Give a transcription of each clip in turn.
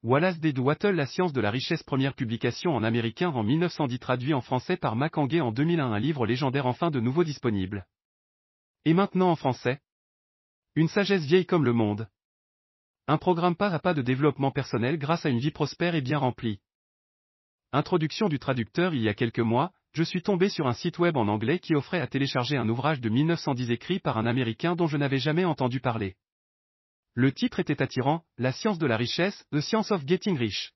Wallace D. Wattle, La science de la richesse, première publication en américain en 1910, traduit en français par Macangé en 2001, un livre légendaire enfin de nouveau disponible. Et maintenant en français. Une sagesse vieille comme le monde. Un programme pas à pas de développement personnel grâce à une vie prospère et bien remplie. Introduction du traducteur. Il y a quelques mois, je suis tombé sur un site web en anglais qui offrait à télécharger un ouvrage de 1910 écrit par un Américain dont je n'avais jamais entendu parler. Le titre était attirant, La science de la richesse, The Science of Getting Rich.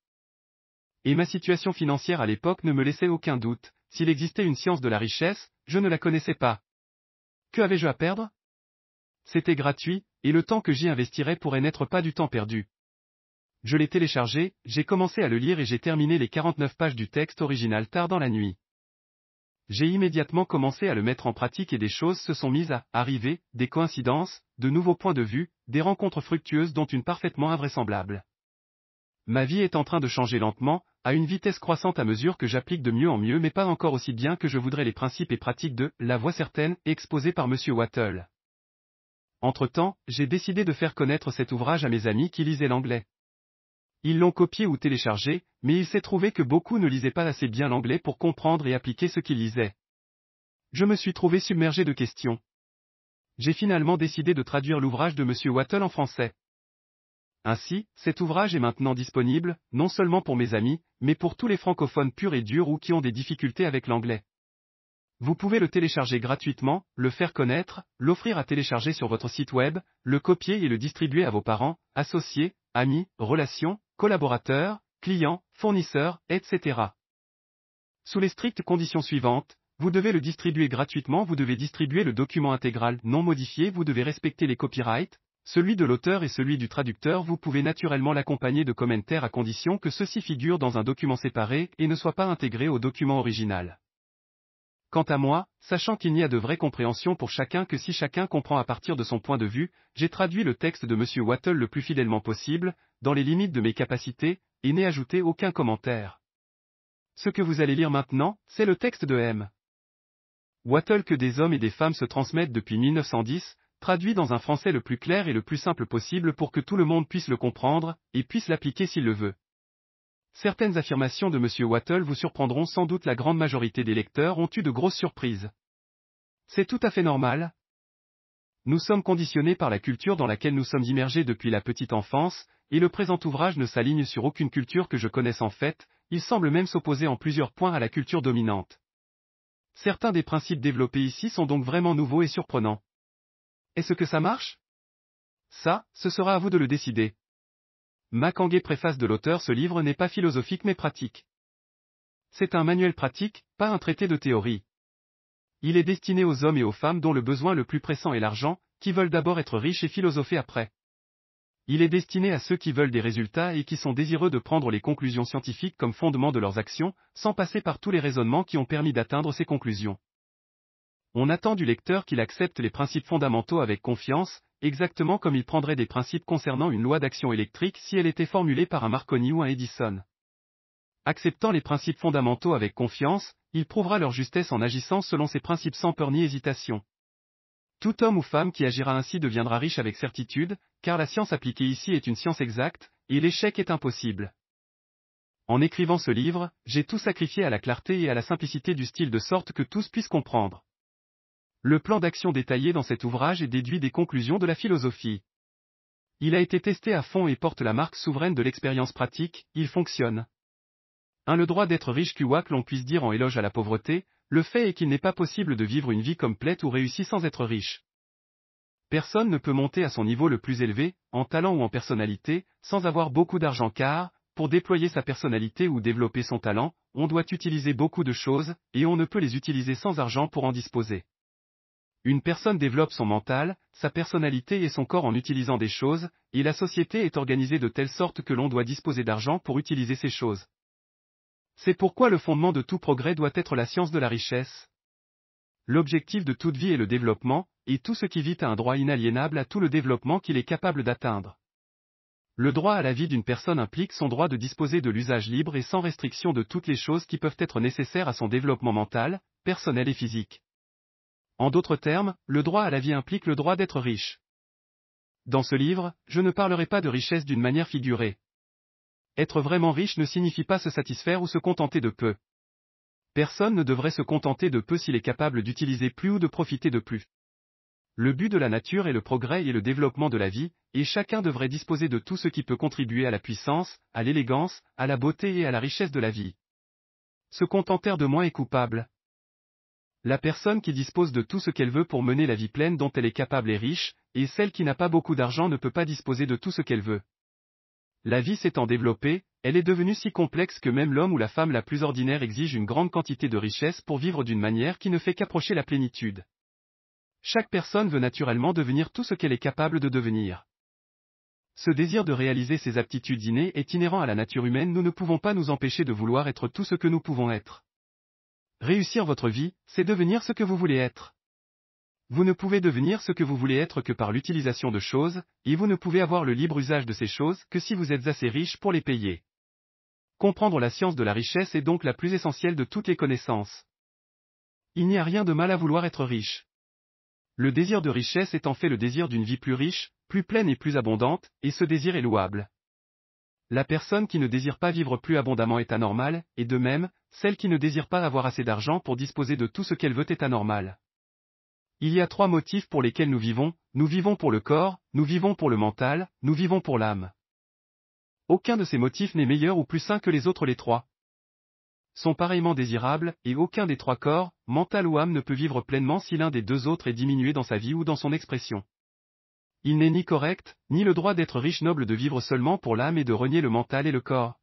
Et ma situation financière à l'époque ne me laissait aucun doute, s'il existait une science de la richesse, je ne la connaissais pas. Que avais-je à perdre? C'était gratuit, et le temps que j'y investirais pourrait n'être pas du temps perdu. Je l'ai téléchargé, j'ai commencé à le lire et j'ai terminé les 49 pages du texte original tard dans la nuit. J'ai immédiatement commencé à le mettre en pratique et des choses se sont mises à arriver, des coïncidences, de nouveaux points de vue, des rencontres fructueuses dont une parfaitement invraisemblable. Ma vie est en train de changer lentement, à une vitesse croissante à mesure que j'applique de mieux en mieux mais pas encore aussi bien que je voudrais les principes et pratiques de « La voie certaine » exposés par M. Wattle. Entre-temps, j'ai décidé de faire connaître cet ouvrage à mes amis qui lisaient l'anglais. Ils l'ont copié ou téléchargé, mais il s'est trouvé que beaucoup ne lisaient pas assez bien l'anglais pour comprendre et appliquer ce qu'ils lisaient. Je me suis trouvé submergé de questions. J'ai finalement décidé de traduire l'ouvrage de M. Wattle en français. Ainsi, cet ouvrage est maintenant disponible, non seulement pour mes amis, mais pour tous les francophones purs et durs ou qui ont des difficultés avec l'anglais. Vous pouvez le télécharger gratuitement, le faire connaître, l'offrir à télécharger sur votre site web, le copier et le distribuer à vos parents, associés, amis, relations, collaborateurs, clients, fournisseurs, etc. Sous les strictes conditions suivantes, vous devez le distribuer gratuitement, vous devez distribuer le document intégral non modifié, vous devez respecter les copyrights, celui de l'auteur et celui du traducteur. Vous pouvez naturellement l'accompagner de commentaires à condition que ceux-ci figurent dans un document séparé et ne soient pas intégrés au document original. Quant à moi, sachant qu'il n'y a de vraie compréhension pour chacun que si chacun comprend à partir de son point de vue, j'ai traduit le texte de M. Wattle le plus fidèlement possible, dans les limites de mes capacités, et n'ai ajouté aucun commentaire. Ce que vous allez lire maintenant, c'est le texte de M. Wattle que des hommes et des femmes se transmettent depuis 1910, traduit dans un français le plus clair et le plus simple possible pour que tout le monde puisse le comprendre, et puisse l'appliquer s'il le veut. Certaines affirmations de M. Wattle vous surprendront sans doute, la grande majorité des lecteurs ont eu de grosses surprises. C'est tout à fait normal. Nous sommes conditionnés par la culture dans laquelle nous sommes immergés depuis la petite enfance, et le présent ouvrage ne s'aligne sur aucune culture que je connaisse en fait, il semble même s'opposer en plusieurs points à la culture dominante. Certains des principes développés ici sont donc vraiment nouveaux et surprenants. Est-ce que ça marche? Ça, ce sera à vous de le décider. Macangé, préface de l'auteur. Ce livre n'est pas philosophique mais pratique. C'est un manuel pratique, pas un traité de théorie. Il est destiné aux hommes et aux femmes dont le besoin le plus pressant est l'argent, qui veulent d'abord être riches et philosopher après. Il est destiné à ceux qui veulent des résultats et qui sont désireux de prendre les conclusions scientifiques comme fondement de leurs actions, sans passer par tous les raisonnements qui ont permis d'atteindre ces conclusions. On attend du lecteur qu'il accepte les principes fondamentaux avec confiance, exactement comme il prendrait des principes concernant une loi d'action électrique si elle était formulée par un Marconi ou un Edison. Acceptant les principes fondamentaux avec confiance, il prouvera leur justesse en agissant selon ces principes sans peur ni hésitation. Tout homme ou femme qui agira ainsi deviendra riche avec certitude, car la science appliquée ici est une science exacte, et l'échec est impossible. En écrivant ce livre, j'ai tout sacrifié à la clarté et à la simplicité du style de sorte que tous puissent comprendre. Le plan d'action détaillé dans cet ouvrage est déduit des conclusions de la philosophie. Il a été testé à fond et porte la marque souveraine de l'expérience pratique, il fonctionne. Le droit d'être riche, quoi que l'on puisse dire en éloge à la pauvreté, le fait est qu'il n'est pas possible de vivre une vie complète ou réussie sans être riche. Personne ne peut monter à son niveau le plus élevé, en talent ou en personnalité, sans avoir beaucoup d'argent car, pour déployer sa personnalité ou développer son talent, on doit utiliser beaucoup de choses, et on ne peut les utiliser sans argent pour en disposer. Une personne développe son mental, sa personnalité et son corps en utilisant des choses, et la société est organisée de telle sorte que l'on doit disposer d'argent pour utiliser ces choses. C'est pourquoi le fondement de tout progrès doit être la science de la richesse. L'objectif de toute vie est le développement, et tout ce qui vit a un droit inaliénable à tout le développement qu'il est capable d'atteindre. Le droit à la vie d'une personne implique son droit de disposer de l'usage libre et sans restriction de toutes les choses qui peuvent être nécessaires à son développement mental, personnel et physique. En d'autres termes, le droit à la vie implique le droit d'être riche. Dans ce livre, je ne parlerai pas de richesse d'une manière figurée. Être vraiment riche ne signifie pas se satisfaire ou se contenter de peu. Personne ne devrait se contenter de peu s'il est capable d'utiliser plus ou de profiter de plus. Le but de la nature est le progrès et le développement de la vie, et chacun devrait disposer de tout ce qui peut contribuer à la puissance, à l'élégance, à la beauté et à la richesse de la vie. Se contenter de moins est coupable. La personne qui dispose de tout ce qu'elle veut pour mener la vie pleine dont elle est capable est riche, et celle qui n'a pas beaucoup d'argent ne peut pas disposer de tout ce qu'elle veut. La vie s'étant développée, elle est devenue si complexe que même l'homme ou la femme la plus ordinaire exige une grande quantité de richesse pour vivre d'une manière qui ne fait qu'approcher la plénitude. Chaque personne veut naturellement devenir tout ce qu'elle est capable de devenir. Ce désir de réaliser ses aptitudes innées est inhérent à la nature humaine, nous ne pouvons pas nous empêcher de vouloir être tout ce que nous pouvons être. Réussir votre vie, c'est devenir ce que vous voulez être. Vous ne pouvez devenir ce que vous voulez être que par l'utilisation de choses, et vous ne pouvez avoir le libre usage de ces choses que si vous êtes assez riche pour les payer. Comprendre la science de la richesse est donc la plus essentielle de toutes les connaissances. Il n'y a rien de mal à vouloir être riche. Le désir de richesse est en fait le désir d'une vie plus riche, plus pleine et plus abondante, et ce désir est louable. La personne qui ne désire pas vivre plus abondamment est anormale, et de même, celle qui ne désire pas avoir assez d'argent pour disposer de tout ce qu'elle veut est anormale. Il y a 3 motifs pour lesquels nous vivons pour le corps, nous vivons pour le mental, nous vivons pour l'âme. Aucun de ces motifs n'est meilleur ou plus sain que les autres, les 3 sont pareillement désirables, et aucun des 3 corps, mental ou âme ne peut vivre pleinement si l'un des 2 autres est diminué dans sa vie ou dans son expression. Il n'est ni correct, ni le droit d'être riche noble de vivre seulement pour l'âme et de renier le mental et le corps.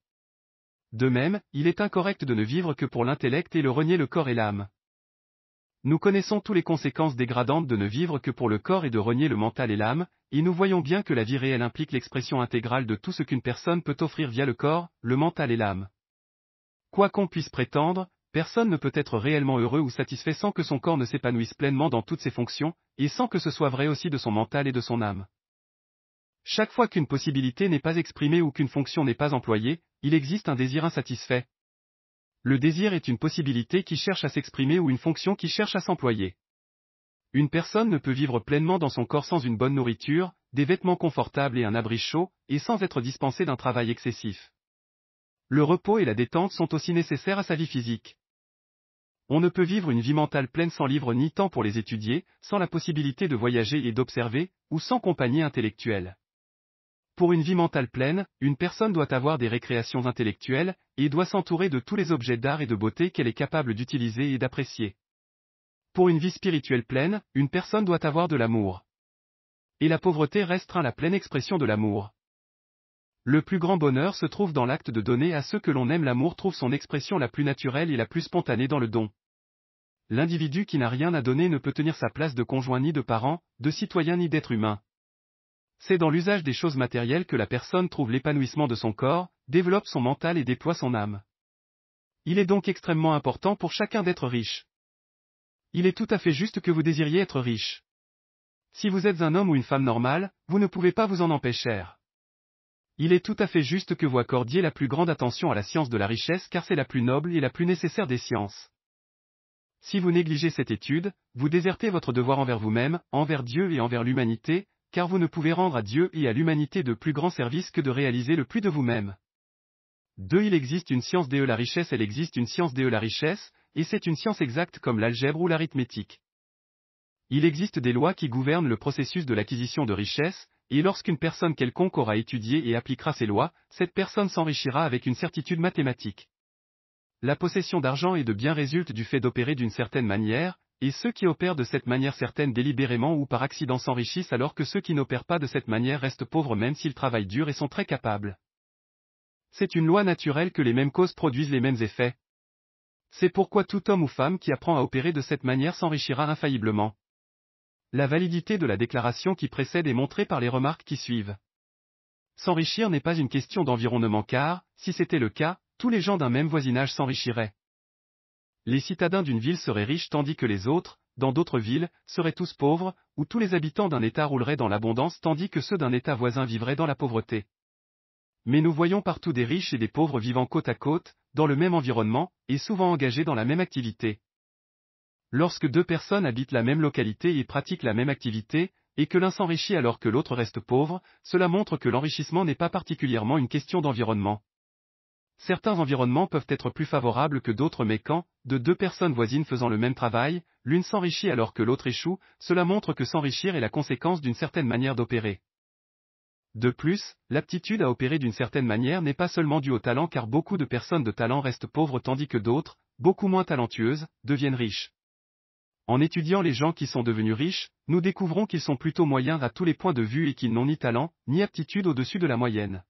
De même, il est incorrect de ne vivre que pour l'intellect et le renier le corps et l'âme. Nous connaissons toutes les conséquences dégradantes de ne vivre que pour le corps et de renier le mental et l'âme, et nous voyons bien que la vie réelle implique l'expression intégrale de tout ce qu'une personne peut offrir via le corps, le mental et l'âme. Quoi qu'on puisse prétendre, personne ne peut être réellement heureux ou satisfait sans que son corps ne s'épanouisse pleinement dans toutes ses fonctions, et sans que ce soit vrai aussi de son mental et de son âme. Chaque fois qu'une possibilité n'est pas exprimée ou qu'une fonction n'est pas employée, il existe un désir insatisfait. Le désir est une possibilité qui cherche à s'exprimer ou une fonction qui cherche à s'employer. Une personne ne peut vivre pleinement dans son corps sans une bonne nourriture, des vêtements confortables et un abri chaud, et sans être dispensée d'un travail excessif. Le repos et la détente sont aussi nécessaires à sa vie physique. On ne peut vivre une vie mentale pleine sans livres ni temps pour les étudier, sans la possibilité de voyager et d'observer, ou sans compagnie intellectuelle. Pour une vie mentale pleine, une personne doit avoir des récréations intellectuelles, et doit s'entourer de tous les objets d'art et de beauté qu'elle est capable d'utiliser et d'apprécier. Pour une vie spirituelle pleine, une personne doit avoir de l'amour. Et la pauvreté restreint la pleine expression de l'amour. Le plus grand bonheur se trouve dans l'acte de donner à ceux que l'on aime. L'amour trouve son expression la plus naturelle et la plus spontanée dans le don. L'individu qui n'a rien à donner ne peut tenir sa place de conjoint ni de parent, de citoyen ni d'être humain. C'est dans l'usage des choses matérielles que la personne trouve l'épanouissement de son corps, développe son mental et déploie son âme. Il est donc extrêmement important pour chacun d'être riche. Il est tout à fait juste que vous désiriez être riche. Si vous êtes un homme ou une femme normale, vous ne pouvez pas vous en empêcher. Il est tout à fait juste que vous accordiez la plus grande attention à la science de la richesse car c'est la plus noble et la plus nécessaire des sciences. Si vous négligez cette étude, vous désertez votre devoir envers vous-même, envers Dieu et envers l'humanité, car vous ne pouvez rendre à Dieu et à l'humanité de plus grands services que de réaliser le plus de vous-même. 2. Il existe une science de la richesse, elle existe une science de la richesse, et c'est une science exacte comme l'algèbre ou l'arithmétique. Il existe des lois qui gouvernent le processus de l'acquisition de richesse, et lorsqu'une personne quelconque aura étudié et appliquera ces lois, cette personne s'enrichira avec une certitude mathématique. La possession d'argent et de biens résulte du fait d'opérer d'une certaine manière, et ceux qui opèrent de cette manière certaine délibérément ou par accident s'enrichissent alors que ceux qui n'opèrent pas de cette manière restent pauvres même s'ils travaillent dur et sont très capables. C'est une loi naturelle que les mêmes causes produisent les mêmes effets. C'est pourquoi tout homme ou femme qui apprend à opérer de cette manière s'enrichira infailliblement. La validité de la déclaration qui précède est montrée par les remarques qui suivent. S'enrichir n'est pas une question d'environnement car, si c'était le cas, tous les gens d'un même voisinage s'enrichiraient. Les citadins d'une ville seraient riches tandis que les autres, dans d'autres villes, seraient tous pauvres, ou tous les habitants d'un État rouleraient dans l'abondance tandis que ceux d'un État voisin vivraient dans la pauvreté. Mais nous voyons partout des riches et des pauvres vivant côte à côte, dans le même environnement, et souvent engagés dans la même activité. Lorsque 2 personnes habitent la même localité et pratiquent la même activité, et que l'un s'enrichit alors que l'autre reste pauvre, cela montre que l'enrichissement n'est pas particulièrement une question d'environnement. Certains environnements peuvent être plus favorables que d'autres, mais quand, de deux personnes voisines faisant le même travail, l'une s'enrichit alors que l'autre échoue, cela montre que s'enrichir est la conséquence d'une certaine manière d'opérer. De plus, l'aptitude à opérer d'une certaine manière n'est pas seulement due au talent, car beaucoup de personnes de talent restent pauvres tandis que d'autres, beaucoup moins talentueuses, deviennent riches. En étudiant les gens qui sont devenus riches, nous découvrons qu'ils sont plutôt moyens à tous les points de vue et qu'ils n'ont ni talent, ni aptitude au-dessus de la moyenne.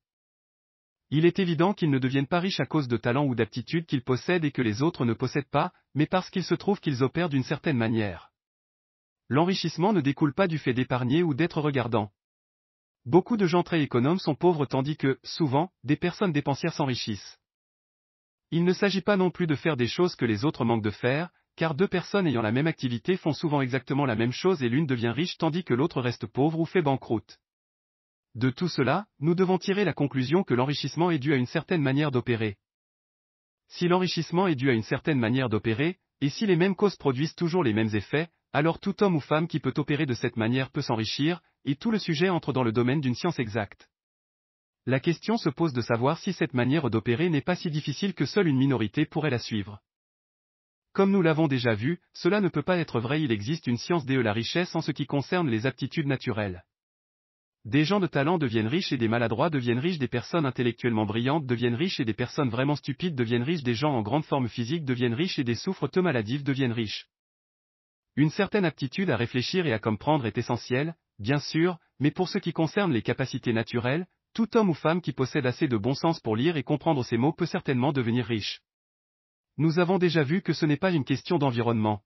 Il est évident qu'ils ne deviennent pas riches à cause de talent ou d'aptitude qu'ils possèdent et que les autres ne possèdent pas, mais parce qu'il se trouve qu'ils opèrent d'une certaine manière. L'enrichissement ne découle pas du fait d'épargner ou d'être regardant. Beaucoup de gens très économes sont pauvres tandis que, souvent, des personnes dépensières s'enrichissent. Il ne s'agit pas non plus de faire des choses que les autres manquent de faire, car deux personnes ayant la même activité font souvent exactement la même chose et l'une devient riche tandis que l'autre reste pauvre ou fait banqueroute. De tout cela, nous devons tirer la conclusion que l'enrichissement est dû à une certaine manière d'opérer. Si l'enrichissement est dû à une certaine manière d'opérer, et si les mêmes causes produisent toujours les mêmes effets, alors tout homme ou femme qui peut opérer de cette manière peut s'enrichir, et tout le sujet entre dans le domaine d'une science exacte. La question se pose de savoir si cette manière d'opérer n'est pas si difficile que seule une minorité pourrait la suivre. Comme nous l'avons déjà vu, cela ne peut pas être vrai, il existe une science de la richesse en ce qui concerne les aptitudes naturelles. Des gens de talent deviennent riches et des maladroits deviennent riches, des personnes intellectuellement brillantes deviennent riches et des personnes vraiment stupides deviennent riches, des gens en grande forme physique deviennent riches et des souffreteux maladifs deviennent riches. Une certaine aptitude à réfléchir et à comprendre est essentielle, bien sûr, mais pour ce qui concerne les capacités naturelles, tout homme ou femme qui possède assez de bon sens pour lire et comprendre ces mots peut certainement devenir riche. Nous avons déjà vu que ce n'est pas une question d'environnement.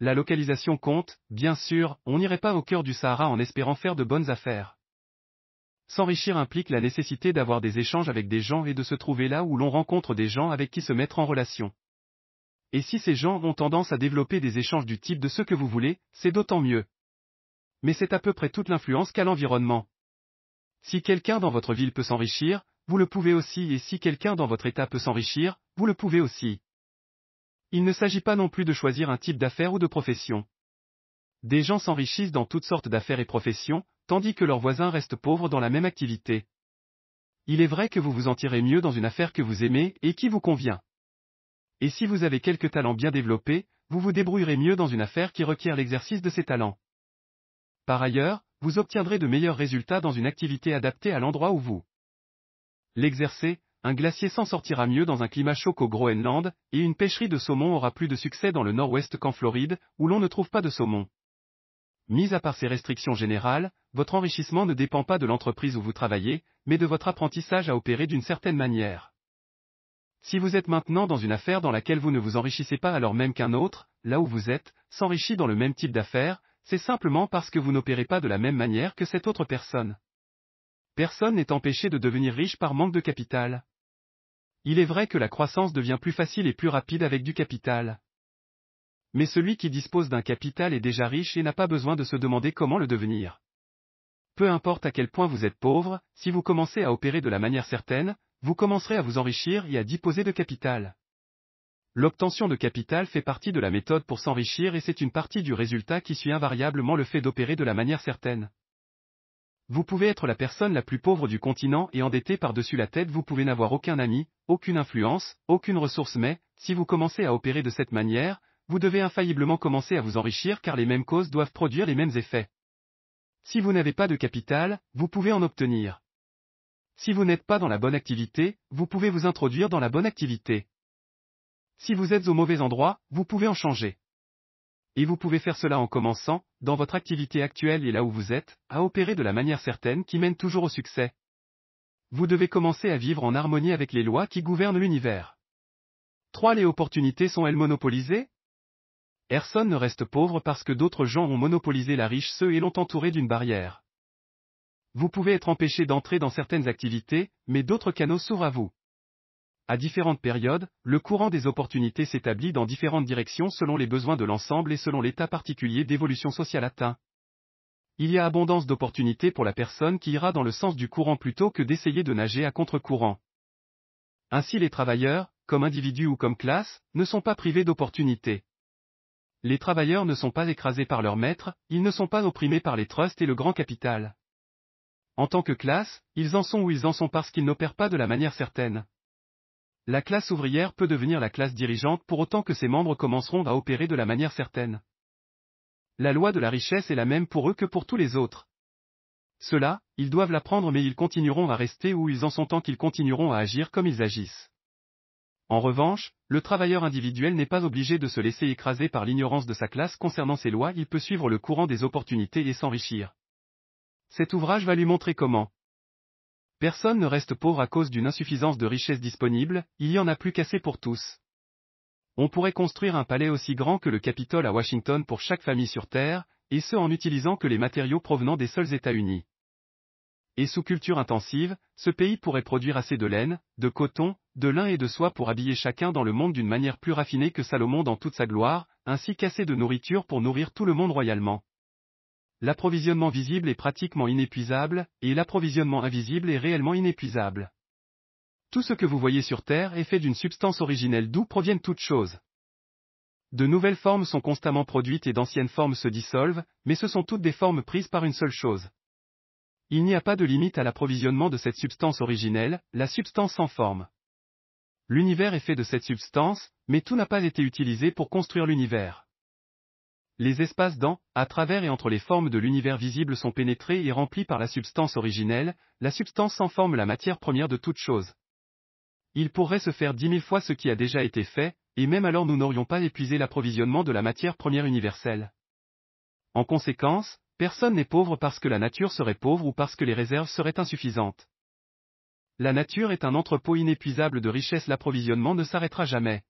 La localisation compte, bien sûr, on n'irait pas au cœur du Sahara en espérant faire de bonnes affaires. S'enrichir implique la nécessité d'avoir des échanges avec des gens et de se trouver là où l'on rencontre des gens avec qui se mettre en relation. Et si ces gens ont tendance à développer des échanges du type de ce que vous voulez, c'est d'autant mieux. Mais c'est à peu près toute l'influence qu'a l'environnement. Si quelqu'un dans votre ville peut s'enrichir, vous le pouvez aussi, et si quelqu'un dans votre état peut s'enrichir, vous le pouvez aussi. Il ne s'agit pas non plus de choisir un type d'affaires ou de profession. Des gens s'enrichissent dans toutes sortes d'affaires et professions, tandis que leurs voisins restent pauvres dans la même activité. Il est vrai que vous vous en tirez mieux dans une affaire que vous aimez et qui vous convient. Et si vous avez quelques talents bien développés, vous vous débrouillerez mieux dans une affaire qui requiert l'exercice de ces talents. Par ailleurs, vous obtiendrez de meilleurs résultats dans une activité adaptée à l'endroit où vous l'exercez. Un glacier s'en sortira mieux dans un climat chaud qu'au Groenland, et une pêcherie de saumon aura plus de succès dans le nord-ouest qu'en Floride, où l'on ne trouve pas de saumon. Mis à part ces restrictions générales, votre enrichissement ne dépend pas de l'entreprise où vous travaillez, mais de votre apprentissage à opérer d'une certaine manière. Si vous êtes maintenant dans une affaire dans laquelle vous ne vous enrichissez pas alors même qu'un autre, là où vous êtes, s'enrichit dans le même type d'affaires, c'est simplement parce que vous n'opérez pas de la même manière que cette autre personne. Personne n'est empêché de devenir riche par manque de capital. Il est vrai que la croissance devient plus facile et plus rapide avec du capital. Mais celui qui dispose d'un capital est déjà riche et n'a pas besoin de se demander comment le devenir. Peu importe à quel point vous êtes pauvre, si vous commencez à opérer de la manière certaine, vous commencerez à vous enrichir et à disposer de capital. L'obtention de capital fait partie de la méthode pour s'enrichir et c'est une partie du résultat qui suit invariablement le fait d'opérer de la manière certaine. Vous pouvez être la personne la plus pauvre du continent et endetté par-dessus la tête, vous pouvez n'avoir aucun ami, aucune influence, aucune ressource, mais, si vous commencez à opérer de cette manière, vous devez infailliblement commencer à vous enrichir car les mêmes causes doivent produire les mêmes effets. Si vous n'avez pas de capital, vous pouvez en obtenir. Si vous n'êtes pas dans la bonne activité, vous pouvez vous introduire dans la bonne activité. Si vous êtes au mauvais endroit, vous pouvez en changer. Et vous pouvez faire cela en commençant, dans votre activité actuelle et là où vous êtes, à opérer de la manière certaine qui mène toujours au succès. Vous devez commencer à vivre en harmonie avec les lois qui gouvernent l'univers. 3. Les opportunités sont-elles monopolisées? Personne ne reste pauvre parce que d'autres gens ont monopolisé la richesse et l'ont entouré d'une barrière. Vous pouvez être empêché d'entrer dans certaines activités, mais d'autres canaux s'ouvrent à vous. À différentes périodes, le courant des opportunités s'établit dans différentes directions selon les besoins de l'ensemble et selon l'état particulier d'évolution sociale atteint. Il y a abondance d'opportunités pour la personne qui ira dans le sens du courant plutôt que d'essayer de nager à contre-courant. Ainsi les travailleurs, comme individus ou comme classe, ne sont pas privés d'opportunités. Les travailleurs ne sont pas écrasés par leurs maîtres, ils ne sont pas opprimés par les trusts et le grand capital. En tant que classe, ils en sont où ils en sont parce qu'ils n'opèrent pas de la manière certaine. La classe ouvrière peut devenir la classe dirigeante pour autant que ses membres commenceront à opérer de la manière certaine. La loi de la richesse est la même pour eux que pour tous les autres. Ceux-là, ils doivent l'apprendre mais ils continueront à rester où ils en sont tant qu'ils continueront à agir comme ils agissent. En revanche, le travailleur individuel n'est pas obligé de se laisser écraser par l'ignorance de sa classe concernant ces lois, il peut suivre le courant des opportunités et s'enrichir. Cet ouvrage va lui montrer comment. Personne ne reste pauvre à cause d'une insuffisance de richesse disponible, il y en a plus qu'assez pour tous. On pourrait construire un palais aussi grand que le Capitole à Washington pour chaque famille sur Terre, et ce en n'utilisant que les matériaux provenant des seuls États-Unis. Et sous culture intensive, ce pays pourrait produire assez de laine, de coton, de lin et de soie pour habiller chacun dans le monde d'une manière plus raffinée que Salomon dans toute sa gloire, ainsi qu'assez de nourriture pour nourrir tout le monde royalement. L'approvisionnement visible est pratiquement inépuisable, et l'approvisionnement invisible est réellement inépuisable. Tout ce que vous voyez sur Terre est fait d'une substance originelle d'où proviennent toutes choses. De nouvelles formes sont constamment produites et d'anciennes formes se dissolvent, mais ce sont toutes des formes prises par une seule chose. Il n'y a pas de limite à l'approvisionnement de cette substance originelle, la substance sans forme. L'univers est fait de cette substance, mais tout n'a pas été utilisé pour construire l'univers. Les espaces dans, à travers et entre les formes de l'univers visible sont pénétrés et remplis par la substance originelle, la substance sans forme, la matière première de toute chose. Il pourrait se faire 10 000 fois ce qui a déjà été fait, et même alors nous n'aurions pas épuisé l'approvisionnement de la matière première universelle. En conséquence, personne n'est pauvre parce que la nature serait pauvre ou parce que les réserves seraient insuffisantes. La nature est un entrepôt inépuisable de richesses, l'approvisionnement ne s'arrêtera jamais.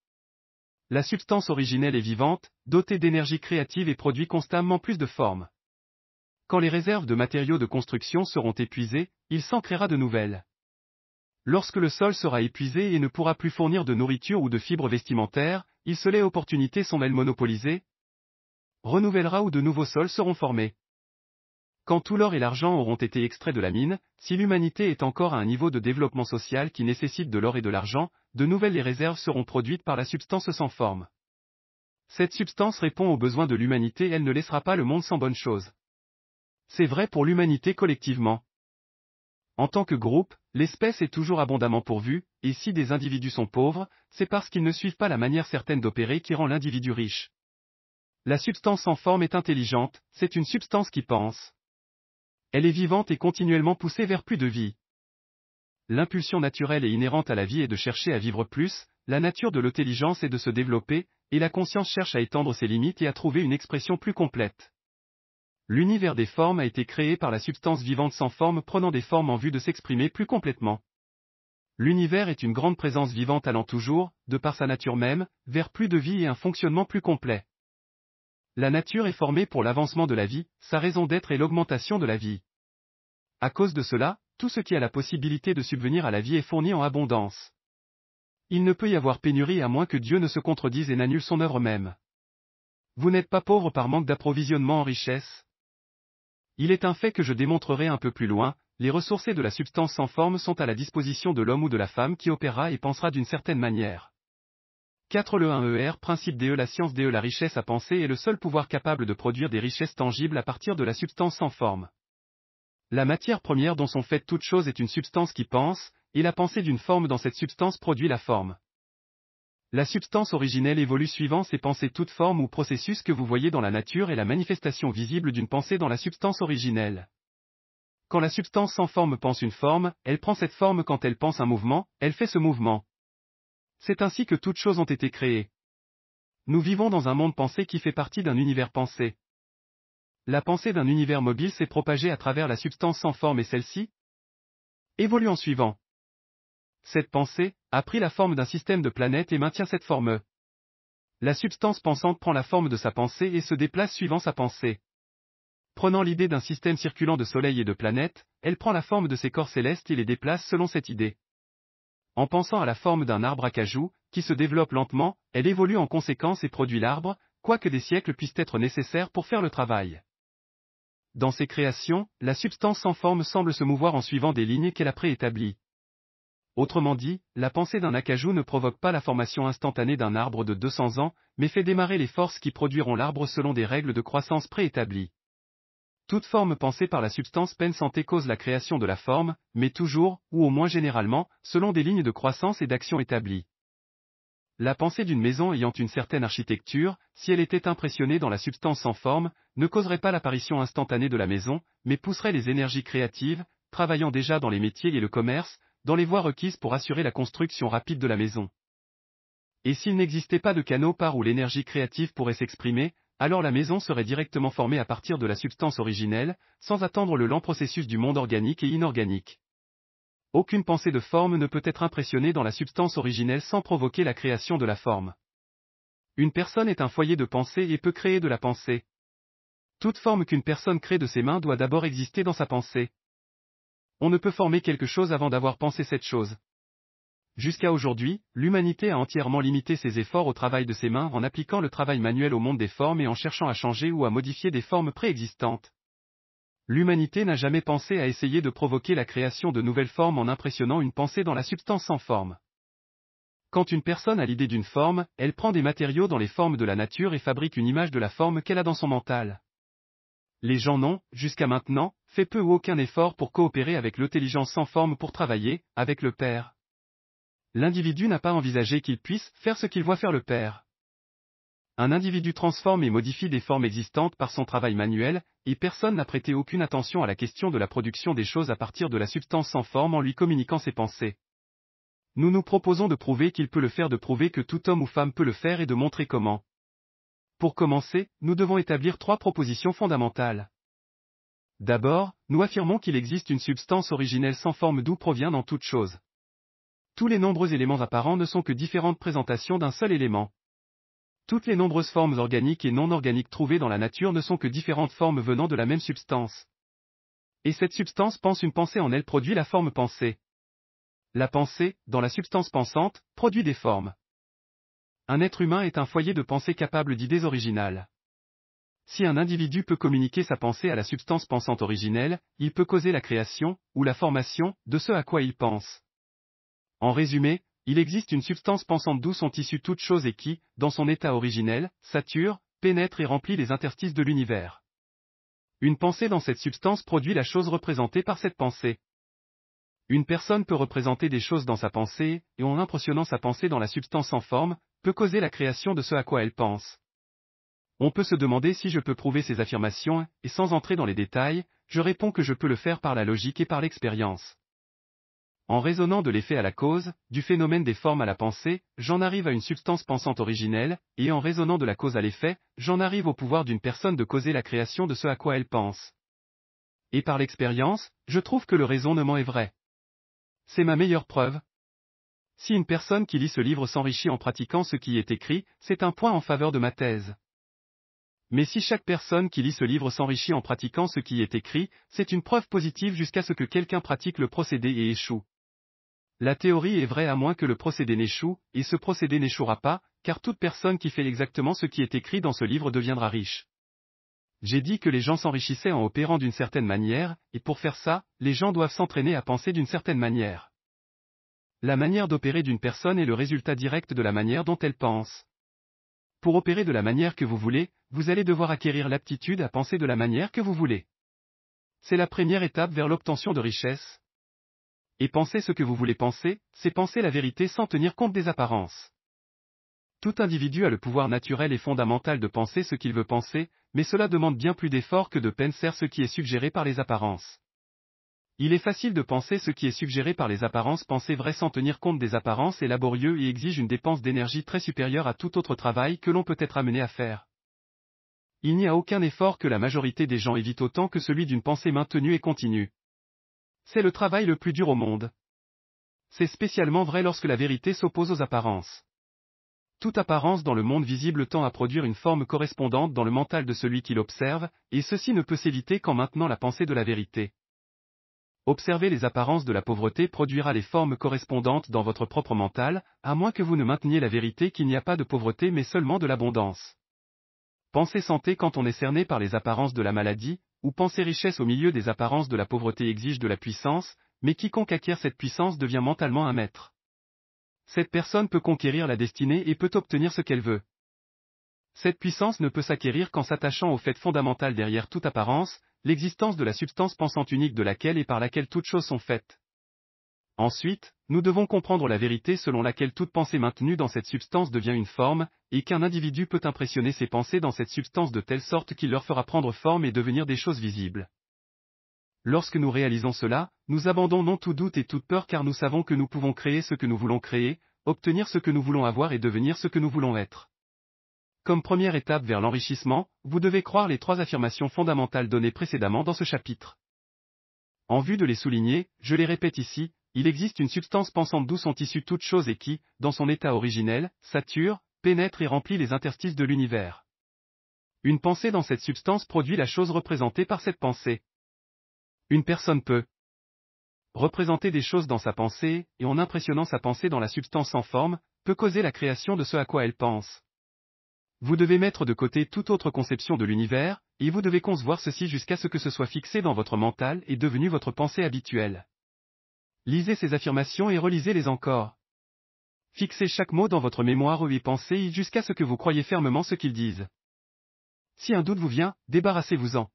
La substance originelle est vivante, dotée d'énergie créative et produit constamment plus de formes. Quand les réserves de matériaux de construction seront épuisées, il s'en créera de nouvelles. Lorsque le sol sera épuisé et ne pourra plus fournir de nourriture ou de fibres vestimentaires, les opportunités sont-elles monopolisées? Renouvellera ou de nouveaux sols seront formés. Quand tout l'or et l'argent auront été extraits de la mine, si l'humanité est encore à un niveau de développement social qui nécessite de l'or et de l'argent, de nouvelles réserves seront produites par la substance sans forme. Cette substance répond aux besoins de l'humanité, elle ne laissera pas le monde sans bonnes choses. C'est vrai pour l'humanité collectivement. En tant que groupe, l'espèce est toujours abondamment pourvue, et si des individus sont pauvres, c'est parce qu'ils ne suivent pas la manière certaine d'opérer qui rend l'individu riche. La substance sans forme est intelligente, c'est une substance qui pense. Elle est vivante et continuellement poussée vers plus de vie. L'impulsion naturelle et inhérente à la vie est de chercher à vivre plus, la nature de l'intelligence est de se développer, et la conscience cherche à étendre ses limites et à trouver une expression plus complète. L'univers des formes a été créé par la substance vivante sans forme prenant des formes en vue de s'exprimer plus complètement. L'univers est une grande présence vivante allant toujours, de par sa nature même, vers plus de vie et un fonctionnement plus complet. La nature est formée pour l'avancement de la vie, sa raison d'être est l'augmentation de la vie. À cause de cela, tout ce qui a la possibilité de subvenir à la vie est fourni en abondance. Il ne peut y avoir pénurie à moins que Dieu ne se contredise et n'annule son œuvre même. Vous n'êtes pas pauvre par manque d'approvisionnement en richesse. Il est un fait que je démontrerai un peu plus loin, les ressources de la substance sans forme sont à la disposition de l'homme ou de la femme qui opérera et pensera d'une certaine manière. 4. Le 1er principe DE. La science DE. La richesse à penser est le seul pouvoir capable de produire des richesses tangibles à partir de la substance sans forme. La matière première dont sont faites toutes choses est une substance qui pense, et la pensée d'une forme dans cette substance produit la forme. La substance originelle évolue suivant ces pensées. Toute forme ou processus que vous voyez dans la nature est la manifestation visible d'une pensée dans la substance originelle. Quand la substance sans forme pense une forme, elle prend cette forme. Quand elle pense un mouvement, elle fait ce mouvement. C'est ainsi que toutes choses ont été créées. Nous vivons dans un monde pensé qui fait partie d'un univers pensé. La pensée d'un univers mobile s'est propagée à travers la substance sans forme et celle-ci évolue en suivant. Cette pensée a pris la forme d'un système de planètes et maintient cette forme. La substance pensante prend la forme de sa pensée et se déplace suivant sa pensée. Prenant l'idée d'un système circulant de soleil et de planètes, elle prend la forme de ses corps célestes et les déplace selon cette idée. En pensant à la forme d'un arbre à cajou, qui se développe lentement, elle évolue en conséquence et produit l'arbre, quoique des siècles puissent être nécessaires pour faire le travail. Dans ses créations, la substance sans forme semble se mouvoir en suivant des lignes qu'elle a préétablies. Autrement dit, la pensée d'un acajou ne provoque pas la formation instantanée d'un arbre de 200 ans, mais fait démarrer les forces qui produiront l'arbre selon des règles de croissance préétablies. Toute forme pensée par la substance pensée cause la création de la forme, mais toujours, ou au moins généralement, selon des lignes de croissance et d'action établies. La pensée d'une maison ayant une certaine architecture, si elle était impressionnée dans la substance sans forme, ne causerait pas l'apparition instantanée de la maison, mais pousserait les énergies créatives, travaillant déjà dans les métiers et le commerce, dans les voies requises pour assurer la construction rapide de la maison. Et s'il n'existait pas de canaux par où l'énergie créative pourrait s'exprimer, alors la maison serait directement formée à partir de la substance originelle, sans attendre le lent processus du monde organique et inorganique. Aucune pensée de forme ne peut être impressionnée dans la substance originelle sans provoquer la création de la forme. Une personne est un foyer de pensée et peut créer de la pensée. Toute forme qu'une personne crée de ses mains doit d'abord exister dans sa pensée. On ne peut former quelque chose avant d'avoir pensé cette chose. Jusqu'à aujourd'hui, l'humanité a entièrement limité ses efforts au travail de ses mains en appliquant le travail manuel au monde des formes et en cherchant à changer ou à modifier des formes préexistantes. L'humanité n'a jamais pensé à essayer de provoquer la création de nouvelles formes en impressionnant une pensée dans la substance sans forme. Quand une personne a l'idée d'une forme, elle prend des matériaux dans les formes de la nature et fabrique une image de la forme qu'elle a dans son mental. Les gens n'ont, jusqu'à maintenant, fait peu ou aucun effort pour coopérer avec l'intelligence sans forme pour travailler, avec le Père. L'individu n'a pas envisagé qu'il puisse faire ce qu'il voit faire le Père. Un individu transforme et modifie des formes existantes par son travail manuel, et personne n'a prêté aucune attention à la question de la production des choses à partir de la substance sans forme en lui communiquant ses pensées. Nous nous proposons de prouver qu'il peut le faire, de prouver que tout homme ou femme peut le faire et de montrer comment. Pour commencer, nous devons établir 3 propositions fondamentales. D'abord, nous affirmons qu'il existe une substance originelle sans forme d'où provient dans toute chose. Tous les nombreux éléments apparents ne sont que différentes présentations d'un seul élément. Toutes les nombreuses formes organiques et non organiques trouvées dans la nature ne sont que différentes formes venant de la même substance. Et cette substance pense une pensée en elle produit la forme pensée. La pensée, dans la substance pensante, produit des formes. Un être humain est un foyer de pensée capable d'idées originales. Si un individu peut communiquer sa pensée à la substance pensante originelle, il peut causer la création, ou la formation, de ce à quoi il pense. En résumé, il existe une substance pensante d'où sont issues toutes choses et qui, dans son état originel, sature, pénètre et remplit les interstices de l'univers. Une pensée dans cette substance produit la chose représentée par cette pensée. Une personne peut représenter des choses dans sa pensée, et en impressionnant sa pensée dans la substance sans forme, peut causer la création de ce à quoi elle pense. On peut se demander si je peux prouver ces affirmations, et sans entrer dans les détails, je réponds que je peux le faire par la logique et par l'expérience. En raisonnant de l'effet à la cause, du phénomène des formes à la pensée, j'en arrive à une substance pensante originelle, et en raisonnant de la cause à l'effet, j'en arrive au pouvoir d'une personne de causer la création de ce à quoi elle pense. Et par l'expérience, je trouve que le raisonnement est vrai. C'est ma meilleure preuve. Si une personne qui lit ce livre s'enrichit en pratiquant ce qui y est écrit, c'est un point en faveur de ma thèse. Mais si chaque personne qui lit ce livre s'enrichit en pratiquant ce qui y est écrit, c'est une preuve positive jusqu'à ce que quelqu'un pratique le procédé et échoue. La théorie est vraie à moins que le procédé n'échoue, et ce procédé n'échouera pas, car toute personne qui fait exactement ce qui est écrit dans ce livre deviendra riche. J'ai dit que les gens s'enrichissaient en opérant d'une certaine manière, et pour faire ça, les gens doivent s'entraîner à penser d'une certaine manière. La manière d'opérer d'une personne est le résultat direct de la manière dont elle pense. Pour opérer de la manière que vous voulez, vous allez devoir acquérir l'aptitude à penser de la manière que vous voulez. C'est la première étape vers l'obtention de richesse. Et penser ce que vous voulez penser, c'est penser la vérité sans tenir compte des apparences. Tout individu a le pouvoir naturel et fondamental de penser ce qu'il veut penser, mais cela demande bien plus d'efforts que de penser ce qui est suggéré par les apparences. Il est facile de penser ce qui est suggéré par les apparences. Penser vrai sans tenir compte des apparences est laborieux et exige une dépense d'énergie très supérieure à tout autre travail que l'on peut être amené à faire. Il n'y a aucun effort que la majorité des gens évitent autant que celui d'une pensée maintenue et continue. C'est le travail le plus dur au monde. C'est spécialement vrai lorsque la vérité s'oppose aux apparences. Toute apparence dans le monde visible tend à produire une forme correspondante dans le mental de celui qui l'observe, et ceci ne peut s'éviter qu'en maintenant la pensée de la vérité. Observer les apparences de la pauvreté produira les formes correspondantes dans votre propre mental, à moins que vous ne mainteniez la vérité qu'il n'y a pas de pauvreté mais seulement de l'abondance. Penser santé quand on est cerné par les apparences de la maladie, ou penser richesse au milieu des apparences de la pauvreté exige de la puissance, mais quiconque acquiert cette puissance devient mentalement un maître. Cette personne peut conquérir la destinée et peut obtenir ce qu'elle veut. Cette puissance ne peut s'acquérir qu'en s'attachant au fait fondamental derrière toute apparence, l'existence de la substance pensante unique de laquelle et par laquelle toutes choses sont faites. Ensuite, nous devons comprendre la vérité selon laquelle toute pensée maintenue dans cette substance devient une forme, et qu'un individu peut impressionner ses pensées dans cette substance de telle sorte qu'il leur fera prendre forme et devenir des choses visibles. Lorsque nous réalisons cela, nous abandonnons tout doute et toute peur car nous savons que nous pouvons créer ce que nous voulons créer, obtenir ce que nous voulons avoir et devenir ce que nous voulons être. Comme première étape vers l'enrichissement, vous devez croire les 3 affirmations fondamentales données précédemment dans ce chapitre. En vue de les souligner, je les répète ici, il existe une substance pensante d'où sont issues toutes choses et qui, dans son état originel, sature, pénètre et remplit les interstices de l'univers. Une pensée dans cette substance produit la chose représentée par cette pensée. Une personne peut représenter des choses dans sa pensée, et en impressionnant sa pensée dans la substance sans forme, peut causer la création de ce à quoi elle pense. Vous devez mettre de côté toute autre conception de l'univers, et vous devez concevoir ceci jusqu'à ce que ce soit fixé dans votre mental et devenu votre pensée habituelle. Lisez ces affirmations et relisez-les encore. Fixez chaque mot dans votre mémoire et pensez jusqu'à ce que vous croyez fermement ce qu'ils disent. Si un doute vous vient, débarrassez-vous-en.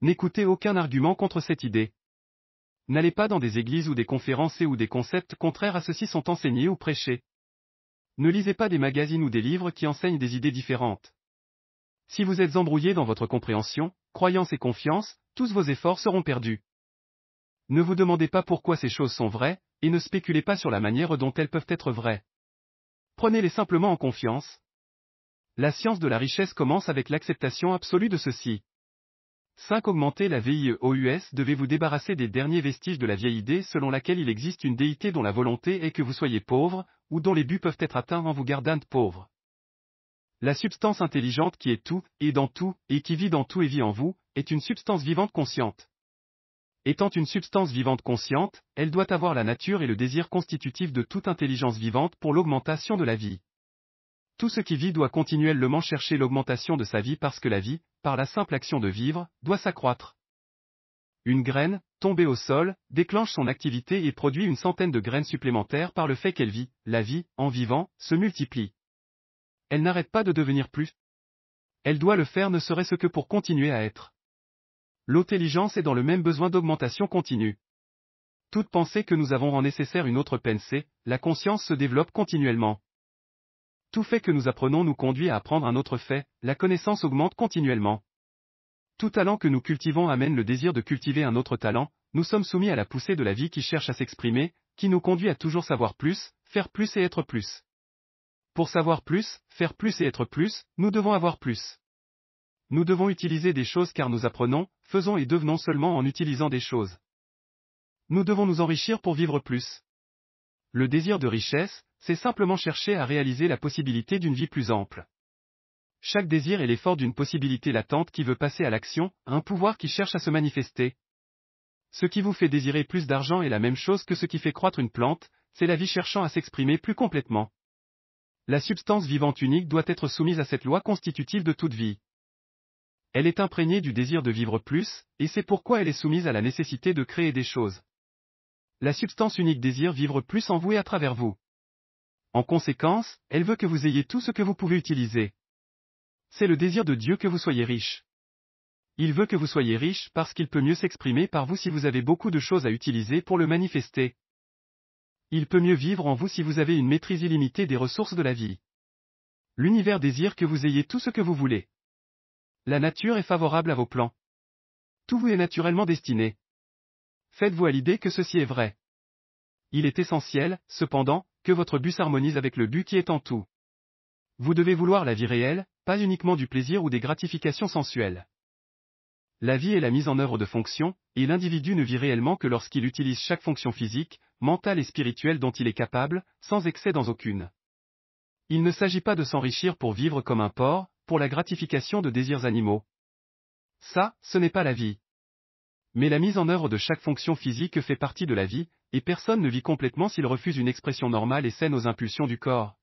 N'écoutez aucun argument contre cette idée. N'allez pas dans des églises ou des conférences et où des concepts contraires à ceci sont enseignés ou prêchés. Ne lisez pas des magazines ou des livres qui enseignent des idées différentes. Si vous êtes embrouillé dans votre compréhension, croyance et confiance, tous vos efforts seront perdus. Ne vous demandez pas pourquoi ces choses sont vraies, et ne spéculez pas sur la manière dont elles peuvent être vraies. Prenez-les simplement en confiance. La science de la richesse commence avec l'acceptation absolue de ceci. 5. Augmenter la VIEOUS. Devez vous débarrasser des derniers vestiges de la vieille idée selon laquelle il existe une déité dont la volonté est que vous soyez pauvre, ou dont les buts peuvent être atteints en vous gardant pauvre. La substance intelligente qui est tout, et dans tout, et qui vit dans tout et vit en vous, est une substance vivante consciente. Étant une substance vivante consciente, elle doit avoir la nature et le désir constitutifs de toute intelligence vivante pour l'augmentation de la vie. Tout ce qui vit doit continuellement chercher l'augmentation de sa vie parce que la vie, par la simple action de vivre, doit s'accroître. Une graine, tombée au sol, déclenche son activité et produit une centaine de graines supplémentaires par le fait qu'elle vit, la vie, en vivant, se multiplie. Elle n'arrête pas de devenir plus. Elle doit le faire ne serait-ce que pour continuer à être. L'intelligence est dans le même besoin d'augmentation continue. Toute pensée que nous avons rend nécessaire une autre pensée, la conscience se développe continuellement. Tout fait que nous apprenons nous conduit à apprendre un autre fait, la connaissance augmente continuellement. Tout talent que nous cultivons amène le désir de cultiver un autre talent, nous sommes soumis à la poussée de la vie qui cherche à s'exprimer, qui nous conduit à toujours savoir plus, faire plus et être plus. Pour savoir plus, faire plus et être plus, nous devons avoir plus. Nous devons utiliser des choses car nous apprenons, faisons et devenons seulement en utilisant des choses. Nous devons nous enrichir pour vivre plus. Le désir de richesse, c'est simplement chercher à réaliser la possibilité d'une vie plus ample. Chaque désir est l'effort d'une possibilité latente qui veut passer à l'action, un pouvoir qui cherche à se manifester. Ce qui vous fait désirer plus d'argent est la même chose que ce qui fait croître une plante, c'est la vie cherchant à s'exprimer plus complètement. La substance vivante unique doit être soumise à cette loi constitutive de toute vie. Elle est imprégnée du désir de vivre plus, et c'est pourquoi elle est soumise à la nécessité de créer des choses. La substance unique désire vivre plus en vous et à travers vous. En conséquence, elle veut que vous ayez tout ce que vous pouvez utiliser. C'est le désir de Dieu que vous soyez riche. Il veut que vous soyez riche parce qu'il peut mieux s'exprimer par vous si vous avez beaucoup de choses à utiliser pour le manifester. Il peut mieux vivre en vous si vous avez une maîtrise illimitée des ressources de la vie. L'univers désire que vous ayez tout ce que vous voulez. La nature est favorable à vos plans. Tout vous est naturellement destiné. Faites-vous à l'idée que ceci est vrai. Il est essentiel, cependant, que votre but s'harmonise avec le but qui est en tout. Vous devez vouloir la vie réelle, pas uniquement du plaisir ou des gratifications sensuelles. La vie est la mise en œuvre de fonctions, et l'individu ne vit réellement que lorsqu'il utilise chaque fonction physique, mentale et spirituelle dont il est capable, sans excès dans aucune. Il ne s'agit pas de s'enrichir pour vivre comme un porc, pour la gratification de désirs animaux. Ça, ce n'est pas la vie. Mais la mise en œuvre de chaque fonction physique fait partie de la vie, et personne ne vit complètement s'il refuse une expression normale et saine aux impulsions du corps.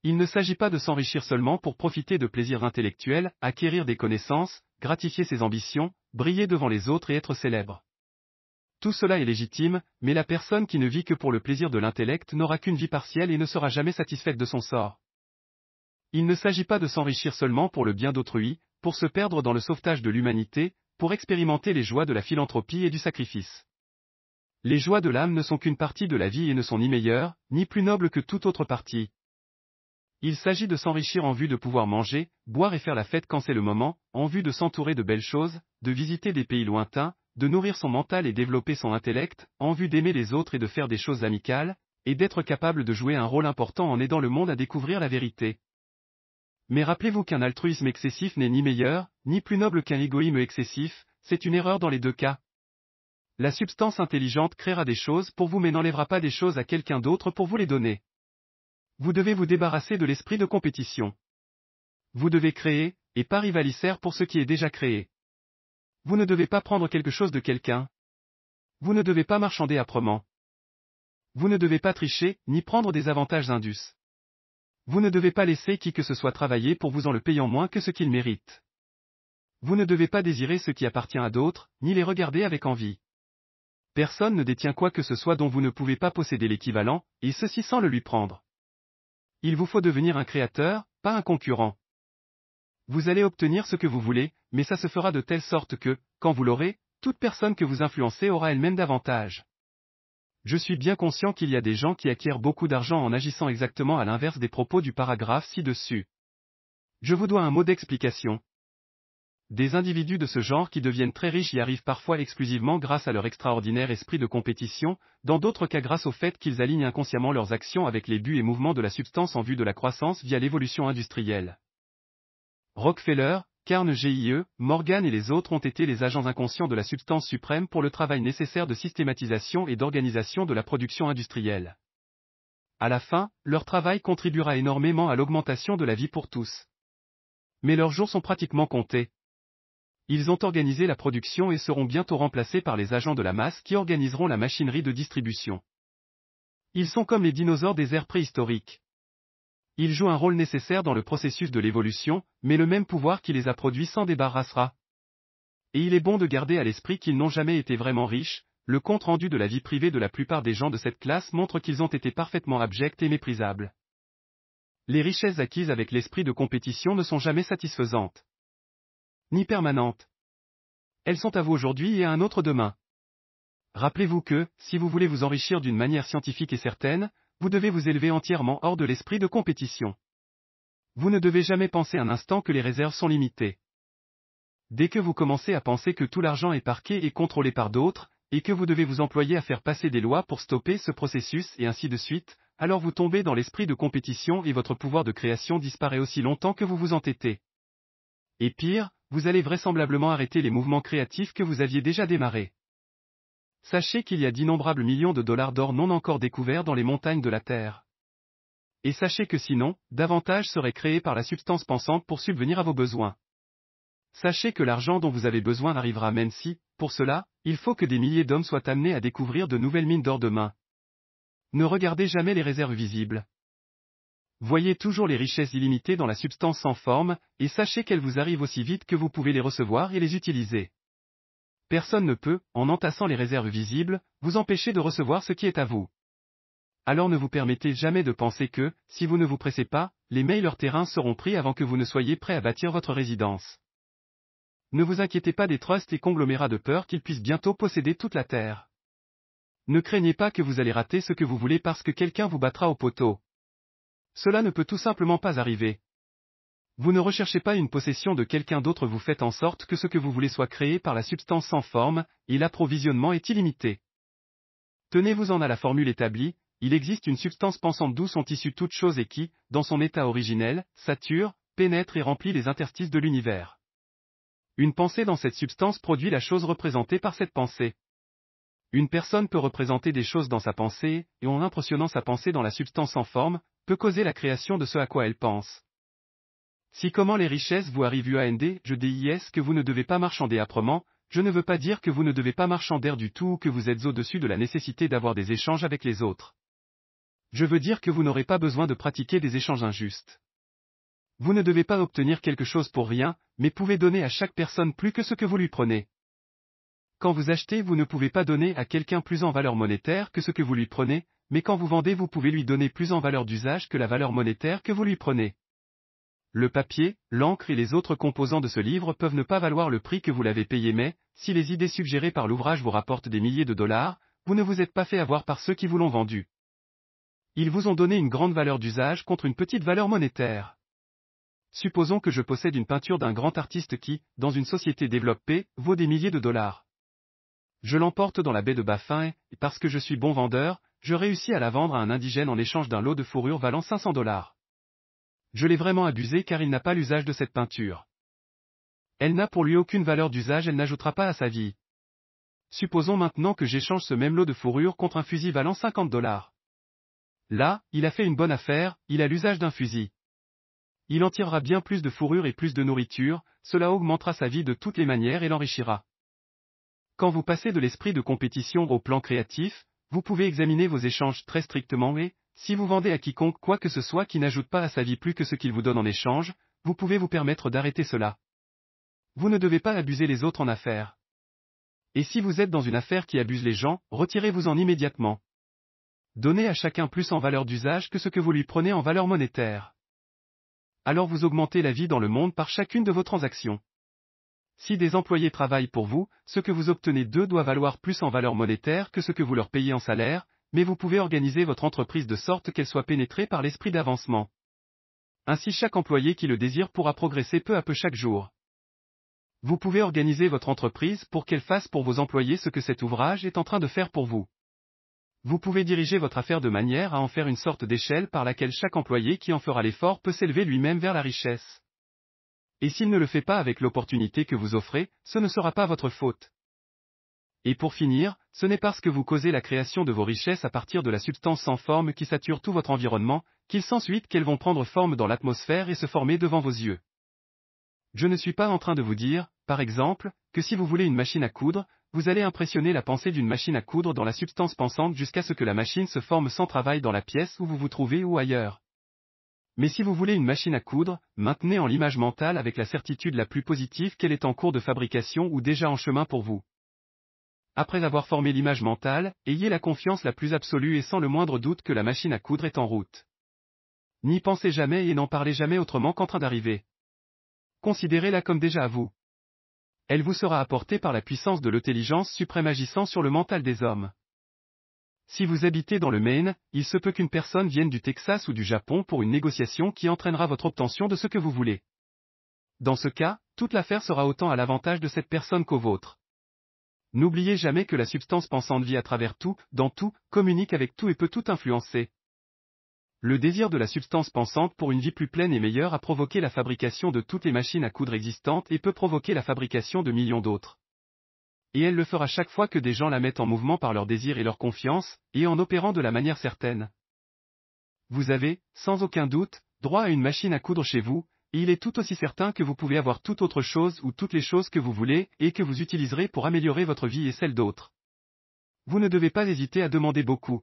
Il ne s'agit pas de s'enrichir seulement pour profiter de plaisirs intellectuels, acquérir des connaissances, gratifier ses ambitions, briller devant les autres et être célèbre. Tout cela est légitime, mais la personne qui ne vit que pour le plaisir de l'intellect n'aura qu'une vie partielle et ne sera jamais satisfaite de son sort. Il ne s'agit pas de s'enrichir seulement pour le bien d'autrui, pour se perdre dans le sauvetage de l'humanité, pour expérimenter les joies de la philanthropie et du sacrifice. Les joies de l'âme ne sont qu'une partie de la vie et ne sont ni meilleures, ni plus nobles que toute autre partie. Il s'agit de s'enrichir en vue de pouvoir manger, boire et faire la fête quand c'est le moment, en vue de s'entourer de belles choses, de visiter des pays lointains, de nourrir son mental et développer son intellect, en vue d'aimer les autres et de faire des choses amicales, et d'être capable de jouer un rôle important en aidant le monde à découvrir la vérité. Mais rappelez-vous qu'un altruisme excessif n'est ni meilleur, ni plus noble qu'un égoïsme excessif, c'est une erreur dans les deux cas. La substance intelligente créera des choses pour vous mais n'enlèvera pas des choses à quelqu'un d'autre pour vous les donner. Vous devez vous débarrasser de l'esprit de compétition. Vous devez créer, et pas rivaliser pour ce qui est déjà créé. Vous ne devez pas prendre quelque chose de quelqu'un. Vous ne devez pas marchander âprement. Vous ne devez pas tricher, ni prendre des avantages indus. Vous ne devez pas laisser qui que ce soit travailler pour vous en le payant moins que ce qu'il mérite. Vous ne devez pas désirer ce qui appartient à d'autres, ni les regarder avec envie. Personne ne détient quoi que ce soit dont vous ne pouvez pas posséder l'équivalent, et ceci sans le lui prendre. Il vous faut devenir un créateur, pas un concurrent. Vous allez obtenir ce que vous voulez, mais ça se fera de telle sorte que, quand vous l'aurez, toute personne que vous influencez aura elle-même davantage. Je suis bien conscient qu'il y a des gens qui acquièrent beaucoup d'argent en agissant exactement à l'inverse des propos du paragraphe ci-dessus. Je vous dois un mot d'explication. Des individus de ce genre qui deviennent très riches y arrivent parfois exclusivement grâce à leur extraordinaire esprit de compétition, dans d'autres cas grâce au fait qu'ils alignent inconsciemment leurs actions avec les buts et mouvements de la substance en vue de la croissance via l'évolution industrielle. Rockefeller, Carnegie, Morgan et les autres ont été les agents inconscients de la substance suprême pour le travail nécessaire de systématisation et d'organisation de la production industrielle. À la fin, leur travail contribuera énormément à l'augmentation de la vie pour tous. Mais leurs jours sont pratiquement comptés. Ils ont organisé la production et seront bientôt remplacés par les agents de la masse qui organiseront la machinerie de distribution. Ils sont comme les dinosaures des ères préhistoriques. Ils jouent un rôle nécessaire dans le processus de l'évolution, mais le même pouvoir qui les a produits s'en débarrassera. Et il est bon de garder à l'esprit qu'ils n'ont jamais été vraiment riches, le compte-rendu de la vie privée de la plupart des gens de cette classe montre qu'ils ont été parfaitement abjects et méprisables. Les richesses acquises avec l'esprit de compétition ne sont jamais satisfaisantes. Ni permanentes. Elles sont à vous aujourd'hui et à un autre demain. Rappelez-vous que, si vous voulez vous enrichir d'une manière scientifique et certaine, vous devez vous élever entièrement hors de l'esprit de compétition. Vous ne devez jamais penser un instant que les réserves sont limitées. Dès que vous commencez à penser que tout l'argent est parqué et contrôlé par d'autres, et que vous devez vous employer à faire passer des lois pour stopper ce processus et ainsi de suite, alors vous tombez dans l'esprit de compétition et votre pouvoir de création disparaît aussi longtemps que vous vous entêtez. Et pire, vous allez vraisemblablement arrêter les mouvements créatifs que vous aviez déjà démarrés. Sachez qu'il y a d'innombrables millions de dollars d'or non encore découverts dans les montagnes de la Terre. Et sachez que sinon, davantage seraient créés par la substance pensante pour subvenir à vos besoins. Sachez que l'argent dont vous avez besoin arrivera même si, pour cela, il faut que des milliers d'hommes soient amenés à découvrir de nouvelles mines d'or demain. Ne regardez jamais les réserves visibles. Voyez toujours les richesses illimitées dans la substance sans forme, et sachez qu'elles vous arrivent aussi vite que vous pouvez les recevoir et les utiliser. Personne ne peut, en entassant les réserves visibles, vous empêcher de recevoir ce qui est à vous. Alors ne vous permettez jamais de penser que, si vous ne vous pressez pas, les meilleurs terrains seront pris avant que vous ne soyez prêt à bâtir votre résidence. Ne vous inquiétez pas des trusts et conglomérats de peur qu'ils puissent bientôt posséder toute la terre. Ne craignez pas que vous allez rater ce que vous voulez parce que quelqu'un vous battra au poteau. Cela ne peut tout simplement pas arriver. Vous ne recherchez pas une possession de quelqu'un d'autre, vous faites en sorte que ce que vous voulez soit créé par la substance sans forme, et l'approvisionnement est illimité. Tenez-vous-en à la formule établie, il existe une substance pensante d'où sont issues toutes choses et qui, dans son état originel, sature, pénètre et remplit les interstices de l'univers. Une pensée dans cette substance produit la chose représentée par cette pensée. Une personne peut représenter des choses dans sa pensée, et en impressionnant sa pensée dans la substance sans forme, peut causer la création de ce à quoi elle pense. Si comment les richesses vous arrivent je dis que vous ne devez pas marchander âprement, je ne veux pas dire que vous ne devez pas marchander du tout ou que vous êtes au-dessus de la nécessité d'avoir des échanges avec les autres. Je veux dire que vous n'aurez pas besoin de pratiquer des échanges injustes. Vous ne devez pas obtenir quelque chose pour rien, mais pouvez donner à chaque personne plus que ce que vous lui prenez. Quand vous achetez, vous ne pouvez pas donner à quelqu'un plus en valeur monétaire que ce que vous lui prenez, mais quand vous vendez, vous pouvez lui donner plus en valeur d'usage que la valeur monétaire que vous lui prenez. Le papier, l'encre et les autres composants de ce livre peuvent ne pas valoir le prix que vous l'avez payé, mais, si les idées suggérées par l'ouvrage vous rapportent des milliers de dollars, vous ne vous êtes pas fait avoir par ceux qui vous l'ont vendu. Ils vous ont donné une grande valeur d'usage contre une petite valeur monétaire. Supposons que je possède une peinture d'un grand artiste qui, dans une société développée, vaut des milliers de dollars. Je l'emporte dans la baie de Baffin et, parce que je suis bon vendeur, je réussis à la vendre à un indigène en échange d'un lot de fourrure valant 500 dollars. Je l'ai vraiment abusé car il n'a pas l'usage de cette peinture. Elle n'a pour lui aucune valeur d'usage, elle n'ajoutera pas à sa vie. Supposons maintenant que j'échange ce même lot de fourrure contre un fusil valant 50 dollars. Là, il a fait une bonne affaire, il a l'usage d'un fusil. Il en tirera bien plus de fourrure et plus de nourriture, cela augmentera sa vie de toutes les manières et l'enrichira. Quand vous passez de l'esprit de compétition au plan créatif, vous pouvez examiner vos échanges très strictement et, si vous vendez à quiconque quoi que ce soit qui n'ajoute pas à sa vie plus que ce qu'il vous donne en échange, vous pouvez vous permettre d'arrêter cela. Vous ne devez pas abuser les autres en affaires. Et si vous êtes dans une affaire qui abuse les gens, retirez-vous-en immédiatement. Donnez à chacun plus en valeur d'usage que ce que vous lui prenez en valeur monétaire. Alors vous augmentez la vie dans le monde par chacune de vos transactions. Si des employés travaillent pour vous, ce que vous obtenez d'eux doit valoir plus en valeur monétaire que ce que vous leur payez en salaire, mais vous pouvez organiser votre entreprise de sorte qu'elle soit pénétrée par l'esprit d'avancement. Ainsi chaque employé qui le désire pourra progresser peu à peu chaque jour. Vous pouvez organiser votre entreprise pour qu'elle fasse pour vos employés ce que cet ouvrage est en train de faire pour vous. Vous pouvez diriger votre affaire de manière à en faire une sorte d'échelle par laquelle chaque employé qui en fera l'effort peut s'élever lui-même vers la richesse. Et s'il ne le fait pas avec l'opportunité que vous offrez, ce ne sera pas votre faute. Et pour finir, ce n'est parce que vous causez la création de vos richesses à partir de la substance sans forme qui sature tout votre environnement, qu'il s'ensuit qu'elles vont prendre forme dans l'atmosphère et se former devant vos yeux. Je ne suis pas en train de vous dire, par exemple, que si vous voulez une machine à coudre, vous allez impressionner la pensée d'une machine à coudre dans la substance pensante jusqu'à ce que la machine se forme sans travail dans la pièce où vous vous trouvez ou ailleurs. Mais si vous voulez une machine à coudre, maintenez en l'image mentale avec la certitude la plus positive qu'elle est en cours de fabrication ou déjà en chemin pour vous. Après avoir formé l'image mentale, ayez la confiance la plus absolue et sans le moindre doute que la machine à coudre est en route. N'y pensez jamais et n'en parlez jamais autrement qu'en train d'arriver. Considérez-la comme déjà à vous. Elle vous sera apportée par la puissance de l'intelligence suprême agissant sur le mental des hommes. Si vous habitez dans le Maine, il se peut qu'une personne vienne du Texas ou du Japon pour une négociation qui entraînera votre obtention de ce que vous voulez. Dans ce cas, toute l'affaire sera autant à l'avantage de cette personne qu'au vôtre. N'oubliez jamais que la substance pensante vit à travers tout, dans tout, communique avec tout et peut tout influencer. Le désir de la substance pensante pour une vie plus pleine et meilleure a provoqué la fabrication de toutes les machines à coudre existantes et peut provoquer la fabrication de millions d'autres. Et elle le fera chaque fois que des gens la mettent en mouvement par leur désir et leur confiance, et en opérant de la manière certaine. Vous avez, sans aucun doute, droit à une machine à coudre chez vous, et il est tout aussi certain que vous pouvez avoir toute autre chose ou toutes les choses que vous voulez et que vous utiliserez pour améliorer votre vie et celle d'autres. Vous ne devez pas hésiter à demander beaucoup.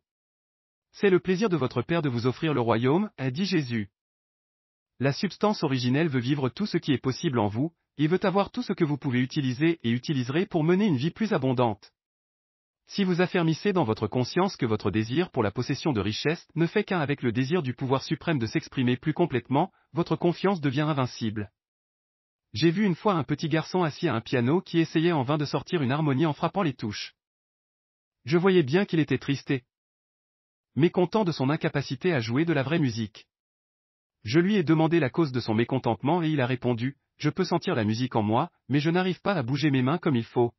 C'est le plaisir de votre Père de vous offrir le royaume, a dit Jésus. La substance originelle veut vivre tout ce qui est possible en vous, et veut avoir tout ce que vous pouvez utiliser et utiliserez pour mener une vie plus abondante. Si vous affermissez dans votre conscience que votre désir pour la possession de richesses ne fait qu'un avec le désir du pouvoir suprême de s'exprimer plus complètement, votre confiance devient invincible. J'ai vu une fois un petit garçon assis à un piano qui essayait en vain de sortir une harmonie en frappant les touches. Je voyais bien qu'il était triste et mécontent de son incapacité à jouer de la vraie musique. Je lui ai demandé la cause de son mécontentement et il a répondu, « Je peux sentir la musique en moi, mais je n'arrive pas à bouger mes mains comme il faut. »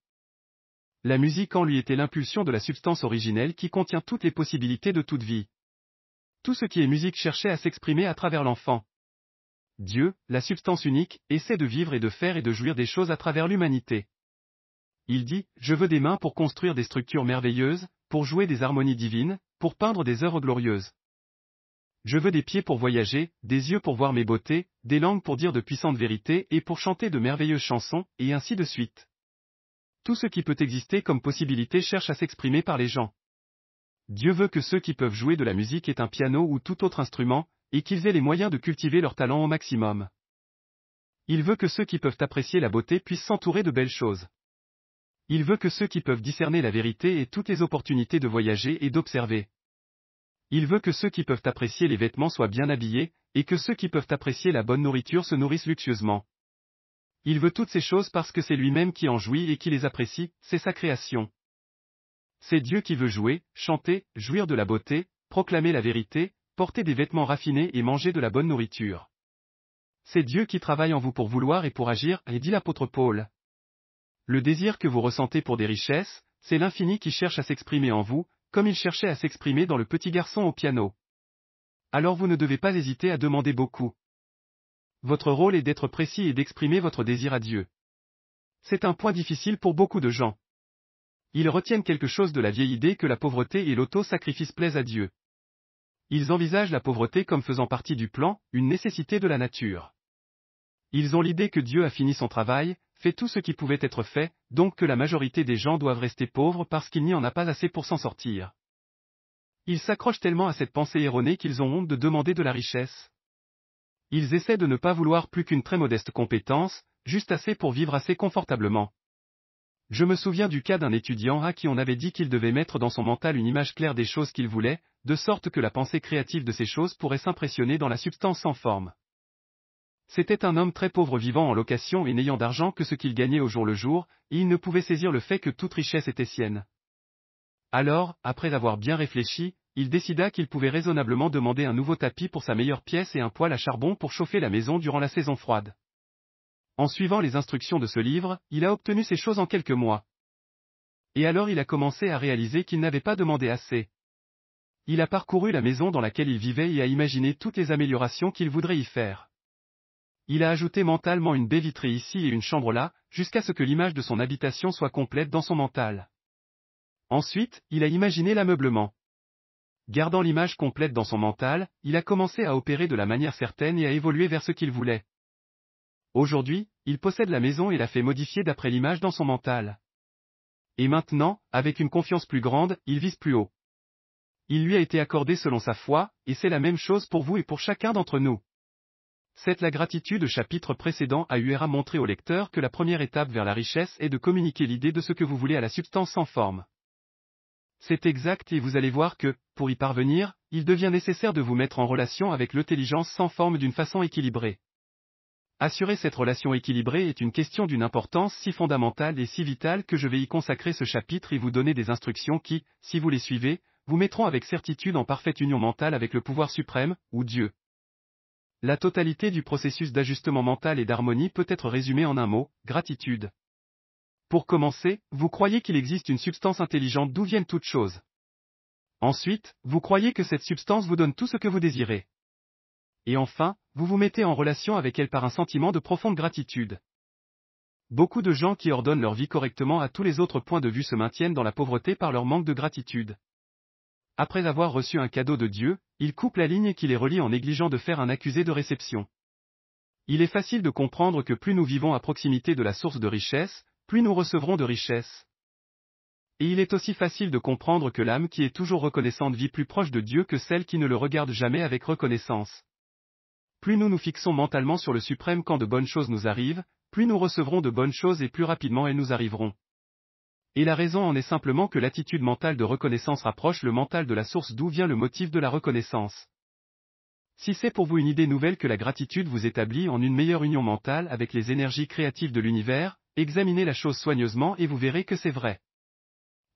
La musique en lui était l'impulsion de la substance originelle qui contient toutes les possibilités de toute vie. Tout ce qui est musique cherchait à s'exprimer à travers l'enfant. Dieu, la substance unique, essaie de vivre et de faire et de jouir des choses à travers l'humanité. Il dit, je veux des mains pour construire des structures merveilleuses, pour jouer des harmonies divines, pour peindre des œuvres glorieuses. Je veux des pieds pour voyager, des yeux pour voir mes beautés, des langues pour dire de puissantes vérités et pour chanter de merveilleuses chansons, et ainsi de suite. Tout ce qui peut exister comme possibilité cherche à s'exprimer par les gens. Dieu veut que ceux qui peuvent jouer de la musique aient un piano ou tout autre instrument, et qu'ils aient les moyens de cultiver leur talent au maximum. Il veut que ceux qui peuvent apprécier la beauté puissent s'entourer de belles choses. Il veut que ceux qui peuvent discerner la vérité aient toutes les opportunités de voyager et d'observer. Il veut que ceux qui peuvent apprécier les vêtements soient bien habillés, et que ceux qui peuvent apprécier la bonne nourriture se nourrissent luxueusement. Il veut toutes ces choses parce que c'est lui-même qui en jouit et qui les apprécie, c'est sa création. C'est Dieu qui veut jouer, chanter, jouir de la beauté, proclamer la vérité, porter des vêtements raffinés et manger de la bonne nourriture. C'est Dieu qui travaille en vous pour vouloir et pour agir, et dit l'apôtre Paul. Le désir que vous ressentez pour des richesses, c'est l'infini qui cherche à s'exprimer en vous, comme il cherchait à s'exprimer dans le petit garçon au piano. Alors vous ne devez pas hésiter à demander beaucoup. Votre rôle est d'être précis et d'exprimer votre désir à Dieu. C'est un point difficile pour beaucoup de gens. Ils retiennent quelque chose de la vieille idée que la pauvreté et l'auto-sacrifice plaisent à Dieu. Ils envisagent la pauvreté comme faisant partie du plan, une nécessité de la nature. Ils ont l'idée que Dieu a fini son travail, fait tout ce qui pouvait être fait, donc que la majorité des gens doivent rester pauvres parce qu'il n'y en a pas assez pour s'en sortir. Ils s'accrochent tellement à cette pensée erronée qu'ils ont honte de demander de la richesse. Ils essaient de ne pas vouloir plus qu'une très modeste compétence, juste assez pour vivre assez confortablement. Je me souviens du cas d'un étudiant à qui on avait dit qu'il devait mettre dans son mental une image claire des choses qu'il voulait, de sorte que la pensée créative de ces choses pourrait s'impressionner dans la substance sans forme. C'était un homme très pauvre vivant en location et n'ayant d'argent que ce qu'il gagnait au jour le jour, et il ne pouvait saisir le fait que toute richesse était sienne. Alors, après avoir bien réfléchi, il décida qu'il pouvait raisonnablement demander un nouveau tapis pour sa meilleure pièce et un poêle à charbon pour chauffer la maison durant la saison froide. En suivant les instructions de ce livre, il a obtenu ces choses en quelques mois. Et alors il a commencé à réaliser qu'il n'avait pas demandé assez. Il a parcouru la maison dans laquelle il vivait et a imaginé toutes les améliorations qu'il voudrait y faire. Il a ajouté mentalement une baie vitrée ici et une chambre là, jusqu'à ce que l'image de son habitation soit complète dans son mental. Ensuite, il a imaginé l'ameublement. Gardant l'image complète dans son mental, il a commencé à opérer de la manière certaine et à évoluer vers ce qu'il voulait. Aujourd'hui, il possède la maison et l'a fait modifier d'après l'image dans son mental. Et maintenant, avec une confiance plus grande, il vise plus haut. Il lui a été accordé selon sa foi, et c'est la même chose pour vous et pour chacun d'entre nous. C'est la gratitude. Chapitre précédent a montré au lecteur que la première étape vers la richesse est de communiquer l'idée de ce que vous voulez à la substance sans forme. C'est exact et vous allez voir que, pour y parvenir, il devient nécessaire de vous mettre en relation avec l'intelligence sans forme d'une façon équilibrée. Assurer cette relation équilibrée est une question d'une importance si fondamentale et si vitale que je vais y consacrer ce chapitre et vous donner des instructions qui, si vous les suivez, vous mettront avec certitude en parfaite union mentale avec le pouvoir suprême, ou Dieu. La totalité du processus d'ajustement mental et d'harmonie peut être résumée en un mot, gratitude. Pour commencer, vous croyez qu'il existe une substance intelligente d'où viennent toutes choses. Ensuite, vous croyez que cette substance vous donne tout ce que vous désirez. Et enfin, vous vous mettez en relation avec elle par un sentiment de profonde gratitude. Beaucoup de gens qui ordonnent leur vie correctement à tous les autres points de vue se maintiennent dans la pauvreté par leur manque de gratitude. Après avoir reçu un cadeau de Dieu, ils coupent la ligne qui les relie en négligeant de faire un accusé de réception. Il est facile de comprendre que plus nous vivons à proximité de la source de richesse, plus nous recevrons de richesse. Et il est aussi facile de comprendre que l'âme qui est toujours reconnaissante vit plus proche de Dieu que celle qui ne le regarde jamais avec reconnaissance. Plus nous nous fixons mentalement sur le suprême quand de bonnes choses nous arrivent, plus nous recevrons de bonnes choses et plus rapidement elles nous arriveront. Et la raison en est simplement que l'attitude mentale de reconnaissance rapproche le mental de la source d'où vient le motif de la reconnaissance. Si c'est pour vous une idée nouvelle que la gratitude vous établit en une meilleure union mentale avec les énergies créatives de l'univers, examinez la chose soigneusement et vous verrez que c'est vrai.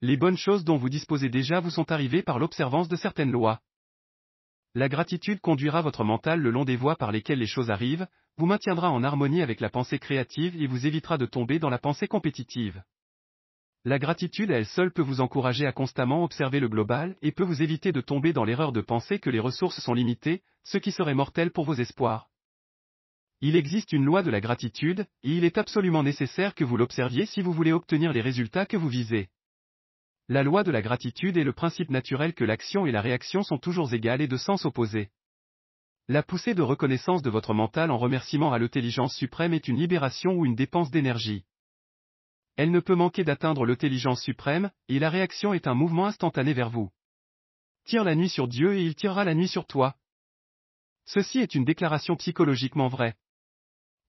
Les bonnes choses dont vous disposez déjà vous sont arrivées par l'observance de certaines lois. La gratitude conduira votre mental le long des voies par lesquelles les choses arrivent, vous maintiendra en harmonie avec la pensée créative et vous évitera de tomber dans la pensée compétitive. La gratitude à elle seule peut vous encourager à constamment observer le global et peut vous éviter de tomber dans l'erreur de penser que les ressources sont limitées, ce qui serait mortel pour vos espoirs. Il existe une loi de la gratitude, et il est absolument nécessaire que vous l'observiez si vous voulez obtenir les résultats que vous visez. La loi de la gratitude est le principe naturel que l'action et la réaction sont toujours égales et de sens opposés. La poussée de reconnaissance de votre mental en remerciement à l'intelligence suprême est une libération ou une dépense d'énergie. Elle ne peut manquer d'atteindre l'intelligence suprême, et la réaction est un mouvement instantané vers vous. Tire la nuit sur Dieu et il tirera la nuit sur toi. Ceci est une déclaration psychologiquement vraie.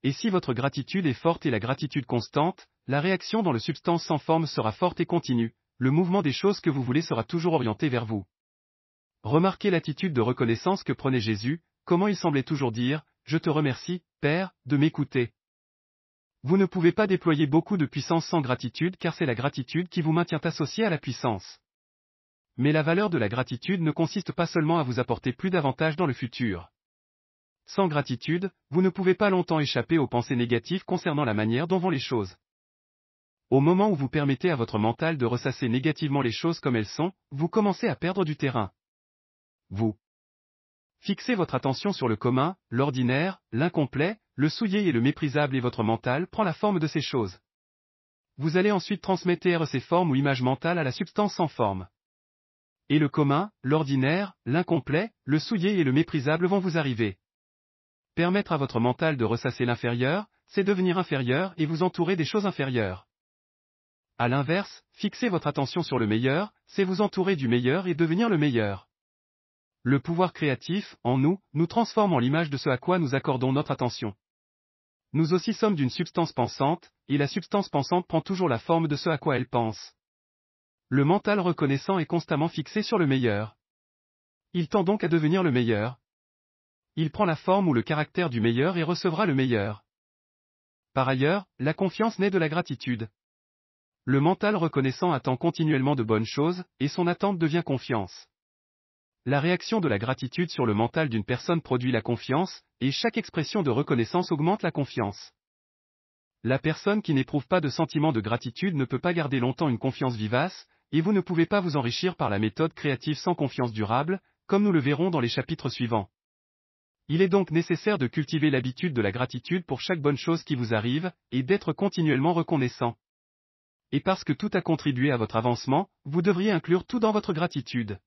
Et si votre gratitude est forte et la gratitude constante, la réaction dans le substance sans forme sera forte et continue, le mouvement des choses que vous voulez sera toujours orienté vers vous. Remarquez l'attitude de reconnaissance que prenait Jésus, comment il semblait toujours dire, « Je te remercie, Père, de m'écouter ». Vous ne pouvez pas déployer beaucoup de puissance sans gratitude car c'est la gratitude qui vous maintient associé à la puissance. Mais la valeur de la gratitude ne consiste pas seulement à vous apporter plus d'avantages dans le futur. Sans gratitude, vous ne pouvez pas longtemps échapper aux pensées négatives concernant la manière dont vont les choses. Au moment où vous permettez à votre mental de ressasser négativement les choses comme elles sont, vous commencez à perdre du terrain. Vous fixez votre attention sur le commun, l'ordinaire, l'incomplet, le souillé et le méprisable et votre mental prend la forme de ces choses. Vous allez ensuite transmettre ces formes ou images mentales à la substance sans forme. Et le commun, l'ordinaire, l'incomplet, le souillé et le méprisable vont vous arriver. Permettre à votre mental de ressasser l'inférieur, c'est devenir inférieur et vous entourer des choses inférieures. À l'inverse, fixer votre attention sur le meilleur, c'est vous entourer du meilleur et devenir le meilleur. Le pouvoir créatif, en nous, nous transforme en l'image de ce à quoi nous accordons notre attention. Nous aussi sommes d'une substance pensante, et la substance pensante prend toujours la forme de ce à quoi elle pense. Le mental reconnaissant est constamment fixé sur le meilleur. Il tend donc à devenir le meilleur. Il prend la forme ou le caractère du meilleur et recevra le meilleur. Par ailleurs, la confiance naît de la gratitude. Le mental reconnaissant attend continuellement de bonnes choses, et son attente devient confiance. La réaction de la gratitude sur le mental d'une personne produit la confiance, et chaque expression de reconnaissance augmente la confiance. La personne qui n'éprouve pas de sentiment de gratitude ne peut pas garder longtemps une confiance vivace, et vous ne pouvez pas vous enrichir par la méthode créative sans confiance durable, comme nous le verrons dans les chapitres suivants. Il est donc nécessaire de cultiver l'habitude de la gratitude pour chaque bonne chose qui vous arrive, et d'être continuellement reconnaissant. Et parce que tout a contribué à votre avancement, vous devriez inclure tout dans votre gratitude.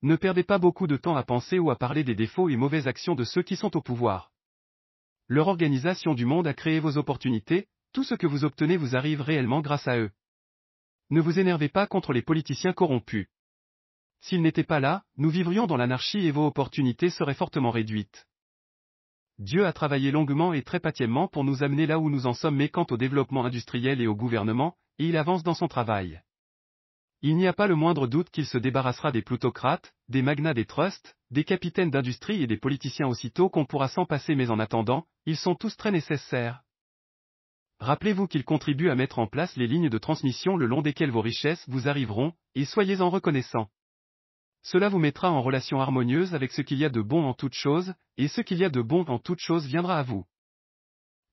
Ne perdez pas beaucoup de temps à penser ou à parler des défauts et mauvaises actions de ceux qui sont au pouvoir. Leur organisation du monde a créé vos opportunités, tout ce que vous obtenez vous arrive réellement grâce à eux. Ne vous énervez pas contre les politiciens corrompus. S'ils n'étaient pas là, nous vivrions dans l'anarchie et vos opportunités seraient fortement réduites. Dieu a travaillé longuement et très patiemment pour nous amener là où nous en sommes mais quant au développement industriel et au gouvernement, et il avance dans son travail. Il n'y a pas le moindre doute qu'il se débarrassera des plutocrates, des magnats des trusts, des capitaines d'industrie et des politiciens aussitôt qu'on pourra s'en passer mais en attendant, ils sont tous très nécessaires. Rappelez-vous qu'ils contribuent à mettre en place les lignes de transmission le long desquelles vos richesses vous arriveront, et soyez-en reconnaissants. Cela vous mettra en relation harmonieuse avec ce qu'il y a de bon en toute chose, et ce qu'il y a de bon en toute chose viendra à vous.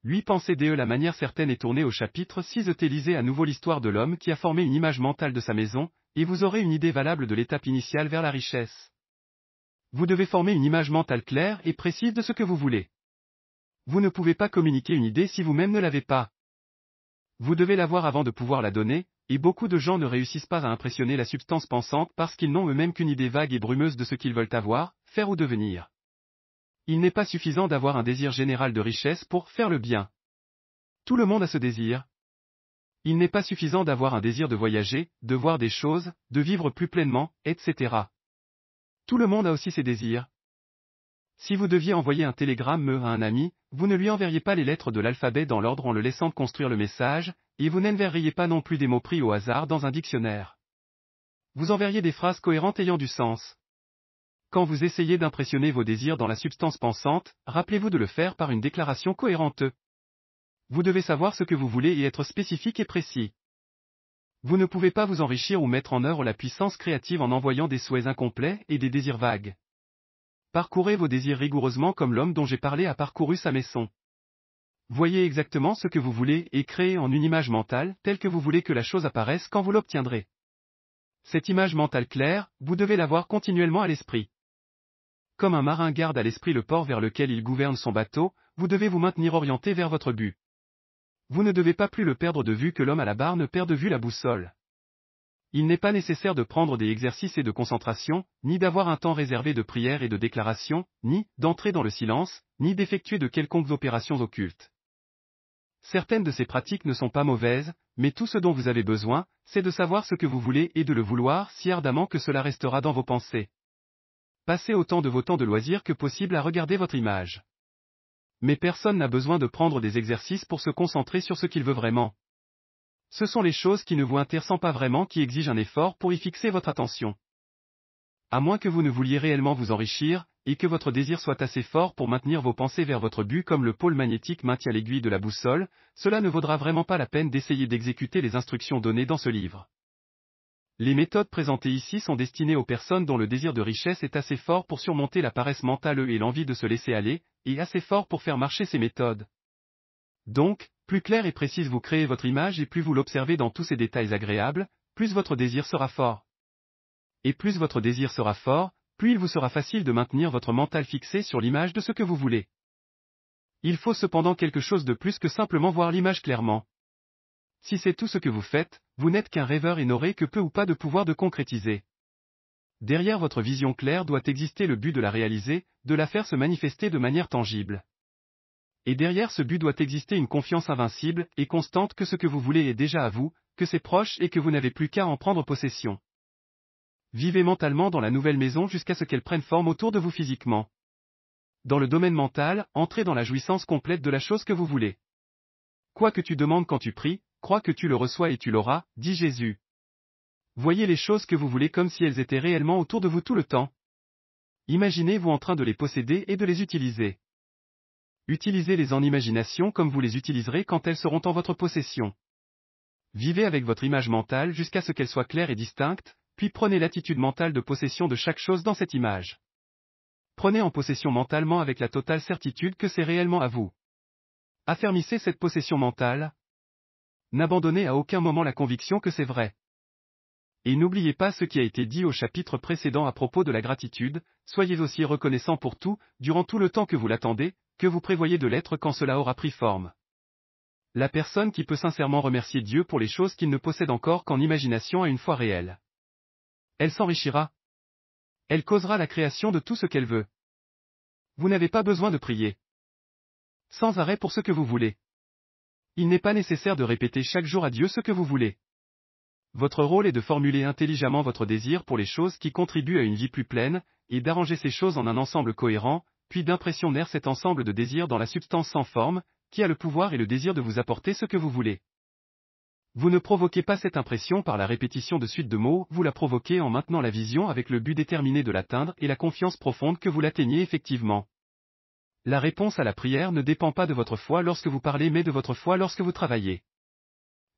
8 Pensez de la manière certaine est tournée au chapitre 6 lisez à nouveau l'histoire de l'homme qui a formé une image mentale de sa maison, et vous aurez une idée valable de l'étape initiale vers la richesse. Vous devez former une image mentale claire et précise de ce que vous voulez. Vous ne pouvez pas communiquer une idée si vous-même ne l'avez pas. Vous devez l'avoir avant de pouvoir la donner, et beaucoup de gens ne réussissent pas à impressionner la substance pensante parce qu'ils n'ont eux-mêmes qu'une idée vague et brumeuse de ce qu'ils veulent avoir, faire ou devenir. Il n'est pas suffisant d'avoir un désir général de richesse pour faire le bien. Tout le monde a ce désir. Il n'est pas suffisant d'avoir un désir de voyager, de voir des choses, de vivre plus pleinement, etc. Tout le monde a aussi ses désirs. Si vous deviez envoyer un télégramme à un ami, vous ne lui enverriez pas les lettres de l'alphabet dans l'ordre en le laissant construire le message, et vous n'enverriez pas non plus des mots pris au hasard dans un dictionnaire. Vous enverriez des phrases cohérentes ayant du sens. Quand vous essayez d'impressionner vos désirs dans la substance pensante, rappelez-vous de le faire par une déclaration cohérente. Vous devez savoir ce que vous voulez et être spécifique et précis. Vous ne pouvez pas vous enrichir ou mettre en œuvre la puissance créative en envoyant des souhaits incomplets et des désirs vagues. Parcourez vos désirs rigoureusement comme l'homme dont j'ai parlé a parcouru sa maison. Voyez exactement ce que vous voulez et créez en une image mentale telle que vous voulez que la chose apparaisse quand vous l'obtiendrez. Cette image mentale claire, vous devez l'avoir continuellement à l'esprit. Comme un marin garde à l'esprit le port vers lequel il gouverne son bateau, vous devez vous maintenir orienté vers votre but. Vous ne devez pas plus le perdre de vue que l'homme à la barre ne perd de vue la boussole. Il n'est pas nécessaire de prendre des exercices et de concentration, ni d'avoir un temps réservé de prière et de déclaration, ni d'entrer dans le silence, ni d'effectuer de quelconques opérations occultes. Certaines de ces pratiques ne sont pas mauvaises, mais tout ce dont vous avez besoin, c'est de savoir ce que vous voulez et de le vouloir si ardemment que cela restera dans vos pensées. Passez autant de vos temps de loisirs que possible à regarder votre image. Mais personne n'a besoin de prendre des exercices pour se concentrer sur ce qu'il veut vraiment. Ce sont les choses qui ne vous intéressent pas vraiment qui exigent un effort pour y fixer votre attention. À moins que vous ne vouliez réellement vous enrichir, et que votre désir soit assez fort pour maintenir vos pensées vers votre but comme le pôle magnétique maintient l'aiguille de la boussole, cela ne vaudra vraiment pas la peine d'essayer d'exécuter les instructions données dans ce livre. Les méthodes présentées ici sont destinées aux personnes dont le désir de richesse est assez fort pour surmonter la paresse mentale et l'envie de se laisser aller, et assez fort pour faire marcher ces méthodes. Donc, plus clair et précise vous créez votre image et plus vous l'observez dans tous ces détails agréables, plus votre désir sera fort. Et plus votre désir sera fort, plus il vous sera facile de maintenir votre mental fixé sur l'image de ce que vous voulez. Il faut cependant quelque chose de plus que simplement voir l'image clairement. Si c'est tout ce que vous faites, vous n'êtes qu'un rêveur et n'aurez que peu ou pas de pouvoir de concrétiser. Derrière votre vision claire doit exister le but de la réaliser, de la faire se manifester de manière tangible. Et derrière ce but doit exister une confiance invincible et constante que ce que vous voulez est déjà à vous, que c'est proche et que vous n'avez plus qu'à en prendre possession. Vivez mentalement dans la nouvelle maison jusqu'à ce qu'elle prenne forme autour de vous physiquement. Dans le domaine mental, entrez dans la jouissance complète de la chose que vous voulez. Quoi que tu demandes quand tu pries, crois que tu le reçois et tu l'auras, dit Jésus. Voyez les choses que vous voulez comme si elles étaient réellement autour de vous tout le temps. Imaginez-vous en train de les posséder et de les utiliser. Utilisez-les en imagination comme vous les utiliserez quand elles seront en votre possession. Vivez avec votre image mentale jusqu'à ce qu'elle soit claire et distincte, puis prenez l'attitude mentale de possession de chaque chose dans cette image. Prenez en possession mentalement avec la totale certitude que c'est réellement à vous. Affermissez cette possession mentale. N'abandonnez à aucun moment la conviction que c'est vrai. Et n'oubliez pas ce qui a été dit au chapitre précédent à propos de la gratitude, soyez aussi reconnaissant pour tout, durant tout le temps que vous l'attendez, que vous prévoyez de l'être quand cela aura pris forme. La personne qui peut sincèrement remercier Dieu pour les choses qu'il ne possède encore qu'en imagination à une fois réelle. Elle s'enrichira. Elle causera la création de tout ce qu'elle veut. Vous n'avez pas besoin de prier sans arrêt pour ce que vous voulez. Il n'est pas nécessaire de répéter chaque jour à Dieu ce que vous voulez. Votre rôle est de formuler intelligemment votre désir pour les choses qui contribuent à une vie plus pleine, et d'arranger ces choses en un ensemble cohérent, puis d'impressionner cet ensemble de désirs dans la substance sans forme, qui a le pouvoir et le désir de vous apporter ce que vous voulez. Vous ne provoquez pas cette impression par la répétition de suites de mots, vous la provoquez en maintenant la vision avec le but déterminé de l'atteindre et la confiance profonde que vous l'atteignez effectivement. La réponse à la prière ne dépend pas de votre foi lorsque vous parlez mais de votre foi lorsque vous travaillez.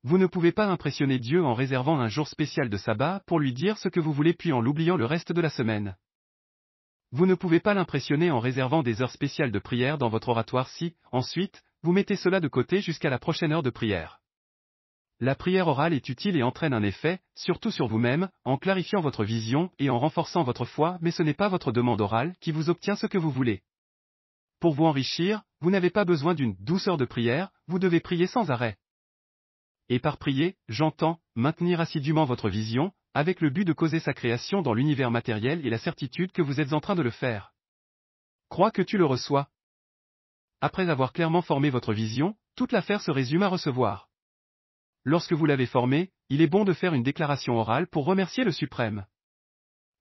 Vous ne pouvez pas impressionner Dieu en réservant un jour spécial de sabbat pour lui dire ce que vous voulez puis en l'oubliant le reste de la semaine. Vous ne pouvez pas l'impressionner en réservant des heures spéciales de prière dans votre oratoire si, ensuite, vous mettez cela de côté jusqu'à la prochaine heure de prière. La prière orale est utile et entraîne un effet, surtout sur vous-même, en clarifiant votre vision et en renforçant votre foi mais ce n'est pas votre demande orale qui vous obtient ce que vous voulez. Pour vous enrichir, vous n'avez pas besoin d'une douceur de prière, vous devez prier sans arrêt. Et par prier, j'entends, maintenir assidûment votre vision, avec le but de causer sa création dans l'univers matériel et la certitude que vous êtes en train de le faire. Crois que tu le reçois. Après avoir clairement formé votre vision, toute l'affaire se résume à recevoir. Lorsque vous l'avez formée, il est bon de faire une déclaration orale pour remercier le Suprême.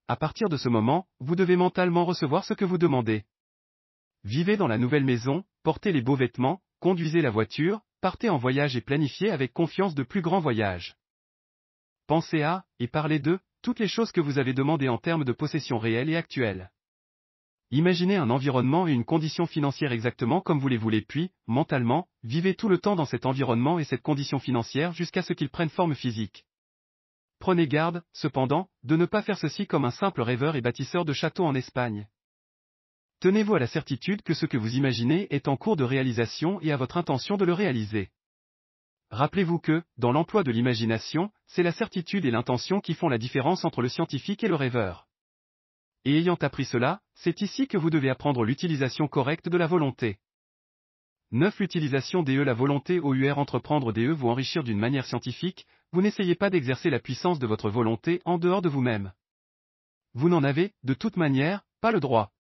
À partir de ce moment, vous devez mentalement recevoir ce que vous demandez. Vivez dans la nouvelle maison, portez les beaux vêtements, conduisez la voiture, partez en voyage et planifiez avec confiance de plus grands voyages. Pensez à, et parlez de, toutes les choses que vous avez demandées en termes de possession réelle et actuelle. Imaginez un environnement et une condition financière exactement comme vous les voulez puis, mentalement, vivez tout le temps dans cet environnement et cette condition financière jusqu'à ce qu'ils prennent forme physique. Prenez garde, cependant, de ne pas faire ceci comme un simple rêveur et bâtisseur de châteaux en Espagne. Tenez-vous à la certitude que ce que vous imaginez est en cours de réalisation et à votre intention de le réaliser. Rappelez-vous que, dans l'emploi de l'imagination, c'est la certitude et l'intention qui font la différence entre le scientifique et le rêveur. Et ayant appris cela, c'est ici que vous devez apprendre l'utilisation correcte de la volonté. 9. L'utilisation de la volonté OUR entreprendre vous enrichir d'une manière scientifique, vous n'essayez pas d'exercer la puissance de votre volonté en dehors de vous-même. Vous n'en avez, de toute manière, pas le droit.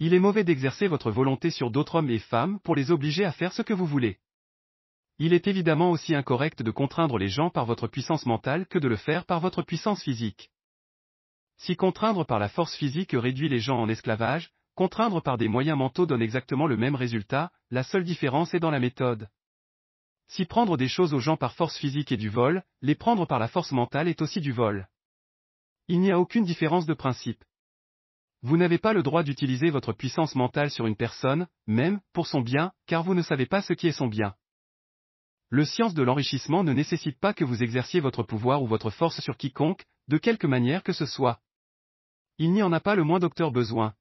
Il est mauvais d'exercer votre volonté sur d'autres hommes et femmes pour les obliger à faire ce que vous voulez. Il est évidemment aussi incorrect de contraindre les gens par votre puissance mentale que de le faire par votre puissance physique. Si contraindre par la force physique réduit les gens en esclavage, contraindre par des moyens mentaux donne exactement le même résultat, la seule différence est dans la méthode. Si prendre des choses aux gens par force physique est du vol, les prendre par la force mentale est aussi du vol. Il n'y a aucune différence de principe. Vous n'avez pas le droit d'utiliser votre puissance mentale sur une personne, même pour son bien, car vous ne savez pas ce qui est son bien. Le science de l'enrichissement ne nécessite pas que vous exerciez votre pouvoir ou votre force sur quiconque, de quelque manière que ce soit. Il n'y en a pas le moins docteur besoin.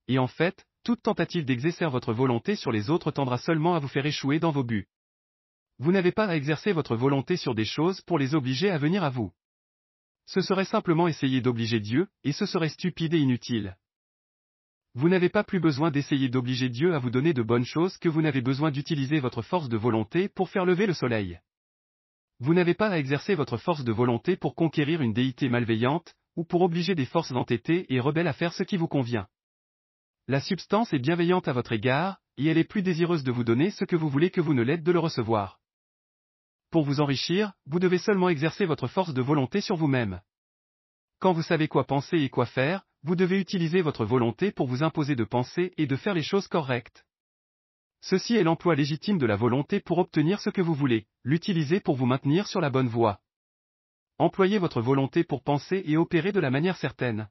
Et en fait, toute tentative d'exercer votre volonté sur les autres tendra seulement à vous faire échouer dans vos buts. Vous n'avez pas à exercer votre volonté sur des choses pour les obliger à venir à vous. Ce serait simplement essayer d'obliger Dieu, et ce serait stupide et inutile. Vous n'avez pas plus besoin d'essayer d'obliger Dieu à vous donner de bonnes choses que vous n'avez besoin d'utiliser votre force de volonté pour faire lever le soleil. Vous n'avez pas à exercer votre force de volonté pour conquérir une déité malveillante, ou pour obliger des forces entêtées et rebelles à faire ce qui vous convient. La substance est bienveillante à votre égard, et elle est plus désireuse de vous donner ce que vous voulez que vous ne l'êtes de le recevoir. Pour vous enrichir, vous devez seulement exercer votre force de volonté sur vous-même. Quand vous savez quoi penser et quoi faire, vous devez utiliser votre volonté pour vous imposer de penser et de faire les choses correctes. Ceci est l'emploi légitime de la volonté pour obtenir ce que vous voulez, l'utiliser pour vous maintenir sur la bonne voie. Employez votre volonté pour penser et opérer de la manière certaine.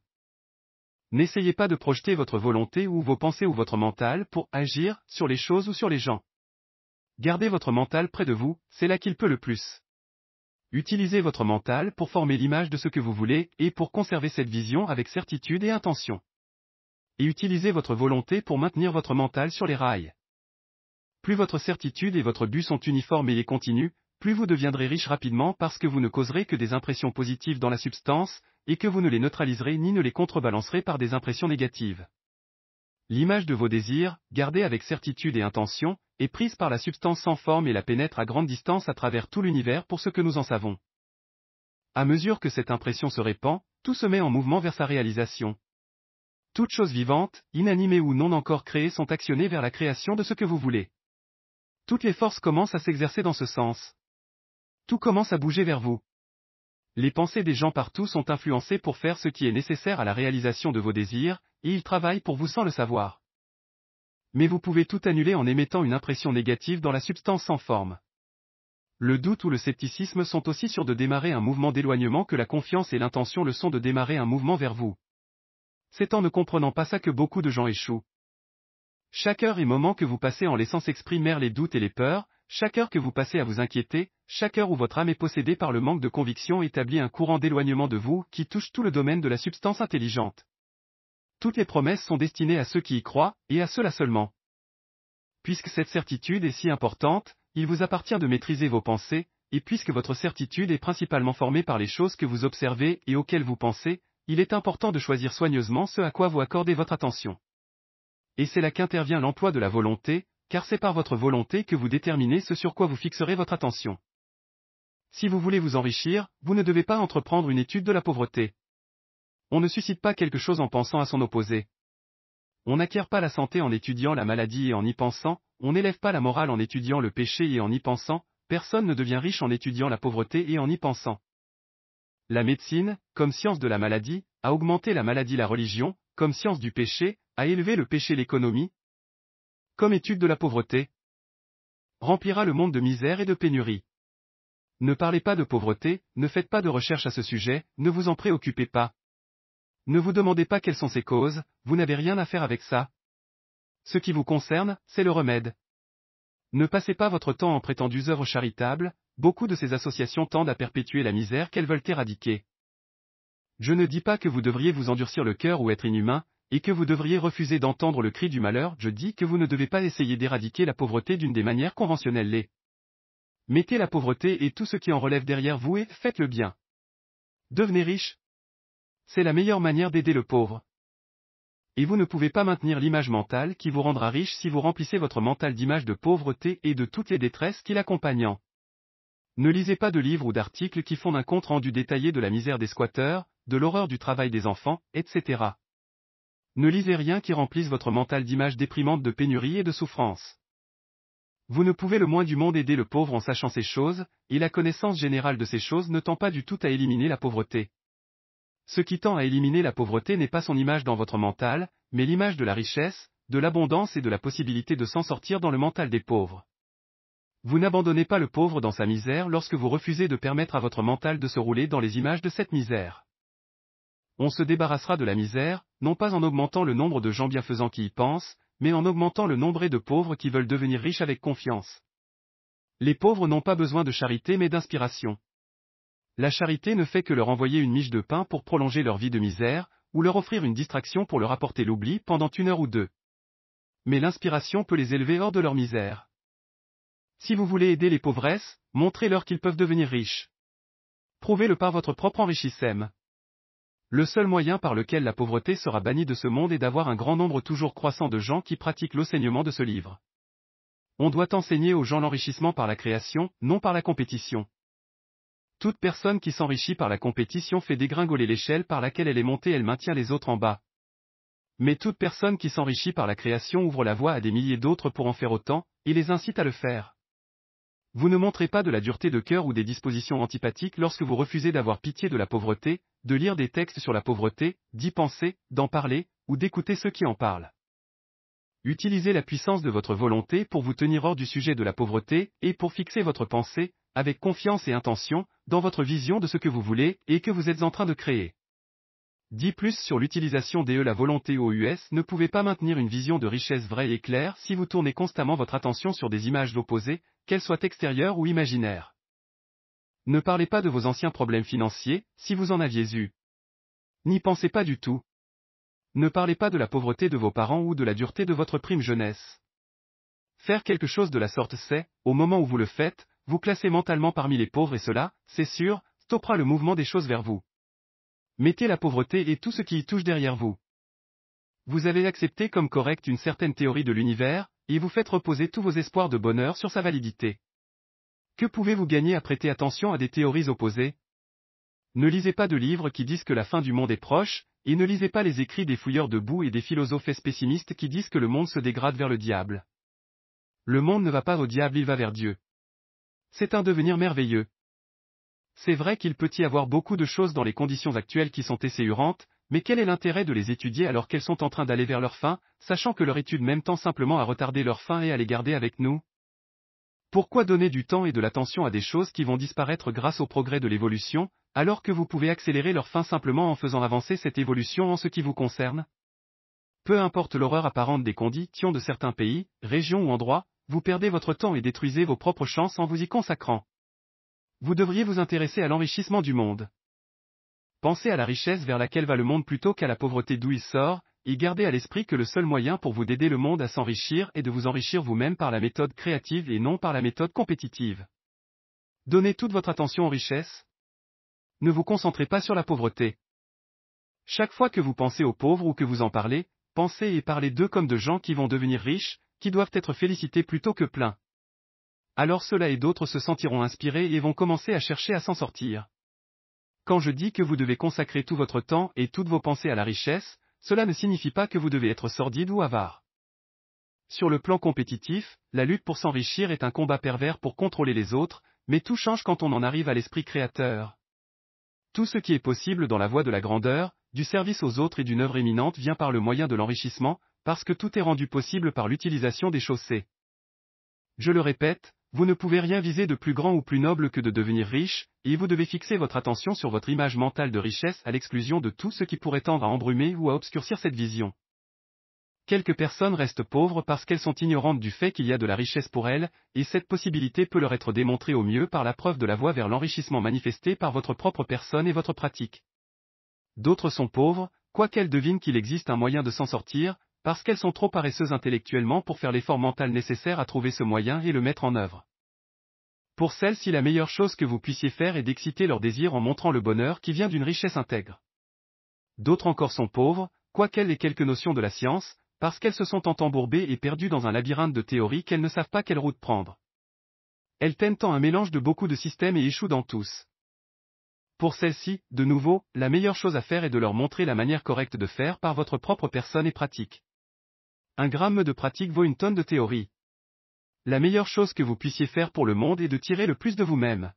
N'essayez pas de projeter votre volonté ou vos pensées ou votre mental pour agir sur les choses ou sur les gens. Gardez votre mental près de vous, c'est là qu'il peut le plus. Utilisez votre mental pour former l'image de ce que vous voulez et pour conserver cette vision avec certitude et intention. Et utilisez votre volonté pour maintenir votre mental sur les rails. Plus votre certitude et votre but sont uniformes et continus, plus vous deviendrez riche rapidement parce que vous ne causerez que des impressions positives dans la substance, et que vous ne les neutraliserez ni ne les contrebalancerez par des impressions négatives. L'image de vos désirs, gardée avec certitude et intention, est prise par la substance sans forme et la pénètre à grande distance à travers tout l'univers pour ce que nous en savons. À mesure que cette impression se répand, tout se met en mouvement vers sa réalisation. Toutes choses vivantes, inanimées ou non encore créées sont actionnées vers la création de ce que vous voulez. Toutes les forces commencent à s'exercer dans ce sens. Tout commence à bouger vers vous. Les pensées des gens partout sont influencées pour faire ce qui est nécessaire à la réalisation de vos désirs, et ils travaillent pour vous sans le savoir. Mais vous pouvez tout annuler en émettant une impression négative dans la substance sans forme. Le doute ou le scepticisme sont aussi sûrs de démarrer un mouvement d'éloignement que la confiance et l'intention le sont de démarrer un mouvement vers vous. C'est en ne comprenant pas ça que beaucoup de gens échouent. Chaque heure et moment que vous passez en laissant s'exprimer les doutes et les peurs, chaque heure que vous passez à vous inquiéter, chaque heure où votre âme est possédée par le manque de conviction établit un courant d'éloignement de vous qui touche tout le domaine de la substance intelligente. Toutes les promesses sont destinées à ceux qui y croient, et à ceux-là seulement. Puisque cette certitude est si importante, il vous appartient de maîtriser vos pensées, et puisque votre certitude est principalement formée par les choses que vous observez et auxquelles vous pensez, il est important de choisir soigneusement ce à quoi vous accordez votre attention. Et c'est là qu'intervient l'emploi de la volonté, car c'est par votre volonté que vous déterminez ce sur quoi vous fixerez votre attention. Si vous voulez vous enrichir, vous ne devez pas entreprendre une étude de la pauvreté. On ne suscite pas quelque chose en pensant à son opposé. On n'acquiert pas la santé en étudiant la maladie et en y pensant, on n'élève pas la morale en étudiant le péché et en y pensant, personne ne devient riche en étudiant la pauvreté et en y pensant. La médecine, comme science de la maladie, a augmenté la maladie la religion, comme science du péché, a élevé le péché l'économie, comme étude de la pauvreté, remplira le monde de misère et de pénurie. Ne parlez pas de pauvreté, ne faites pas de recherche à ce sujet, ne vous en préoccupez pas. Ne vous demandez pas quelles sont ses causes, vous n'avez rien à faire avec ça. Ce qui vous concerne, c'est le remède. Ne passez pas votre temps en prétendues œuvres charitables, beaucoup de ces associations tendent à perpétuer la misère qu'elles veulent éradiquer. Je ne dis pas que vous devriez vous endurcir le cœur ou être inhumain, et que vous devriez refuser d'entendre le cri du malheur, je dis que vous ne devez pas essayer d'éradiquer la pauvreté d'une des manières conventionnelles. Mettez la pauvreté et tout ce qui en relève derrière vous et faites le bien. Devenez riche. C'est la meilleure manière d'aider le pauvre. Et vous ne pouvez pas maintenir l'image mentale qui vous rendra riche si vous remplissez votre mental d'images de pauvreté et de toutes les détresses qui l'accompagnent. Ne lisez pas de livres ou d'articles qui font un compte rendu détaillé de la misère des squatteurs, de l'horreur du travail des enfants, etc. Ne lisez rien qui remplisse votre mental d'images déprimantes de pénurie et de souffrance. Vous ne pouvez le moins du monde aider le pauvre en sachant ces choses, et la connaissance générale de ces choses ne tend pas du tout à éliminer la pauvreté. Ce qui tend à éliminer la pauvreté n'est pas son image dans votre mental, mais l'image de la richesse, de l'abondance et de la possibilité de s'en sortir dans le mental des pauvres. Vous n'abandonnez pas le pauvre dans sa misère lorsque vous refusez de permettre à votre mental de se rouler dans les images de cette misère. On se débarrassera de la misère, non pas en augmentant le nombre de gens bienfaisants qui y pensent, mais en augmentant le nombre de pauvres qui veulent devenir riches avec confiance. Les pauvres n'ont pas besoin de charité mais d'inspiration. La charité ne fait que leur envoyer une miche de pain pour prolonger leur vie de misère, ou leur offrir une distraction pour leur apporter l'oubli pendant 1 heure ou 2. Mais l'inspiration peut les élever hors de leur misère. Si vous voulez aider les pauvresses, montrez-leur qu'ils peuvent devenir riches. Prouvez-le par votre propre enrichissement. Le seul moyen par lequel la pauvreté sera bannie de ce monde est d'avoir un grand nombre toujours croissant de gens qui pratiquent l'enseignement de ce livre. On doit enseigner aux gens l'enrichissement par la création, non par la compétition. Toute personne qui s'enrichit par la compétition fait dégringoler l'échelle par laquelle elle est montée, elle maintient les autres en bas. Mais toute personne qui s'enrichit par la création ouvre la voie à des milliers d'autres pour en faire autant, et les incite à le faire. Vous ne montrez pas de la dureté de cœur ou des dispositions antipathiques lorsque vous refusez d'avoir pitié de la pauvreté, de lire des textes sur la pauvreté, d'y penser, d'en parler, ou d'écouter ceux qui en parlent. Utilisez la puissance de votre volonté pour vous tenir hors du sujet de la pauvreté, et pour fixer votre pensée, avec confiance et intention, dans votre vision de ce que vous voulez et que vous êtes en train de créer. Dis plus sur l'utilisation de la volonté OUS. Ne pouvez pas maintenir une vision de richesse vraie et claire si vous tournez constamment votre attention sur des images d'opposés, qu'elles soient extérieures ou imaginaires. Ne parlez pas de vos anciens problèmes financiers, si vous en aviez eu. N'y pensez pas du tout. Ne parlez pas de la pauvreté de vos parents ou de la dureté de votre prime jeunesse. Faire quelque chose de la sorte, c'est, au moment où vous le faites, vous classer mentalement parmi les pauvres et cela, c'est sûr, stoppera le mouvement des choses vers vous. Mettez la pauvreté et tout ce qui y touche derrière vous. Vous avez accepté comme correcte une certaine théorie de l'univers, et vous faites reposer tous vos espoirs de bonheur sur sa validité. Que pouvez-vous gagner à prêter attention à des théories opposées? Ne lisez pas de livres qui disent que la fin du monde est proche, et ne lisez pas les écrits des fouilleurs de boue et des philosophes pessimistes qui disent que le monde se dégrade vers le diable. Le monde ne va pas au diable, il va vers Dieu. C'est un devenir merveilleux. C'est vrai qu'il peut y avoir beaucoup de choses dans les conditions actuelles qui sont esséurantes, mais quel est l'intérêt de les étudier alors qu'elles sont en train d'aller vers leur fin, sachant que leur étude même tend simplement à retarder leur fin et à les garder avec nous? Pourquoi donner du temps et de l'attention à des choses qui vont disparaître grâce au progrès de l'évolution, alors que vous pouvez accélérer leur fin simplement en faisant avancer cette évolution en ce qui vous concerne? Peu importe l'horreur apparente des conditions de certains pays, régions ou endroits, vous perdez votre temps et détruisez vos propres chances en vous y consacrant. Vous devriez vous intéresser à l'enrichissement du monde. Pensez à la richesse vers laquelle va le monde plutôt qu'à la pauvreté d'où il sort, et gardez à l'esprit que le seul moyen pour vous d'aider le monde à s'enrichir est de vous enrichir vous-même par la méthode créative et non par la méthode compétitive. Donnez toute votre attention aux richesses. Ne vous concentrez pas sur la pauvreté. Chaque fois que vous pensez aux pauvres ou que vous en parlez, pensez et parlez d'eux comme de gens qui vont devenir riches, qui doivent être félicités plutôt que plaints. Alors ceux-là et d'autres se sentiront inspirés et vont commencer à chercher à s'en sortir. Quand je dis que vous devez consacrer tout votre temps et toutes vos pensées à la richesse, cela ne signifie pas que vous devez être sordide ou avare. Sur le plan compétitif, la lutte pour s'enrichir est un combat pervers pour contrôler les autres, mais tout change quand on en arrive à l'esprit créateur. Tout ce qui est possible dans la voie de la grandeur, du service aux autres et d'une œuvre éminente vient par le moyen de l'enrichissement, parce que tout est rendu possible par l'utilisation des chaussées. Je le répète, vous ne pouvez rien viser de plus grand ou plus noble que de devenir riche, et vous devez fixer votre attention sur votre image mentale de richesse à l'exclusion de tout ce qui pourrait tendre à embrumer ou à obscurcir cette vision. Quelques personnes restent pauvres parce qu'elles sont ignorantes du fait qu'il y a de la richesse pour elles, et cette possibilité peut leur être démontrée au mieux par la preuve de la voie vers l'enrichissement manifestée par votre propre personne et votre pratique. D'autres sont pauvres, quoiqu'elles devinent qu'il existe un moyen de s'en sortir, parce qu'elles sont trop paresseuses intellectuellement pour faire l'effort mental nécessaire à trouver ce moyen et le mettre en œuvre. Pour celles-ci, la meilleure chose que vous puissiez faire est d'exciter leur désir en montrant le bonheur qui vient d'une richesse intègre. D'autres encore sont pauvres, quoiqu'elles aient quelques notions de la science, parce qu'elles se sont entembourbées et perdues dans un labyrinthe de théories qu'elles ne savent pas quelle route prendre. Elles tentent un mélange de beaucoup de systèmes et échouent dans tous. Pour celles-ci, de nouveau, la meilleure chose à faire est de leur montrer la manière correcte de faire par votre propre personne et pratique. Un gramme de pratique vaut une tonne de théorie. La meilleure chose que vous puissiez faire pour le monde est de tirer le plus de vous-même.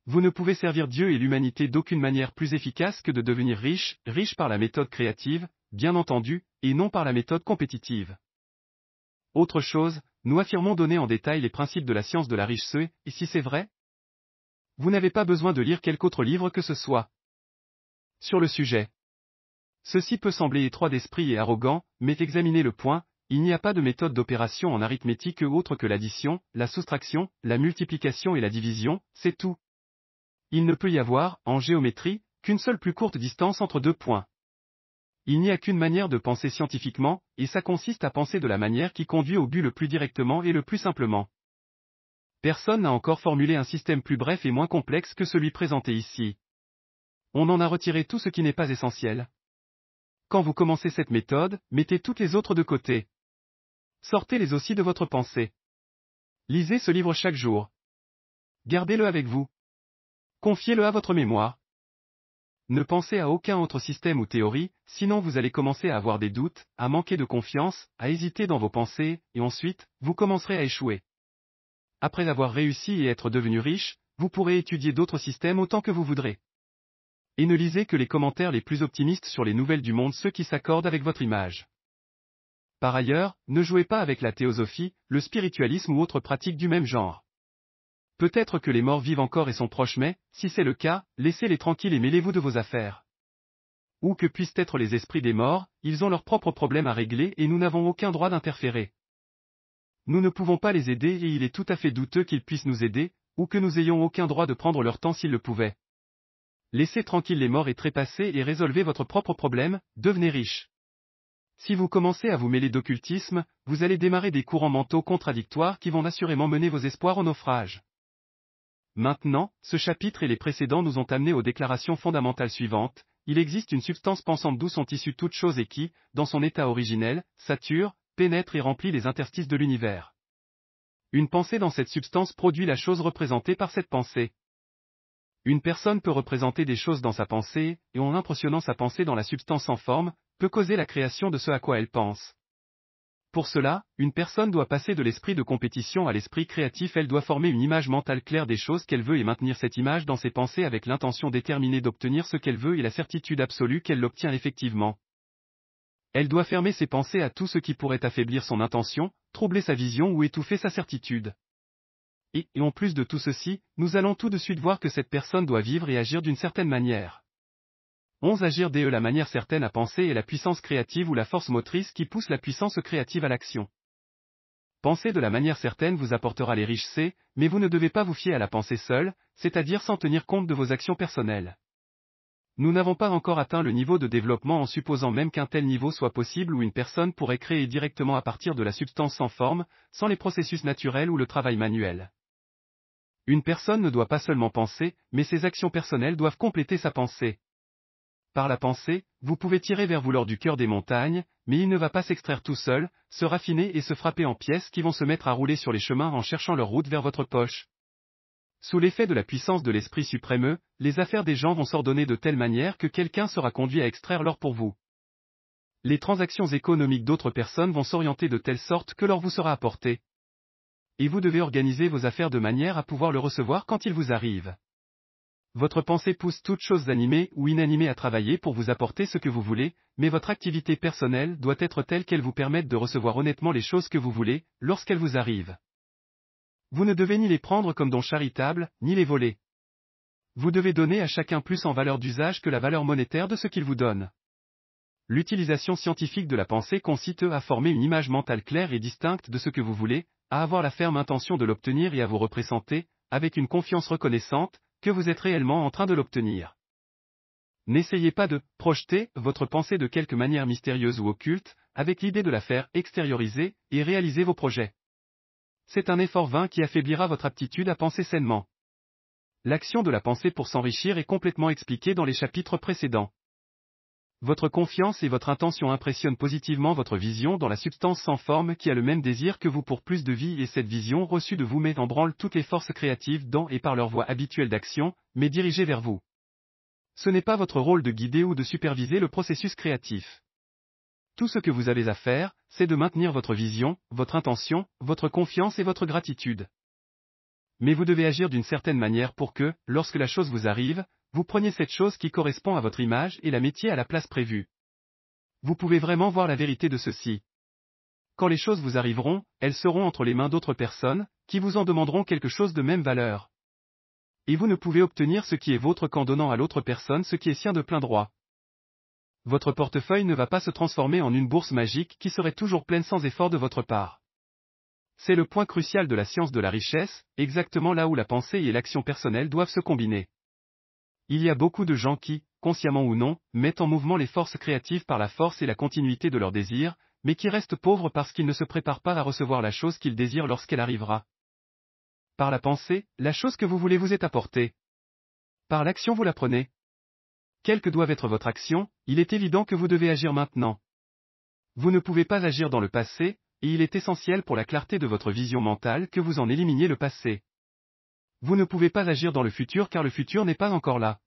Vous ne pouvez servir Dieu et l'humanité d'aucune manière plus efficace que de devenir riche par la méthode créative, bien entendu, et non par la méthode compétitive. Autre chose, nous affirmons donner en détail les principes de la science de la richesse, et si c'est vrai? Vous n'avez pas besoin de lire quelque autre livre que ce soit sur le sujet. Ceci peut sembler étroit d'esprit et arrogant, mais examinez le point, il n'y a pas de méthode d'opération en arithmétique autre que l'addition, la soustraction, la multiplication et la division, c'est tout. Il ne peut y avoir, en géométrie, qu'une seule plus courte distance entre deux points. Il n'y a qu'une manière de penser scientifiquement, et ça consiste à penser de la manière qui conduit au but le plus directement et le plus simplement. Personne n'a encore formulé un système plus bref et moins complexe que celui présenté ici. On en a retiré tout ce qui n'est pas essentiel. Quand vous commencez cette méthode, mettez toutes les autres de côté. Sortez-les aussi de votre pensée. Lisez ce livre chaque jour. Gardez-le avec vous. Confiez-le à votre mémoire. Ne pensez à aucun autre système ou théorie, sinon vous allez commencer à avoir des doutes, à manquer de confiance, à hésiter dans vos pensées, et ensuite, vous commencerez à échouer. Après avoir réussi et être devenu riche, vous pourrez étudier d'autres systèmes autant que vous voudrez. Et ne lisez que les commentaires les plus optimistes sur les nouvelles du monde, ceux qui s'accordent avec votre image. Par ailleurs, ne jouez pas avec la théosophie, le spiritualisme ou autres pratiques du même genre. Peut-être que les morts vivent encore et sont proches, mais, si c'est le cas, laissez-les tranquilles et mêlez-vous de vos affaires. Où que puissent être les esprits des morts, ils ont leurs propres problèmes à régler et nous n'avons aucun droit d'interférer. Nous ne pouvons pas les aider et il est tout à fait douteux qu'ils puissent nous aider, ou que nous ayons aucun droit de prendre leur temps s'ils le pouvaient. Laissez tranquilles les morts et trépassez et résolvez votre propre problème, devenez riche. Si vous commencez à vous mêler d'occultisme, vous allez démarrer des courants mentaux contradictoires qui vont assurément mener vos espoirs au naufrage. Maintenant, ce chapitre et les précédents nous ont amenés aux déclarations fondamentales suivantes. Il existe une substance pensante d'où sont issues toutes choses et qui, dans son état originel, sature, pénètre et remplit les interstices de l'univers. Une pensée dans cette substance produit la chose représentée par cette pensée. Une personne peut représenter des choses dans sa pensée, et en impressionnant sa pensée dans la substance sans forme, peut causer la création de ce à quoi elle pense. Pour cela, une personne doit passer de l'esprit de compétition à l'esprit créatif, elle doit former une image mentale claire des choses qu'elle veut et maintenir cette image dans ses pensées avec l'intention déterminée d'obtenir ce qu'elle veut et la certitude absolue qu'elle l'obtient effectivement. Elle doit fermer ses pensées à tout ce qui pourrait affaiblir son intention, troubler sa vision ou étouffer sa certitude. Et en plus de tout ceci, nous allons tout de suite voir que cette personne doit vivre et agir d'une certaine manière. 11. Agir de la manière certaine à penser est la puissance créative ou la force motrice qui pousse la puissance créative à l'action. Penser de la manière certaine vous apportera les riches C, mais vous ne devez pas vous fier à la pensée seule, c'est-à-dire sans tenir compte de vos actions personnelles. Nous n'avons pas encore atteint le niveau de développement en supposant même qu'un tel niveau soit possible où une personne pourrait créer directement à partir de la substance sans forme, sans les processus naturels ou le travail manuel. Une personne ne doit pas seulement penser, mais ses actions personnelles doivent compléter sa pensée. Par la pensée, vous pouvez tirer vers vous l'or du cœur des montagnes, mais il ne va pas s'extraire tout seul, se raffiner et se frapper en pièces qui vont se mettre à rouler sur les chemins en cherchant leur route vers votre poche. Sous l'effet de la puissance de l'Esprit suprême, les affaires des gens vont s'ordonner de telle manière que quelqu'un sera conduit à extraire l'or pour vous. Les transactions économiques d'autres personnes vont s'orienter de telle sorte que l'or vous sera apporté. Et vous devez organiser vos affaires de manière à pouvoir le recevoir quand il vous arrive. Votre pensée pousse toutes choses animées ou inanimées à travailler pour vous apporter ce que vous voulez, mais votre activité personnelle doit être telle qu'elle vous permette de recevoir honnêtement les choses que vous voulez, lorsqu'elles vous arrivent. Vous ne devez ni les prendre comme dons charitables, ni les voler. Vous devez donner à chacun plus en valeur d'usage que la valeur monétaire de ce qu'il vous donne. L'utilisation scientifique de la pensée consiste à former une image mentale claire et distincte de ce que vous voulez, à avoir la ferme intention de l'obtenir et à vous représenter, avec une confiance reconnaissante, que vous êtes réellement en train de l'obtenir. N'essayez pas de projeter votre pensée de quelque manière mystérieuse ou occulte, avec l'idée de la faire extérioriser et réaliser vos projets. C'est un effort vain qui affaiblira votre aptitude à penser sainement. L'action de la pensée pour s'enrichir est complètement expliquée dans les chapitres précédents. Votre confiance et votre intention impressionnent positivement votre vision dans la substance sans forme qui a le même désir que vous pour plus de vie et cette vision reçue de vous met en branle toutes les forces créatives dans et par leur voie habituelle d'action, mais dirigée vers vous. Ce n'est pas votre rôle de guider ou de superviser le processus créatif. Tout ce que vous avez à faire, c'est de maintenir votre vision, votre intention, votre confiance et votre gratitude. Mais vous devez agir d'une certaine manière pour que, lorsque la chose vous arrive, vous preniez cette chose qui correspond à votre image et la mettiez à la place prévue. Vous pouvez vraiment voir la vérité de ceci. Quand les choses vous arriveront, elles seront entre les mains d'autres personnes, qui vous en demanderont quelque chose de même valeur. Et vous ne pouvez obtenir ce qui est vôtre qu'en donnant à l'autre personne ce qui est sien de plein droit. Votre portefeuille ne va pas se transformer en une bourse magique qui serait toujours pleine sans effort de votre part. C'est le point crucial de la science de la richesse, exactement là où la pensée et l'action personnelle doivent se combiner. Il y a beaucoup de gens qui, consciemment ou non, mettent en mouvement les forces créatives par la force et la continuité de leurs désirs, mais qui restent pauvres parce qu'ils ne se préparent pas à recevoir la chose qu'ils désirent lorsqu'elle arrivera. Par la pensée, la chose que vous voulez vous est apportée. Par l'action vous la prenez. Quelle que doive être votre action, il est évident que vous devez agir maintenant. Vous ne pouvez pas agir dans le passé, et il est essentiel pour la clarté de votre vision mentale que vous en éliminiez le passé. Vous ne pouvez pas agir dans le futur car le futur n'est pas encore là.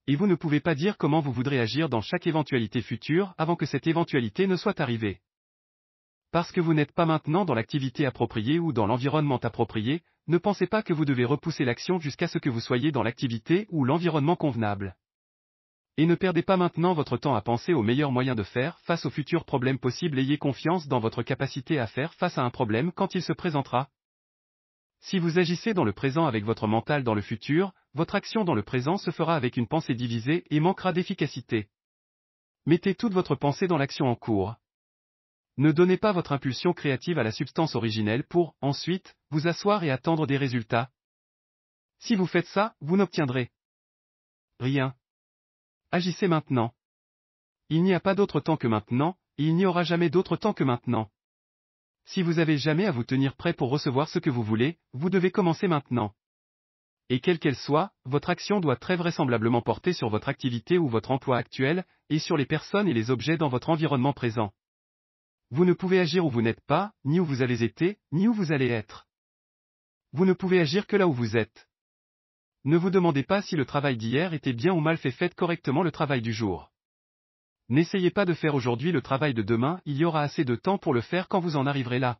Et vous ne pouvez pas dire comment vous voudrez agir dans chaque éventualité future avant que cette éventualité ne soit arrivée. Parce que vous n'êtes pas maintenant dans l'activité appropriée ou dans l'environnement approprié, ne pensez pas que vous devez repousser l'action jusqu'à ce que vous soyez dans l'activité ou l'environnement convenable. Et ne perdez pas maintenant votre temps à penser aux meilleurs moyens de faire face aux futurs problèmes possibles. Ayez confiance dans votre capacité à faire face à un problème quand il se présentera. Si vous agissez dans le présent avec votre mental dans le futur, votre action dans le présent se fera avec une pensée divisée et manquera d'efficacité. Mettez toute votre pensée dans l'action en cours. Ne donnez pas votre impulsion créative à la substance originelle pour, ensuite, vous asseoir et attendre des résultats. Si vous faites ça, vous n'obtiendrez rien. Agissez maintenant. Il n'y a pas d'autre temps que maintenant, et il n'y aura jamais d'autre temps que maintenant. Si vous avez jamais à vous tenir prêt pour recevoir ce que vous voulez, vous devez commencer maintenant. Et quelle qu'elle soit, votre action doit très vraisemblablement porter sur votre activité ou votre emploi actuel, et sur les personnes et les objets dans votre environnement présent. Vous ne pouvez agir où vous n'êtes pas, ni où vous avez été, ni où vous allez être. Vous ne pouvez agir que là où vous êtes. Ne vous demandez pas si le travail d'hier était bien ou mal fait, faites correctement le travail du jour. N'essayez pas de faire aujourd'hui le travail de demain, il y aura assez de temps pour le faire quand vous en arriverez là.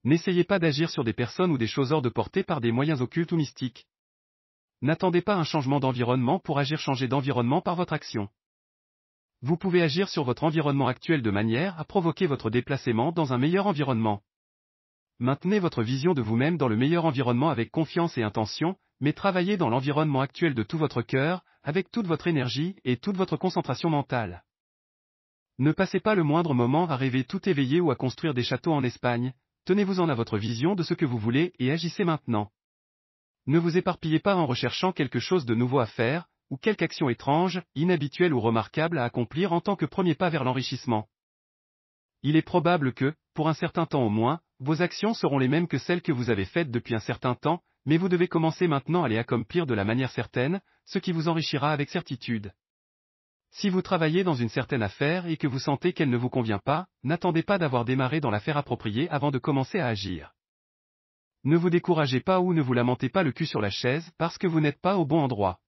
N'essayez pas d'agir sur des personnes ou des choses hors de portée par des moyens occultes ou mystiques. N'attendez pas un changement d'environnement pour agir, changer d'environnement par votre action. Vous pouvez agir sur votre environnement actuel de manière à provoquer votre déplacement dans un meilleur environnement. Maintenez votre vision de vous-même dans le meilleur environnement avec confiance et intention, mais travaillez dans l'environnement actuel de tout votre cœur, avec toute votre énergie et toute votre concentration mentale. Ne passez pas le moindre moment à rêver tout éveillé ou à construire des châteaux en Espagne, tenez-vous-en à votre vision de ce que vous voulez et agissez maintenant. Ne vous éparpillez pas en recherchant quelque chose de nouveau à faire, ou quelque action étrange, inhabituelle ou remarquable à accomplir en tant que premier pas vers l'enrichissement. Il est probable que, pour un certain temps au moins, vos actions seront les mêmes que celles que vous avez faites depuis un certain temps, mais vous devez commencer maintenant à les accomplir de la manière certaine, ce qui vous enrichira avec certitude. Si vous travaillez dans une certaine affaire et que vous sentez qu'elle ne vous convient pas, n'attendez pas d'avoir démarré dans l'affaire appropriée avant de commencer à agir. Ne vous découragez pas ou ne vous lamentez pas le cul sur la chaise parce que vous n'êtes pas au bon endroit.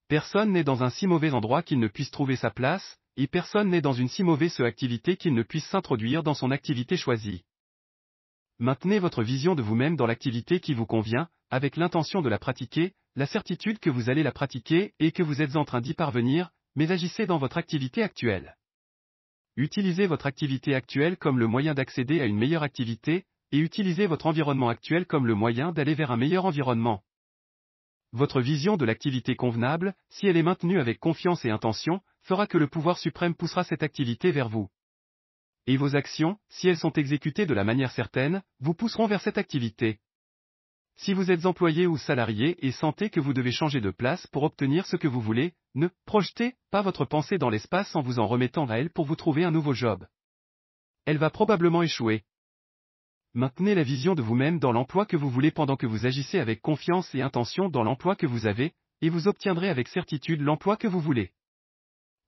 Personne n'est dans un si mauvais endroit qu'il ne puisse trouver sa place, et personne n'est dans une si mauvaise activité qu'il ne puisse s'introduire dans son activité choisie. Maintenez votre vision de vous-même dans l'activité qui vous convient, avec l'intention de la pratiquer, la certitude que vous allez la pratiquer et que vous êtes en train d'y parvenir, mais agissez dans votre activité actuelle. Utilisez votre activité actuelle comme le moyen d'accéder à une meilleure activité, et utilisez votre environnement actuel comme le moyen d'aller vers un meilleur environnement. Votre vision de l'activité convenable, si elle est maintenue avec confiance et intention, fera que le pouvoir suprême poussera cette activité vers vous. Et vos actions, si elles sont exécutées de la manière certaine, vous pousseront vers cette activité. Si vous êtes employé ou salarié et sentez que vous devez changer de place pour obtenir ce que vous voulez, ne projetez pas votre pensée dans l'espace en vous en remettant à elle pour vous trouver un nouveau job. Elle va probablement échouer. Maintenez la vision de vous-même dans l'emploi que vous voulez pendant que vous agissez avec confiance et intention dans l'emploi que vous avez, et vous obtiendrez avec certitude l'emploi que vous voulez.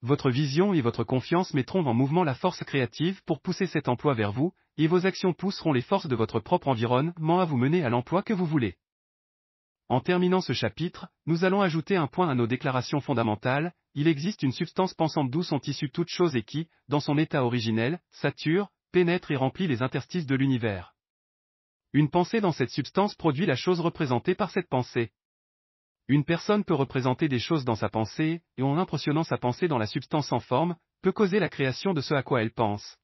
Votre vision et votre confiance mettront en mouvement la force créative pour pousser cet emploi vers vous, et vos actions pousseront les forces de votre propre environnement à vous mener à l'emploi que vous voulez. En terminant ce chapitre, nous allons ajouter un point à nos déclarations fondamentales. Il existe une substance pensante d'où sont issues toutes choses et qui, dans son état originel, sature, pénètre et remplit les interstices de l'univers. Une pensée dans cette substance produit la chose représentée par cette pensée. Une personne peut représenter des choses dans sa pensée, et en impressionnant sa pensée dans la substance sans forme, peut causer la création de ce à quoi elle pense.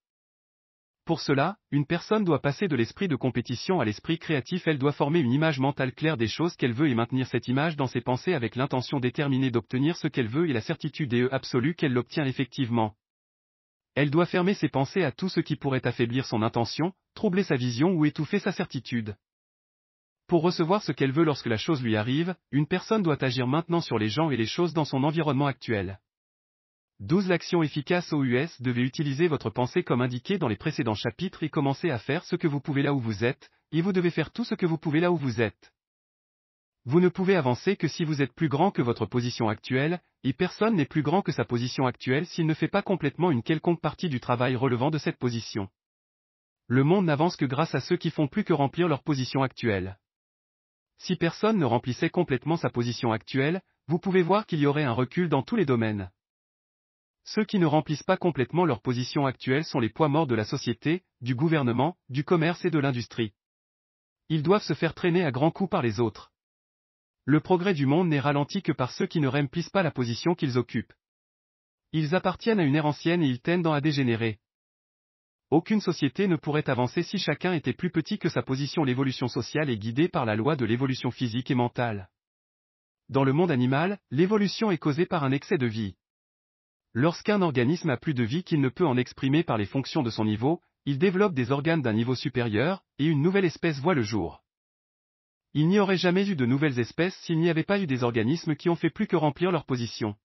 Pour cela, une personne doit passer de l'esprit de compétition à l'esprit créatif. Elle doit former une image mentale claire des choses qu'elle veut et maintenir cette image dans ses pensées avec l'intention déterminée d'obtenir ce qu'elle veut et la certitude absolue qu'elle l'obtient effectivement. Elle doit fermer ses pensées à tout ce qui pourrait affaiblir son intention, troubler sa vision ou étouffer sa certitude. Pour recevoir ce qu'elle veut lorsque la chose lui arrive, une personne doit agir maintenant sur les gens et les choses dans son environnement actuel. 12 L'action efficace OUS. Devez utiliser votre pensée comme indiqué dans les précédents chapitres et commencer à faire ce que vous pouvez là où vous êtes, et vous devez faire tout ce que vous pouvez là où vous êtes. Vous ne pouvez avancer que si vous êtes plus grand que votre position actuelle, et personne n'est plus grand que sa position actuelle s'il ne fait pas complètement une quelconque partie du travail relevant de cette position. Le monde n'avance que grâce à ceux qui font plus que remplir leur position actuelle. Si personne ne remplissait complètement sa position actuelle, vous pouvez voir qu'il y aurait un recul dans tous les domaines. Ceux qui ne remplissent pas complètement leur position actuelle sont les poids morts de la société, du gouvernement, du commerce et de l'industrie. Ils doivent se faire traîner à grands coups par les autres. Le progrès du monde n'est ralenti que par ceux qui ne remplissent pas la position qu'ils occupent. Ils appartiennent à une ère ancienne et ils tendent à dégénérer. Aucune société ne pourrait avancer si chacun était plus petit que sa position. L'évolution sociale est guidée par la loi de l'évolution physique et mentale. Dans le monde animal, l'évolution est causée par un excès de vie. Lorsqu'un organisme a plus de vie qu'il ne peut en exprimer par les fonctions de son niveau, il développe des organes d'un niveau supérieur, et une nouvelle espèce voit le jour. Il n'y aurait jamais eu de nouvelles espèces s'il n'y avait pas eu des organismes qui ont fait plus que remplir leur position.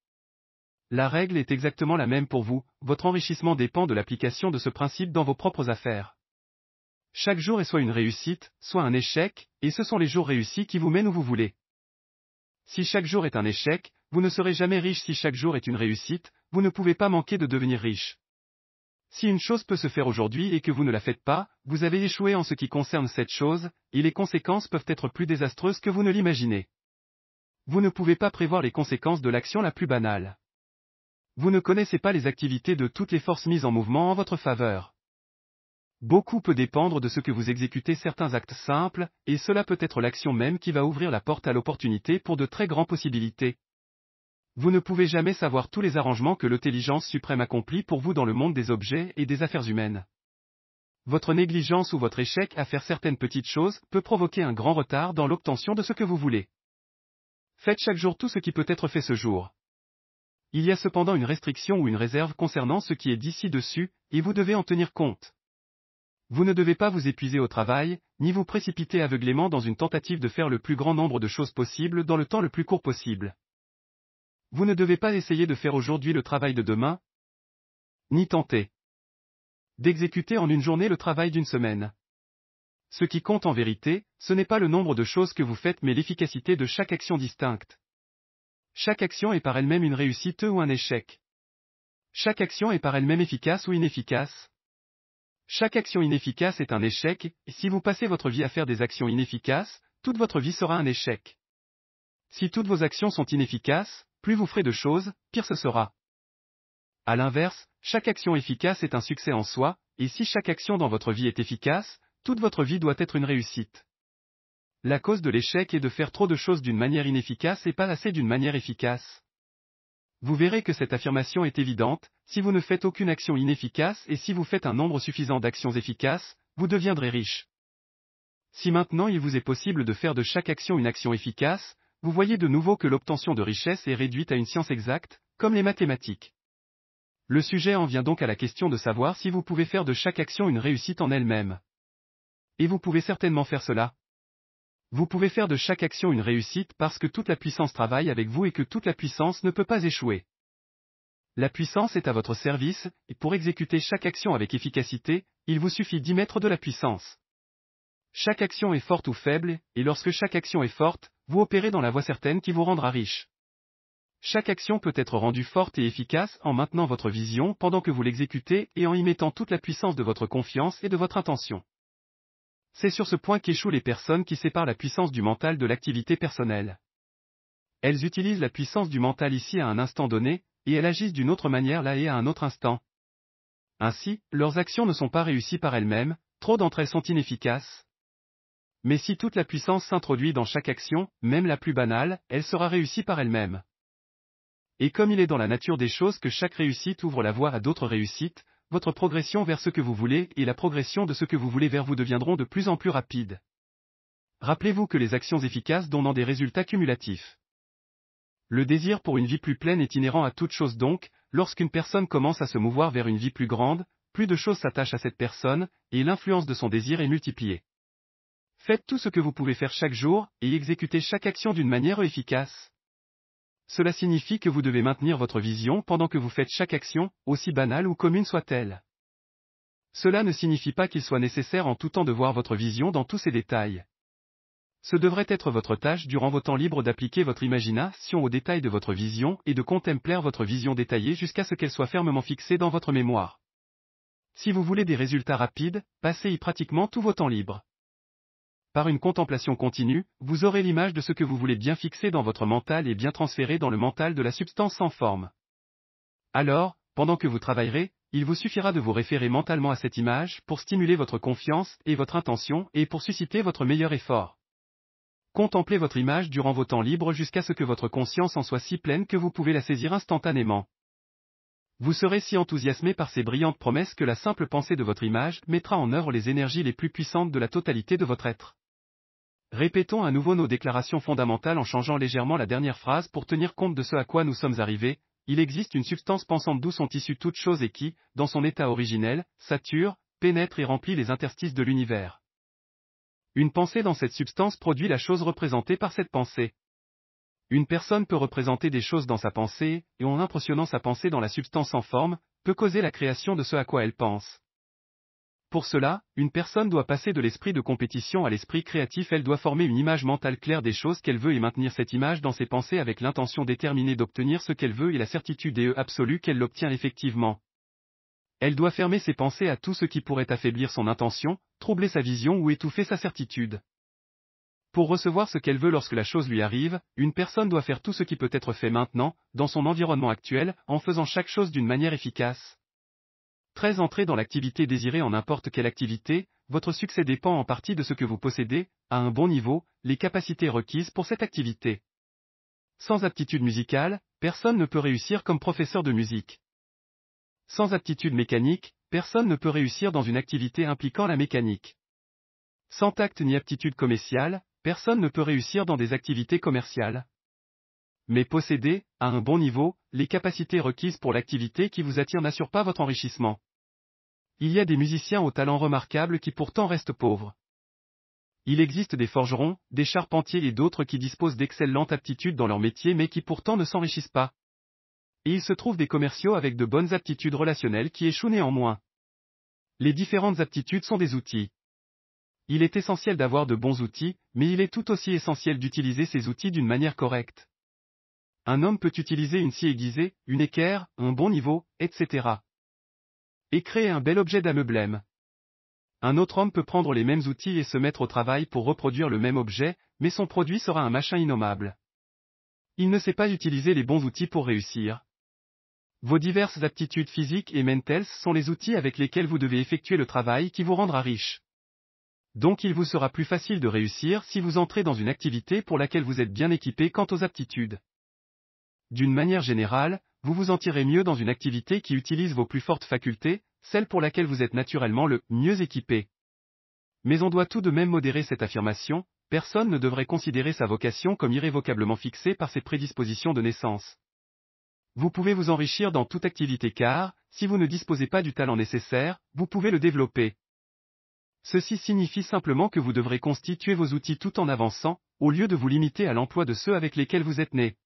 La règle est exactement la même pour vous, votre enrichissement dépend de l'application de ce principe dans vos propres affaires. Chaque jour est soit une réussite, soit un échec, et ce sont les jours réussis qui vous mènent où vous voulez. Si chaque jour est un échec, vous ne serez jamais riche. Si chaque jour est une réussite, vous ne pouvez pas manquer de devenir riche. Si une chose peut se faire aujourd'hui et que vous ne la faites pas, vous avez échoué en ce qui concerne cette chose, et les conséquences peuvent être plus désastreuses que vous ne l'imaginez. Vous ne pouvez pas prévoir les conséquences de l'action la plus banale. Vous ne connaissez pas les activités de toutes les forces mises en mouvement en votre faveur. Beaucoup peut dépendre de ce que vous exécutez certains actes simples, et cela peut être l'action même qui va ouvrir la porte à l'opportunité pour de très grandes possibilités. Vous ne pouvez jamais savoir tous les arrangements que l'intelligence suprême accomplit pour vous dans le monde des objets et des affaires humaines. Votre négligence ou votre échec à faire certaines petites choses peut provoquer un grand retard dans l'obtention de ce que vous voulez. Faites chaque jour tout ce qui peut être fait ce jour. Il y a cependant une restriction ou une réserve concernant ce qui est dit ci-dessus, et vous devez en tenir compte. Vous ne devez pas vous épuiser au travail, ni vous précipiter aveuglément dans une tentative de faire le plus grand nombre de choses possibles dans le temps le plus court possible. Vous ne devez pas essayer de faire aujourd'hui le travail de demain, ni tenter d'exécuter en une journée le travail d'une semaine. Ce qui compte en vérité, ce n'est pas le nombre de choses que vous faites mais l'efficacité de chaque action distincte. Chaque action est par elle-même une réussite ou un échec. Chaque action est par elle-même efficace ou inefficace. Chaque action inefficace est un échec, et si vous passez votre vie à faire des actions inefficaces, toute votre vie sera un échec. Si toutes vos actions sont inefficaces, plus vous ferez de choses, pire ce sera. À l'inverse, chaque action efficace est un succès en soi, et si chaque action dans votre vie est efficace, toute votre vie doit être une réussite. La cause de l'échec est de faire trop de choses d'une manière inefficace et pas assez d'une manière efficace. Vous verrez que cette affirmation est évidente, si vous ne faites aucune action inefficace et si vous faites un nombre suffisant d'actions efficaces, vous deviendrez riche. Si maintenant il vous est possible de faire de chaque action une action efficace, vous voyez de nouveau que l'obtention de richesse est réduite à une science exacte, comme les mathématiques. Le sujet en vient donc à la question de savoir si vous pouvez faire de chaque action une réussite en elle-même. Et vous pouvez certainement faire cela. Vous pouvez faire de chaque action une réussite parce que toute la puissance travaille avec vous et que toute la puissance ne peut pas échouer. La puissance est à votre service, et pour exécuter chaque action avec efficacité, il vous suffit d'y mettre de la puissance. Chaque action est forte ou faible, et lorsque chaque action est forte, vous opérez dans la voie certaine qui vous rendra riche. Chaque action peut être rendue forte et efficace en maintenant votre vision pendant que vous l'exécutez et en y mettant toute la puissance de votre confiance et de votre intention. C'est sur ce point qu'échouent les personnes qui séparent la puissance du mental de l'activité personnelle. Elles utilisent la puissance du mental ici à un instant donné, et elles agissent d'une autre manière là et à un autre instant. Ainsi, leurs actions ne sont pas réussies par elles-mêmes, trop d'entre elles sont inefficaces. Mais si toute la puissance s'introduit dans chaque action, même la plus banale, elle sera réussie par elle-même. Et comme il est dans la nature des choses que chaque réussite ouvre la voie à d'autres réussites, votre progression vers ce que vous voulez et la progression de ce que vous voulez vers vous deviendront de plus en plus rapides. Rappelez-vous que les actions efficaces donnent des résultats cumulatifs. Le désir pour une vie plus pleine est inhérent à toute chose donc, lorsqu'une personne commence à se mouvoir vers une vie plus grande, plus de choses s'attachent à cette personne, et l'influence de son désir est multipliée. Faites tout ce que vous pouvez faire chaque jour, et exécutez chaque action d'une manière efficace. Cela signifie que vous devez maintenir votre vision pendant que vous faites chaque action, aussi banale ou commune soit-elle. Cela ne signifie pas qu'il soit nécessaire en tout temps de voir votre vision dans tous ses détails. Ce devrait être votre tâche durant vos temps libres d'appliquer votre imagination aux détails de votre vision et de contempler votre vision détaillée jusqu'à ce qu'elle soit fermement fixée dans votre mémoire. Si vous voulez des résultats rapides, passez-y pratiquement tout vos temps libres. Par une contemplation continue, vous aurez l'image de ce que vous voulez bien fixer dans votre mental et bien transférer dans le mental de la substance sans forme. Alors, pendant que vous travaillerez, il vous suffira de vous référer mentalement à cette image pour stimuler votre confiance et votre intention et pour susciter votre meilleur effort. Contemplez votre image durant vos temps libres jusqu'à ce que votre conscience en soit si pleine que vous pouvez la saisir instantanément. Vous serez si enthousiasmé par ces brillantes promesses que la simple pensée de votre image mettra en œuvre les énergies les plus puissantes de la totalité de votre être. Répétons à nouveau nos déclarations fondamentales en changeant légèrement la dernière phrase pour tenir compte de ce à quoi nous sommes arrivés. Il existe une substance pensante d'où sont issues toutes choses et qui, dans son état originel, sature, pénètre et remplit les interstices de l'univers. Une pensée dans cette substance produit la chose représentée par cette pensée. Une personne peut représenter des choses dans sa pensée, et en impressionnant sa pensée dans la substance sans forme, peut causer la création de ce à quoi elle pense. Pour cela, une personne doit passer de l'esprit de compétition à l'esprit créatif. Elle doit former une image mentale claire des choses qu'elle veut et maintenir cette image dans ses pensées avec l'intention déterminée d'obtenir ce qu'elle veut et la certitude absolue qu'elle l'obtient effectivement. Elle doit fermer ses pensées à tout ce qui pourrait affaiblir son intention, troubler sa vision ou étouffer sa certitude. Pour recevoir ce qu'elle veut lorsque la chose lui arrive, une personne doit faire tout ce qui peut être fait maintenant, dans son environnement actuel, en faisant chaque chose d'une manière efficace. Très entré dans l'activité désirée en n'importe quelle activité, votre succès dépend en partie de ce que vous possédez, à un bon niveau, les capacités requises pour cette activité. Sans aptitude musicale, personne ne peut réussir comme professeur de musique. Sans aptitude mécanique, personne ne peut réussir dans une activité impliquant la mécanique. Sans tact ni aptitude commerciale, personne ne peut réussir dans des activités commerciales. Mais posséder, à un bon niveau, les capacités requises pour l'activité qui vous attire n'assure pas votre enrichissement. Il y a des musiciens au talent remarquable qui pourtant restent pauvres. Il existe des forgerons, des charpentiers et d'autres qui disposent d'excellentes aptitudes dans leur métier mais qui pourtant ne s'enrichissent pas. Et il se trouve des commerciaux avec de bonnes aptitudes relationnelles qui échouent néanmoins. Les différentes aptitudes sont des outils. Il est essentiel d'avoir de bons outils, mais il est tout aussi essentiel d'utiliser ces outils d'une manière correcte. Un homme peut utiliser une scie aiguisée, une équerre, un bon niveau, etc. et créer un bel objet d'ameublement. Un autre homme peut prendre les mêmes outils et se mettre au travail pour reproduire le même objet, mais son produit sera un machin innommable. Il ne sait pas utiliser les bons outils pour réussir. Vos diverses aptitudes physiques et mentales sont les outils avec lesquels vous devez effectuer le travail qui vous rendra riche. Donc il vous sera plus facile de réussir si vous entrez dans une activité pour laquelle vous êtes bien équipé quant aux aptitudes. D'une manière générale, vous vous en tirez mieux dans une activité qui utilise vos plus fortes facultés, celle pour laquelle vous êtes naturellement le mieux équipé. Mais on doit tout de même modérer cette affirmation, personne ne devrait considérer sa vocation comme irrévocablement fixée par ses prédispositions de naissance. Vous pouvez vous enrichir dans toute activité car, si vous ne disposez pas du talent nécessaire, vous pouvez le développer. Ceci signifie simplement que vous devrez constituer vos outils tout en avançant, au lieu de vous limiter à l'emploi de ceux avec lesquels vous êtes né.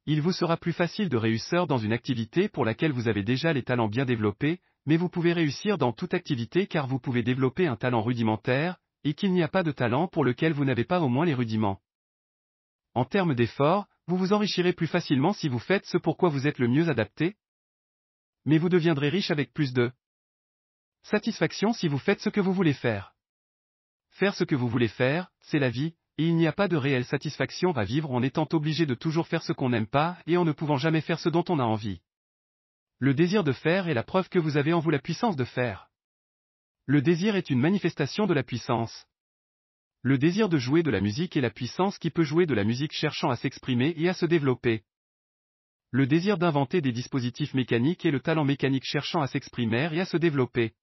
Il vous sera plus facile de réussir dans une activité pour laquelle vous avez déjà les talents bien développés, mais vous pouvez réussir dans toute activité car vous pouvez développer un talent rudimentaire, et qu'il n'y a pas de talent pour lequel vous n'avez pas au moins les rudiments. En termes d'effort, vous vous enrichirez plus facilement si vous faites ce pour quoi vous êtes le mieux adapté. Mais vous deviendrez riche avec plus de satisfaction si vous faites ce que vous voulez faire. Faire ce que vous voulez faire, c'est la vie, et il n'y a pas de réelle satisfaction à vivre en étant obligé de toujours faire ce qu'on n'aime pas et en ne pouvant jamais faire ce dont on a envie. Le désir de faire est la preuve que vous avez en vous la puissance de faire. Le désir est une manifestation de la puissance. Le désir de jouer de la musique est la puissance qui peut jouer de la musique cherchant à s'exprimer et à se développer. le désir d'inventer des dispositifs mécaniques et le talent mécanique cherchant à s'exprimer et à se développer.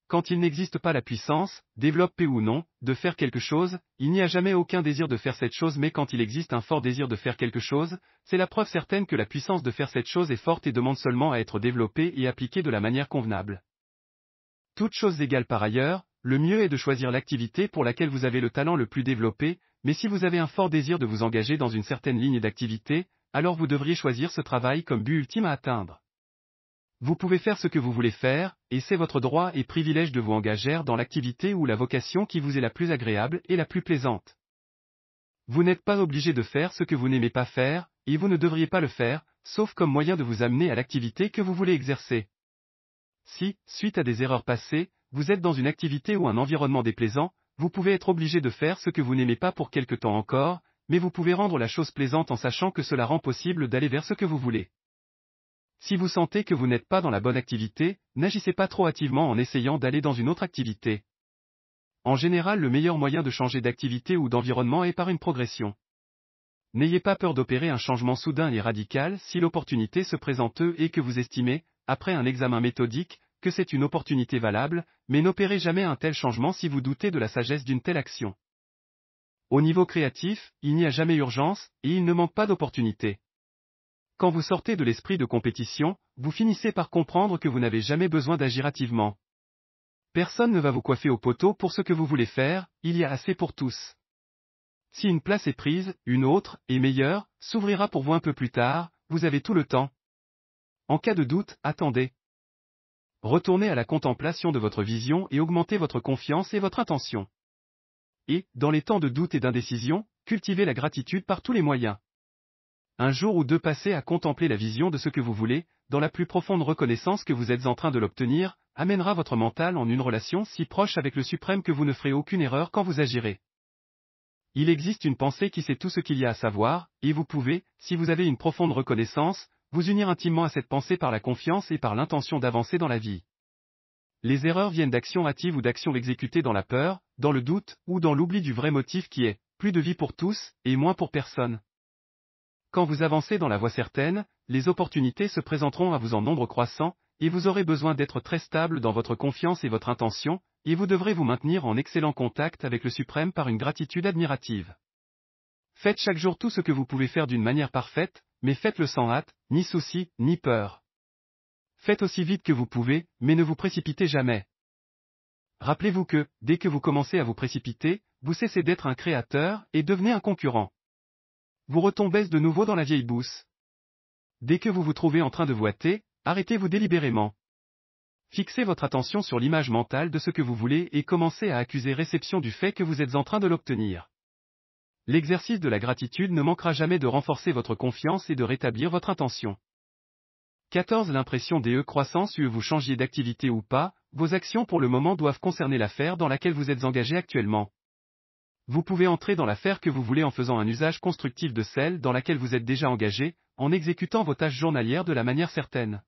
Quand il n'existe pas la puissance, développée ou non, de faire quelque chose, il n'y a jamais aucun désir de faire cette chose, mais quand il existe un fort désir de faire quelque chose, c'est la preuve certaine que la puissance de faire cette chose est forte et demande seulement à être développée et appliquée de la manière convenable. Toutes choses égales par ailleurs, le mieux est de choisir l'activité pour laquelle vous avez le talent le plus développé, mais si vous avez un fort désir de vous engager dans une certaine ligne d'activité, alors vous devriez choisir ce travail comme but ultime à atteindre. Vous pouvez faire ce que vous voulez faire, et c'est votre droit et privilège de vous engager dans l'activité ou la vocation qui vous est la plus agréable et la plus plaisante. Vous n'êtes pas obligé de faire ce que vous n'aimez pas faire, et vous ne devriez pas le faire, sauf comme moyen de vous amener à l'activité que vous voulez exercer. Si, suite à des erreurs passées, vous êtes dans une activité ou un environnement déplaisant, vous pouvez être obligé de faire ce que vous n'aimez pas pour quelque temps encore, mais vous pouvez rendre la chose plaisante en sachant que cela rend possible d'aller vers ce que vous voulez. Si vous sentez que vous n'êtes pas dans la bonne activité, n'agissez pas trop hâtivement en essayant d'aller dans une autre activité. En général, le meilleur moyen de changer d'activité ou d'environnement est par une progression. N'ayez pas peur d'opérer un changement soudain et radical si l'opportunité se présente et que vous estimez, après un examen méthodique, que c'est une opportunité valable, mais n'opérez jamais un tel changement si vous doutez de la sagesse d'une telle action. Au niveau créatif, il n'y a jamais urgence, et il ne manque pas d'opportunités. Quand vous sortez de l'esprit de compétition, vous finissez par comprendre que vous n'avez jamais besoin d'agir hâtivement. Personne ne va vous coiffer au poteau pour ce que vous voulez faire, il y a assez pour tous. Si une place est prise, une autre, et meilleure, s'ouvrira pour vous un peu plus tard, vous avez tout le temps. En cas de doute, attendez. Retournez à la contemplation de votre vision et augmentez votre confiance et votre intention. Et, dans les temps de doute et d'indécision, cultivez la gratitude par tous les moyens. Un jour ou deux passés à contempler la vision de ce que vous voulez, dans la plus profonde reconnaissance que vous êtes en train de l'obtenir, amènera votre mental en une relation si proche avec le suprême que vous ne ferez aucune erreur quand vous agirez. Il existe une pensée qui sait tout ce qu'il y a à savoir, et vous pouvez, si vous avez une profonde reconnaissance, vous unir intimement à cette pensée par la confiance et par l'intention d'avancer dans la vie. Les erreurs viennent d'actions hâtives ou d'actions exécutées dans la peur, dans le doute, ou dans l'oubli du vrai motif qui est, plus de vie pour tous, et moins pour personne. Quand vous avancez dans la voie certaine, les opportunités se présenteront à vous en nombre croissant, et vous aurez besoin d'être très stable dans votre confiance et votre intention, et vous devrez vous maintenir en excellent contact avec le Suprême par une gratitude admirative. Faites chaque jour tout ce que vous pouvez faire d'une manière parfaite, mais faites-le sans hâte, ni souci, ni peur. Faites aussi vite que vous pouvez, mais ne vous précipitez jamais. Rappelez-vous que, dès que vous commencez à vous précipiter, vous cessez d'être un créateur et devenez un concurrent. Vous retombez de nouveau dans la vieille bourse. Dès que vous vous trouvez en train de vous hâter, arrêtez-vous délibérément. Fixez votre attention sur l'image mentale de ce que vous voulez et commencez à accuser réception du fait que vous êtes en train de l'obtenir. L'exercice de la gratitude ne manquera jamais de renforcer votre confiance et de rétablir votre intention. 14. L'impression des croissance que vous changiez d'activité ou pas, vos actions pour le moment doivent concerner l'affaire dans laquelle vous êtes engagé actuellement. Vous pouvez entrer dans l'affaire que vous voulez en faisant un usage constructif de celle dans laquelle vous êtes déjà engagé, en exécutant vos tâches journalières de la manière certaine.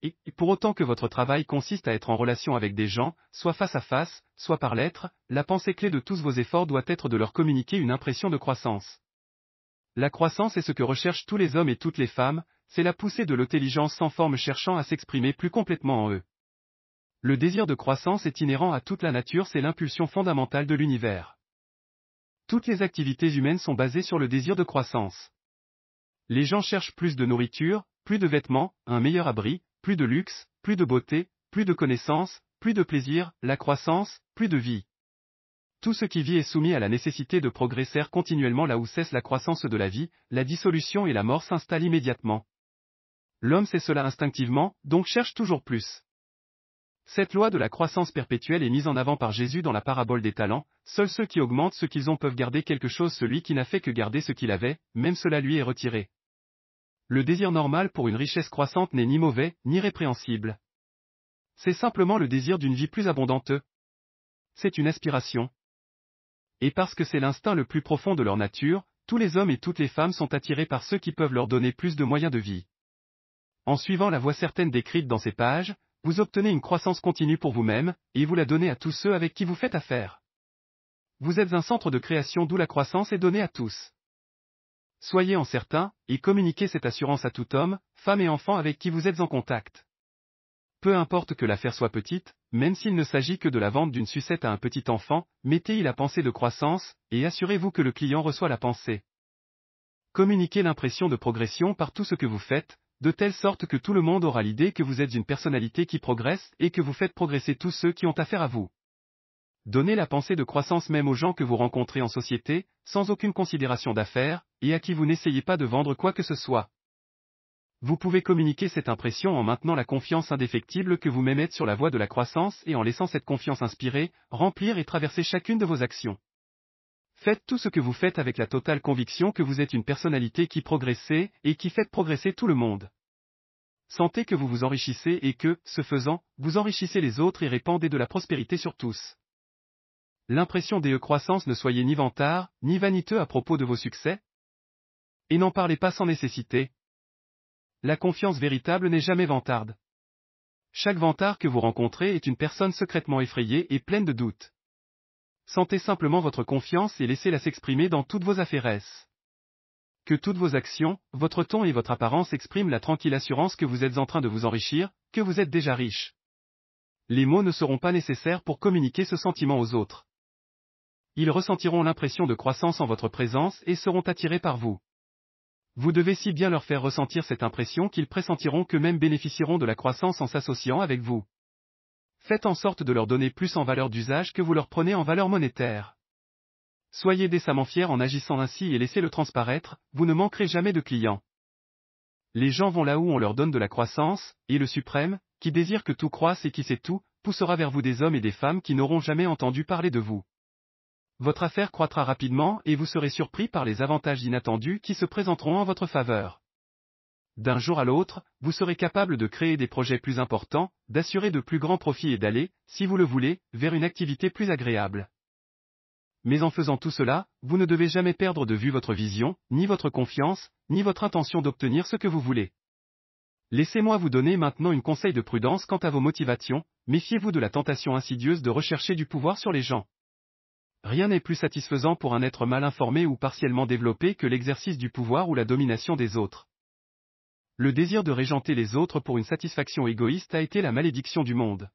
Et pour autant que votre travail consiste à être en relation avec des gens, soit face à face, soit par lettres, la pensée clé de tous vos efforts doit être de leur communiquer une impression de croissance. La croissance est ce que recherchent tous les hommes et toutes les femmes, c'est la poussée de l'intelligence sans forme cherchant à s'exprimer plus complètement en eux. Le désir de croissance est inhérent à toute la nature, c'est l'impulsion fondamentale de l'univers. Toutes les activités humaines sont basées sur le désir de croissance. Les gens cherchent plus de nourriture, plus de vêtements, un meilleur abri, plus de luxe, plus de beauté, plus de connaissances, plus de plaisir, la croissance, plus de vie. Tout ce qui vit est soumis à la nécessité de progresser continuellement. Là où cesse la croissance de la vie, la dissolution et la mort s'installent immédiatement. L'homme sait cela instinctivement, donc cherche toujours plus. Cette loi de la croissance perpétuelle est mise en avant par Jésus dans la parabole des talents, seuls ceux qui augmentent ce qu'ils ont peuvent garder quelque chose, celui qui n'a fait que garder ce qu'il avait, même cela lui est retiré. Le désir normal pour une richesse croissante n'est ni mauvais, ni répréhensible. C'est simplement le désir d'une vie plus abondante. C'est une aspiration. Et parce que c'est l'instinct le plus profond de leur nature, tous les hommes et toutes les femmes sont attirés par ceux qui peuvent leur donner plus de moyens de vie. En suivant la voie certaine décrite dans ces pages, vous obtenez une croissance continue pour vous-même, et vous la donnez à tous ceux avec qui vous faites affaire. Vous êtes un centre de création d'où la croissance est donnée à tous. Soyez en certain, et communiquez cette assurance à tout homme, femme et enfant avec qui vous êtes en contact. Peu importe que l'affaire soit petite, même s'il ne s'agit que de la vente d'une sucette à un petit enfant, mettez-y la pensée de croissance, et assurez-vous que le client reçoit la pensée. Communiquez l'impression de progression par tout ce que vous faites, de telle sorte que tout le monde aura l'idée que vous êtes une personnalité qui progresse et que vous faites progresser tous ceux qui ont affaire à vous. Donnez la pensée de croissance même aux gens que vous rencontrez en société, sans aucune considération d'affaires, et à qui vous n'essayez pas de vendre quoi que ce soit. Vous pouvez communiquer cette impression en maintenant la confiance indéfectible que vous-même êtes sur la voie de la croissance et en laissant cette confiance inspirer, remplir et traverser chacune de vos actions. Faites tout ce que vous faites avec la totale conviction que vous êtes une personnalité qui progressez et qui fait progresser tout le monde. Sentez que vous vous enrichissez et que, ce faisant, vous enrichissez les autres et répandez de la prospérité sur tous. L'impression des croissance, ne soyez ni vantard, ni vaniteux à propos de vos succès. Et n'en parlez pas sans nécessité. La confiance véritable n'est jamais vantarde. Chaque vantard que vous rencontrez est une personne secrètement effrayée et pleine de doutes. Sentez simplement votre confiance et laissez-la s'exprimer dans toutes vos affaires. Que toutes vos actions, votre ton et votre apparence expriment la tranquille assurance que vous êtes en train de vous enrichir, que vous êtes déjà riche. Les mots ne seront pas nécessaires pour communiquer ce sentiment aux autres. Ils ressentiront l'impression de croissance en votre présence et seront attirés par vous. Vous devez si bien leur faire ressentir cette impression qu'ils pressentiront qu'eux-mêmes bénéficieront de la croissance en s'associant avec vous. Faites en sorte de leur donner plus en valeur d'usage que vous leur prenez en valeur monétaire. Soyez décemment fiers en agissant ainsi et laissez-le transparaître, vous ne manquerez jamais de clients. Les gens vont là où on leur donne de la croissance, et le suprême, qui désire que tout croisse et qui sait tout, poussera vers vous des hommes et des femmes qui n'auront jamais entendu parler de vous. Votre affaire croîtra rapidement et vous serez surpris par les avantages inattendus qui se présenteront en votre faveur. D'un jour à l'autre, vous serez capable de créer des projets plus importants, d'assurer de plus grands profits et d'aller, si vous le voulez, vers une activité plus agréable. Mais en faisant tout cela, vous ne devez jamais perdre de vue votre vision, ni votre confiance, ni votre intention d'obtenir ce que vous voulez. Laissez-moi vous donner maintenant une conseil de prudence quant à vos motivations, méfiez-vous de la tentation insidieuse de rechercher du pouvoir sur les gens. Rien n'est plus satisfaisant pour un être mal informé ou partiellement développé que l'exercice du pouvoir ou la domination des autres. Le désir de régenter les autres pour une satisfaction égoïste a été la malédiction du monde.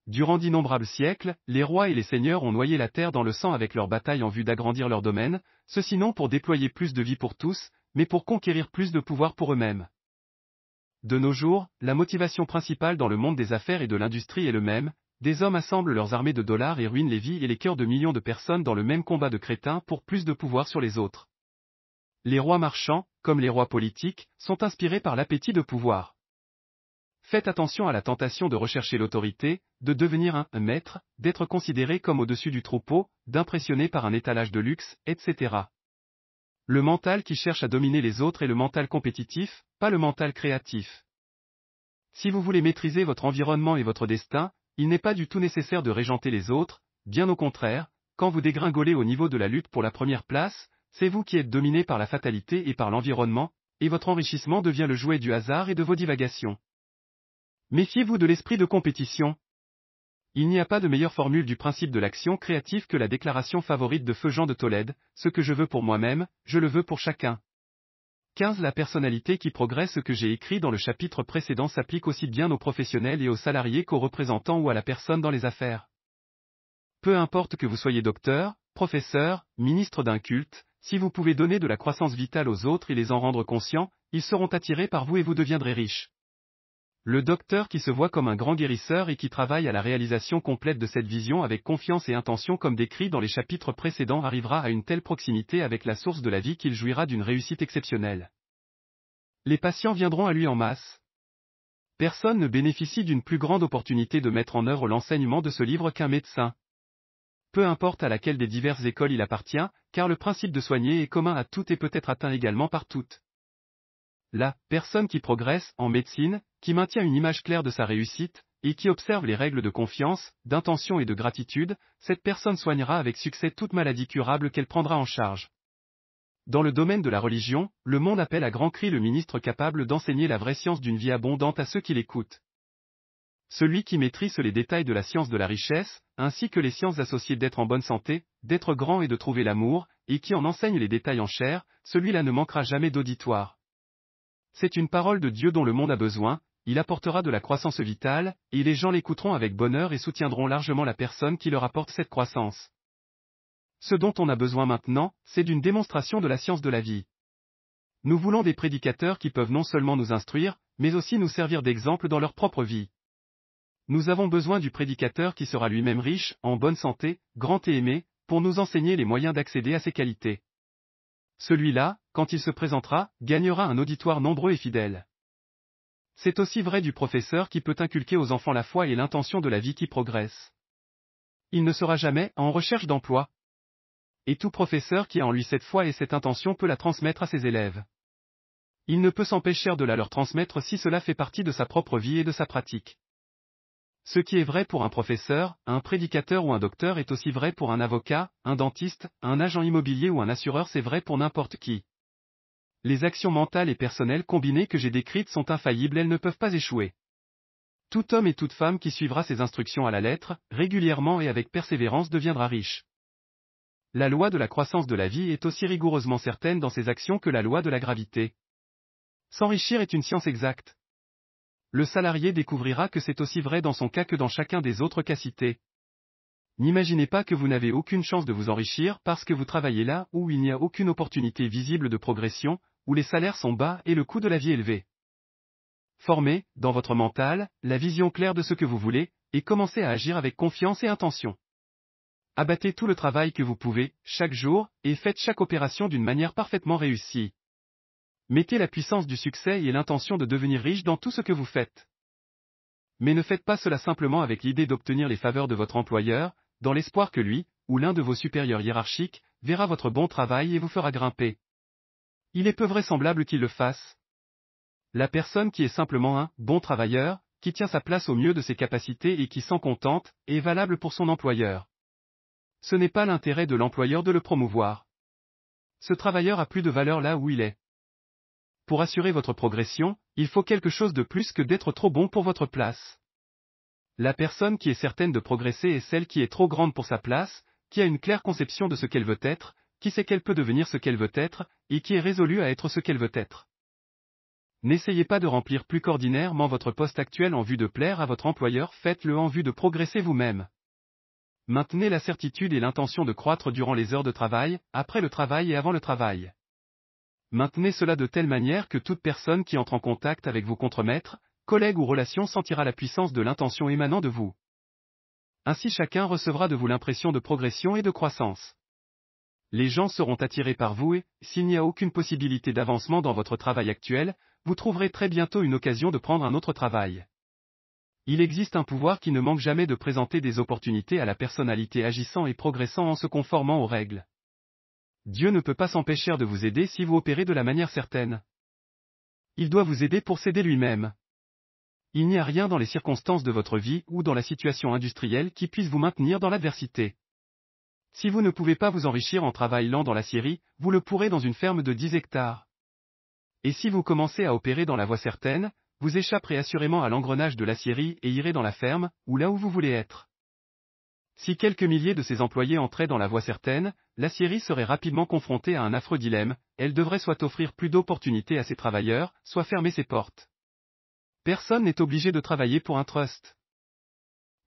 Durant d'innombrables siècles, les rois et les seigneurs ont noyé la terre dans le sang avec leurs batailles en vue d'agrandir leur domaine, ceci non pour déployer plus de vie pour tous, mais pour conquérir plus de pouvoir pour eux-mêmes. De nos jours, la motivation principale dans le monde des affaires et de l'industrie est le même. Des hommes assemblent leurs armées de dollars et ruinent les vies et les cœurs de millions de personnes dans le même combat de crétins pour plus de pouvoir sur les autres. Les rois marchands, comme les rois politiques, sont inspirés par l'appétit de pouvoir. Faites attention à la tentation de rechercher l'autorité, de devenir un maître, d'être considéré comme au-dessus du troupeau, d'impressionner par un étalage de luxe, etc. Le mental qui cherche à dominer les autres est le mental compétitif, pas le mental créatif. Si vous voulez maîtriser votre environnement et votre destin, il n'est pas du tout nécessaire de régenter les autres, bien au contraire, quand vous dégringolez au niveau de la lutte pour la première place, c'est vous qui êtes dominé par la fatalité et par l'environnement, et votre enrichissement devient le jouet du hasard et de vos divagations. Méfiez-vous de l'esprit de compétition. Il n'y a pas de meilleure formule du principe de l'action créative que la déclaration favorite de feu Jean de Tolède, ce que je veux pour moi-même, je le veux pour chacun. 15. La personnalité qui progresse que j'ai écrit dans le chapitre précédent s'applique aussi bien aux professionnels et aux salariés qu'aux représentants ou à la personne dans les affaires. Peu importe que vous soyez docteur, professeur, ministre d'un culte, si vous pouvez donner de la croissance vitale aux autres et les en rendre conscients, ils seront attirés par vous et vous deviendrez riche. Le docteur qui se voit comme un grand guérisseur et qui travaille à la réalisation complète de cette vision avec confiance et intention comme décrit dans les chapitres précédents arrivera à une telle proximité avec la source de la vie qu'il jouira d'une réussite exceptionnelle. Les patients viendront à lui en masse. Personne ne bénéficie d'une plus grande opportunité de mettre en œuvre l'enseignement de ce livre qu'un médecin. Peu importe à laquelle des diverses écoles il appartient, car le principe de soigner est commun à toutes et peut être atteint également par toutes. La personne qui progresse en médecine, qui maintient une image claire de sa réussite, et qui observe les règles de confiance, d'intention et de gratitude, cette personne soignera avec succès toute maladie curable qu'elle prendra en charge. Dans le domaine de la religion, le monde appelle à grands cris le ministre capable d'enseigner la vraie science d'une vie abondante à ceux qui l'écoutent. Celui qui maîtrise les détails de la science de la richesse, ainsi que les sciences associées d'être en bonne santé, d'être grand et de trouver l'amour, et qui en enseigne les détails en chair, celui-là ne manquera jamais d'auditoire. C'est une parole de Dieu dont le monde a besoin, il apportera de la croissance vitale, et les gens l'écouteront avec bonheur et soutiendront largement la personne qui leur apporte cette croissance. Ce dont on a besoin maintenant, c'est d'une démonstration de la science de la vie. Nous voulons des prédicateurs qui peuvent non seulement nous instruire, mais aussi nous servir d'exemple dans leur propre vie. Nous avons besoin du prédicateur qui sera lui-même riche, en bonne santé, grand et aimé, pour nous enseigner les moyens d'accéder à ses qualités. Celui-là, quand il se présentera, gagnera un auditoire nombreux et fidèle. C'est aussi vrai du professeur qui peut inculquer aux enfants la foi et l'intention de la vie qui progresse. Il ne sera jamais en recherche d'emploi. Et tout professeur qui a en lui cette foi et cette intention peut la transmettre à ses élèves. Il ne peut s'empêcher de la leur transmettre si cela fait partie de sa propre vie et de sa pratique. Ce qui est vrai pour un professeur, un prédicateur ou un docteur est aussi vrai pour un avocat, un dentiste, un agent immobilier ou un assureur, c'est vrai pour n'importe qui. Les actions mentales et personnelles combinées que j'ai décrites sont infaillibles, elles ne peuvent pas échouer. Tout homme et toute femme qui suivra ces instructions à la lettre, régulièrement et avec persévérance deviendra riche. La loi de la croissance de la vie est aussi rigoureusement certaine dans ses actions que la loi de la gravité. S'enrichir est une science exacte. Le salarié découvrira que c'est aussi vrai dans son cas que dans chacun des autres cas cités. N'imaginez pas que vous n'avez aucune chance de vous enrichir parce que vous travaillez là où il n'y a aucune opportunité visible de progression, où les salaires sont bas et le coût de la vie élevé. Formez, dans votre mental, la vision claire de ce que vous voulez, et commencez à agir avec confiance et intention. Abattez tout le travail que vous pouvez, chaque jour, et faites chaque opération d'une manière parfaitement réussie. Mettez la puissance du succès et l'intention de devenir riche dans tout ce que vous faites. Mais ne faites pas cela simplement avec l'idée d'obtenir les faveurs de votre employeur, dans l'espoir que lui, ou l'un de vos supérieurs hiérarchiques, verra votre bon travail et vous fera grimper. Il est peu vraisemblable qu'il le fasse. La personne qui est simplement un bon travailleur, qui tient sa place au mieux de ses capacités et qui s'en contente, est valable pour son employeur. Ce n'est pas l'intérêt de l'employeur de le promouvoir. Ce travailleur a plus de valeur là où il est. Pour assurer votre progression, il faut quelque chose de plus que d'être trop bon pour votre place. La personne qui est certaine de progresser est celle qui est trop grande pour sa place, qui a une claire conception de ce qu'elle veut être, qui sait qu'elle peut devenir ce qu'elle veut être, et qui est résolue à être ce qu'elle veut être. N'essayez pas de remplir plus qu'ordinairement votre poste actuel en vue de plaire à votre employeur, faites-le en vue de progresser vous-même. Maintenez la certitude et l'intention de croître durant les heures de travail, après le travail et avant le travail. Maintenez cela de telle manière que toute personne qui entre en contact avec vos contremaîtres, collègues ou relations sentira la puissance de l'intention émanant de vous. Ainsi chacun recevra de vous l'impression de progression et de croissance. Les gens seront attirés par vous et, s'il n'y a aucune possibilité d'avancement dans votre travail actuel, vous trouverez très bientôt une occasion de prendre un autre travail. Il existe un pouvoir qui ne manque jamais de présenter des opportunités à la personnalité agissant et progressant en se conformant aux règles. Dieu ne peut pas s'empêcher de vous aider si vous opérez de la manière certaine. Il doit vous aider pour s'aider lui-même. Il n'y a rien dans les circonstances de votre vie ou dans la situation industrielle qui puisse vous maintenir dans l'adversité. Si vous ne pouvez pas vous enrichir en travaillant dans l'acierie, vous le pourrez dans une ferme de 10 hectares. Et si vous commencez à opérer dans la voie certaine, vous échapperez assurément à l'engrenage de l'acierie et irez dans la ferme, ou là où vous voulez être. Si quelques milliers de ses employés entraient dans la voie certaine, l'acierie serait rapidement confrontée à un affreux dilemme, elle devrait soit offrir plus d'opportunités à ses travailleurs, soit fermer ses portes. Personne n'est obligé de travailler pour un trust.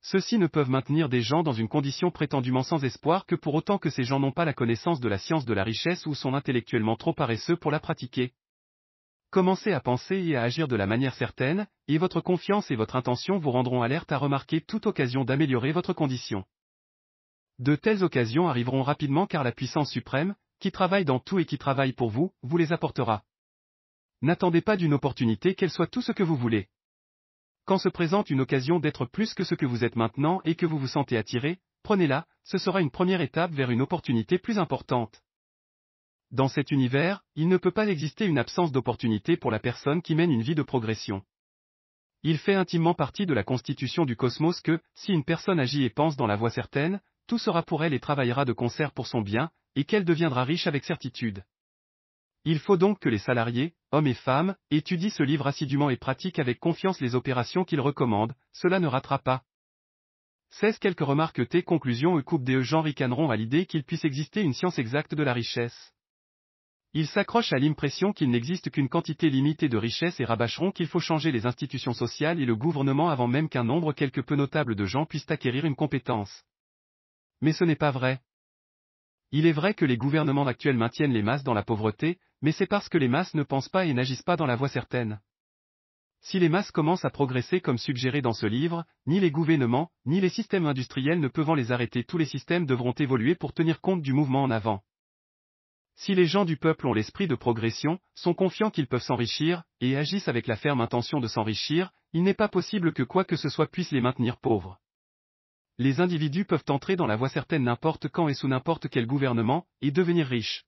Ceux-ci ne peuvent maintenir des gens dans une condition prétendument sans espoir que pour autant que ces gens n'ont pas la connaissance de la science de la richesse ou sont intellectuellement trop paresseux pour la pratiquer. Commencez à penser et à agir de la manière certaine, et votre confiance et votre intention vous rendront alerte à remarquer toute occasion d'améliorer votre condition. De telles occasions arriveront rapidement car la puissance suprême, qui travaille dans tout et qui travaille pour vous, vous les apportera. N'attendez pas d'une opportunité qu'elle soit tout ce que vous voulez. Quand se présente une occasion d'être plus que ce que vous êtes maintenant et que vous vous sentez attiré, prenez-la, ce sera une première étape vers une opportunité plus importante. Dans cet univers, il ne peut pas exister une absence d'opportunité pour la personne qui mène une vie de progression. Il fait intimement partie de la constitution du cosmos que, si une personne agit et pense dans la voie certaine, tout sera pour elle et travaillera de concert pour son bien, et qu'elle deviendra riche avec certitude. Il faut donc que les salariés, hommes et femmes, étudient ce livre assidûment et pratiquent avec confiance les opérations qu'il recommande, cela ne ratera pas. 16 Quelques remarques T. Conclusion. Coupe des gens ricaneront à l'idée qu'il puisse exister une science exacte de la richesse. Ils s'accrochent à l'impression qu'il n'existe qu'une quantité limitée de richesse et rabâcheront qu'il faut changer les institutions sociales et le gouvernement avant même qu'un nombre quelque peu notable de gens puissent acquérir une compétence. Mais ce n'est pas vrai. Il est vrai que les gouvernements actuels maintiennent les masses dans la pauvreté, mais c'est parce que les masses ne pensent pas et n'agissent pas dans la voie certaine. Si les masses commencent à progresser comme suggéré dans ce livre, ni les gouvernements, ni les systèmes industriels ne peuvent les arrêter. Tous les systèmes devront évoluer pour tenir compte du mouvement en avant. Si les gens du peuple ont l'esprit de progression, sont confiants qu'ils peuvent s'enrichir, et agissent avec la ferme intention de s'enrichir, il n'est pas possible que quoi que ce soit puisse les maintenir pauvres. Les individus peuvent entrer dans la voie certaine n'importe quand et sous n'importe quel gouvernement, et devenir riches.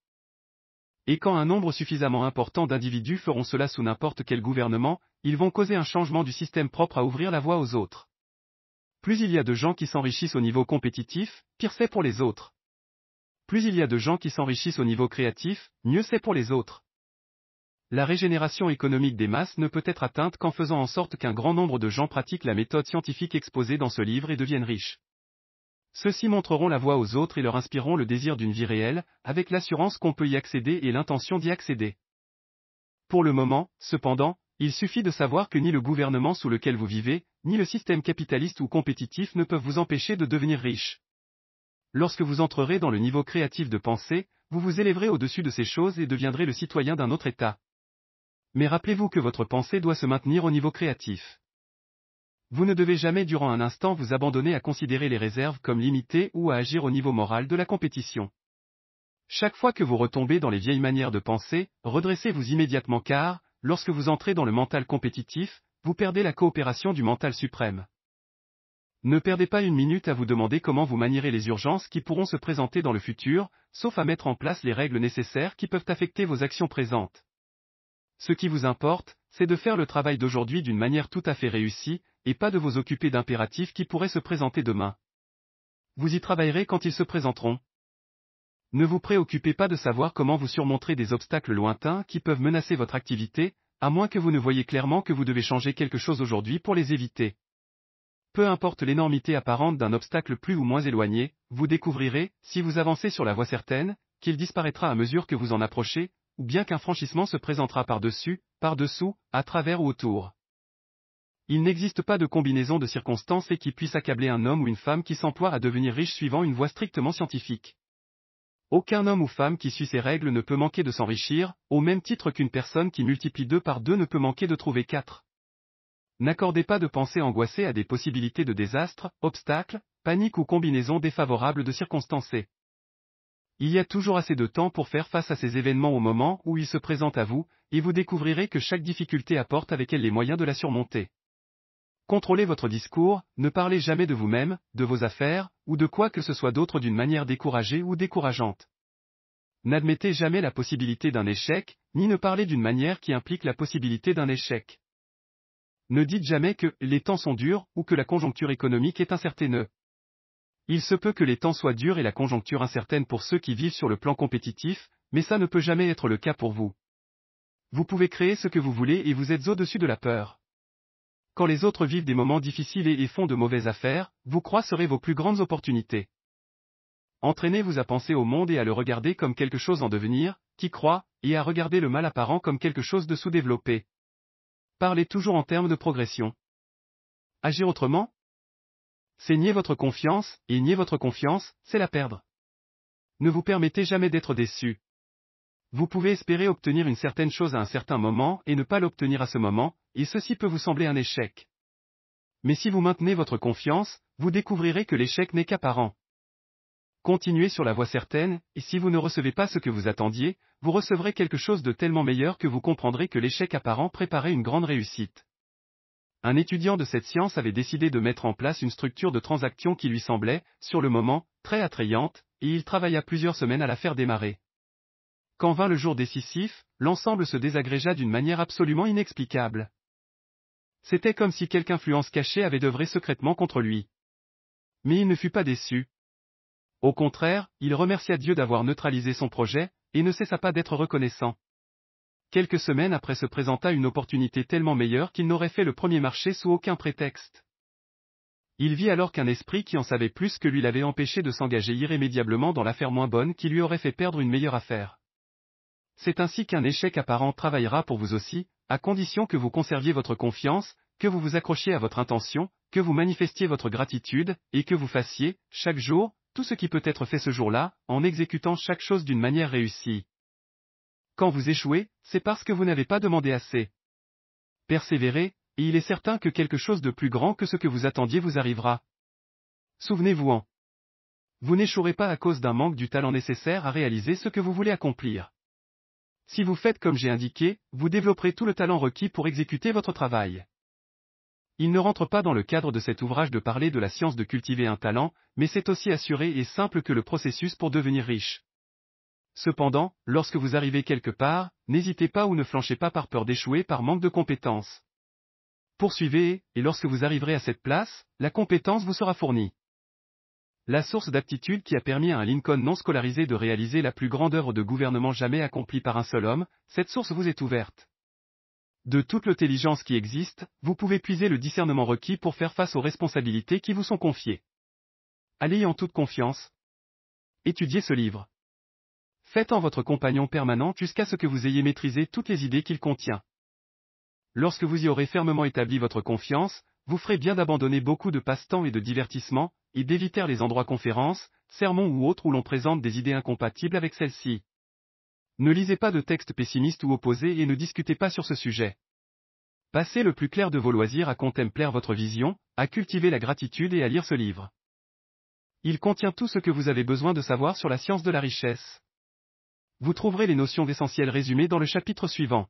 Et quand un nombre suffisamment important d'individus feront cela sous n'importe quel gouvernement, ils vont causer un changement du système propre à ouvrir la voie aux autres. Plus il y a de gens qui s'enrichissent au niveau compétitif, pire c'est pour les autres. Plus il y a de gens qui s'enrichissent au niveau créatif, mieux c'est pour les autres. La régénération économique des masses ne peut être atteinte qu'en faisant en sorte qu'un grand nombre de gens pratiquent la méthode scientifique exposée dans ce livre et deviennent riches. Ceux-ci montreront la voie aux autres et leur inspireront le désir d'une vie réelle, avec l'assurance qu'on peut y accéder et l'intention d'y accéder. Pour le moment, cependant, il suffit de savoir que ni le gouvernement sous lequel vous vivez, ni le système capitaliste ou compétitif ne peuvent vous empêcher de devenir riche. Lorsque vous entrerez dans le niveau créatif de pensée, vous vous élèverez au-dessus de ces choses et deviendrez le citoyen d'un autre état. Mais rappelez-vous que votre pensée doit se maintenir au niveau créatif. Vous ne devez jamais durant un instant vous abandonner à considérer les réserves comme limitées ou à agir au niveau moral de la compétition. Chaque fois que vous retombez dans les vieilles manières de penser, redressez-vous immédiatement car, lorsque vous entrez dans le mental compétitif, vous perdez la coopération du mental suprême. Ne perdez pas une minute à vous demander comment vous manierez les urgences qui pourront se présenter dans le futur, sauf à mettre en place les règles nécessaires qui peuvent affecter vos actions présentes. Ce qui vous importe, c'est de faire le travail d'aujourd'hui d'une manière tout à fait réussie, et pas de vous occuper d'impératifs qui pourraient se présenter demain. Vous y travaillerez quand ils se présenteront. Ne vous préoccupez pas de savoir comment vous surmonterez des obstacles lointains qui peuvent menacer votre activité, à moins que vous ne voyiez clairement que vous devez changer quelque chose aujourd'hui pour les éviter. Peu importe l'énormité apparente d'un obstacle plus ou moins éloigné, vous découvrirez, si vous avancez sur la voie certaine, qu'il disparaîtra à mesure que vous en approchez, ou bien qu'un franchissement se présentera par-dessus, par-dessous, à travers ou autour. Il n'existe pas de combinaison de circonstances qui puisse accabler un homme ou une femme qui s'emploie à devenir riche suivant une voie strictement scientifique. Aucun homme ou femme qui suit ces règles ne peut manquer de s'enrichir, au même titre qu'une personne qui multiplie 2 par 2 ne peut manquer de trouver 4. N'accordez pas de pensée angoissée à des possibilités de désastre, obstacles, panique ou combinaisons défavorables de circonstances. Il y a toujours assez de temps pour faire face à ces événements au moment où ils se présentent à vous, et vous découvrirez que chaque difficulté apporte avec elle les moyens de la surmonter. Contrôlez votre discours, ne parlez jamais de vous-même, de vos affaires, ou de quoi que ce soit d'autre d'une manière découragée ou décourageante. N'admettez jamais la possibilité d'un échec, ni ne parlez d'une manière qui implique la possibilité d'un échec. Ne dites jamais que « les temps sont durs » ou que la conjoncture économique est incertaine. Il se peut que les temps soient durs et la conjoncture incertaine pour ceux qui vivent sur le plan compétitif, mais ça ne peut jamais être le cas pour vous. Vous pouvez créer ce que vous voulez et vous êtes au-dessus de la peur. Quand les autres vivent des moments difficiles et font de mauvaises affaires, vous croiserez vos plus grandes opportunités. Entraînez-vous à penser au monde et à le regarder comme quelque chose en devenir, qui croît, et à regarder le mal apparent comme quelque chose de sous-développé. Parlez toujours en termes de progression. Agir autrement? C'est nier votre confiance, et nier votre confiance, c'est la perdre. Ne vous permettez jamais d'être déçu. Vous pouvez espérer obtenir une certaine chose à un certain moment et ne pas l'obtenir à ce moment, et ceci peut vous sembler un échec. Mais si vous maintenez votre confiance, vous découvrirez que l'échec n'est qu'apparent. Continuez sur la voie certaine, et si vous ne recevez pas ce que vous attendiez, vous recevrez quelque chose de tellement meilleur que vous comprendrez que l'échec apparent préparait une grande réussite. Un étudiant de cette science avait décidé de mettre en place une structure de transaction qui lui semblait, sur le moment, très attrayante, et il travailla plusieurs semaines à la faire démarrer. Quand vint le jour décisif, l'ensemble se désagrégea d'une manière absolument inexplicable. C'était comme si quelque influence cachée avait œuvré secrètement contre lui. Mais il ne fut pas déçu. Au contraire, il remercia Dieu d'avoir neutralisé son projet, et ne cessa pas d'être reconnaissant. Quelques semaines après se présenta une opportunité tellement meilleure qu'il n'aurait fait le premier marché sous aucun prétexte. Il vit alors qu'un esprit qui en savait plus que lui l'avait empêché de s'engager irrémédiablement dans l'affaire moins bonne qui lui aurait fait perdre une meilleure affaire. C'est ainsi qu'un échec apparent travaillera pour vous aussi, à condition que vous conserviez votre confiance, que vous vous accrochiez à votre intention, que vous manifestiez votre gratitude, et que vous fassiez, chaque jour, tout ce qui peut être fait ce jour-là, en exécutant chaque chose d'une manière réussie. Quand vous échouez, c'est parce que vous n'avez pas demandé assez. Persévérez, et il est certain que quelque chose de plus grand que ce que vous attendiez vous arrivera. Souvenez-vous-en. Vous n'échouerez pas à cause d'un manque du talent nécessaire à réaliser ce que vous voulez accomplir. Si vous faites comme j'ai indiqué, vous développerez tout le talent requis pour exécuter votre travail. Il ne rentre pas dans le cadre de cet ouvrage de parler de la science de cultiver un talent, mais c'est aussi assuré et simple que le processus pour devenir riche. Cependant, lorsque vous arrivez quelque part, n'hésitez pas ou ne flanchez pas par peur d'échouer par manque de compétences. Poursuivez, et lorsque vous arriverez à cette place, la compétence vous sera fournie. La source d'aptitude qui a permis à un Lincoln non scolarisé de réaliser la plus grande œuvre de gouvernement jamais accomplie par un seul homme, cette source vous est ouverte. De toute l'intelligence qui existe, vous pouvez puiser le discernement requis pour faire face aux responsabilités qui vous sont confiées. Allez en toute confiance. Étudiez ce livre. Faites-en votre compagnon permanent jusqu'à ce que vous ayez maîtrisé toutes les idées qu'il contient. Lorsque vous y aurez fermement établi votre confiance, vous ferez bien d'abandonner beaucoup de passe-temps et de divertissements, et d'éviter les endroits conférences, sermons ou autres où l'on présente des idées incompatibles avec celles-ci. Ne lisez pas de textes pessimistes ou opposés et ne discutez pas sur ce sujet. Passez le plus clair de vos loisirs à contempler votre vision, à cultiver la gratitude et à lire ce livre. Il contient tout ce que vous avez besoin de savoir sur la science de la richesse. Vous trouverez les notions essentielles résumées dans le chapitre suivant.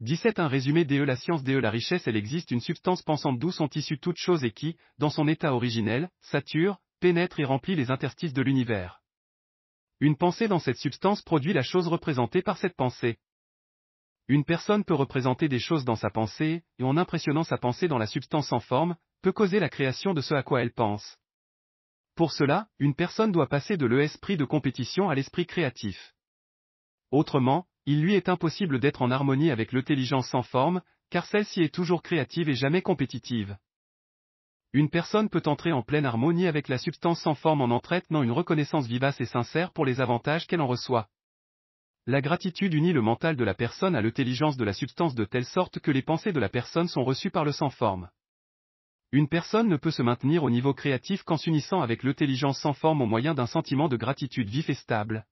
17 Un résumé de la science de la richesse. Elle existe une substance pensante d'où sont issues toutes choses et qui, dans son état originel, sature, pénètre et remplit les interstices de l'univers. Une pensée dans cette substance produit la chose représentée par cette pensée. Une personne peut représenter des choses dans sa pensée, et en impressionnant sa pensée dans la substance sans forme, peut causer la création de ce à quoi elle pense. Pour cela, une personne doit passer de l'esprit de compétition à l'esprit créatif. Autrement, il lui est impossible d'être en harmonie avec l'intelligence sans forme, car celle-ci est toujours créative et jamais compétitive. Une personne peut entrer en pleine harmonie avec la substance sans forme en entretenant une reconnaissance vivace et sincère pour les avantages qu'elle en reçoit. La gratitude unit le mental de la personne à l'intelligence de la substance de telle sorte que les pensées de la personne sont reçues par le sans forme. Une personne ne peut se maintenir au niveau créatif qu'en s'unissant avec l'intelligence sans forme au moyen d'un sentiment de gratitude vif et stable.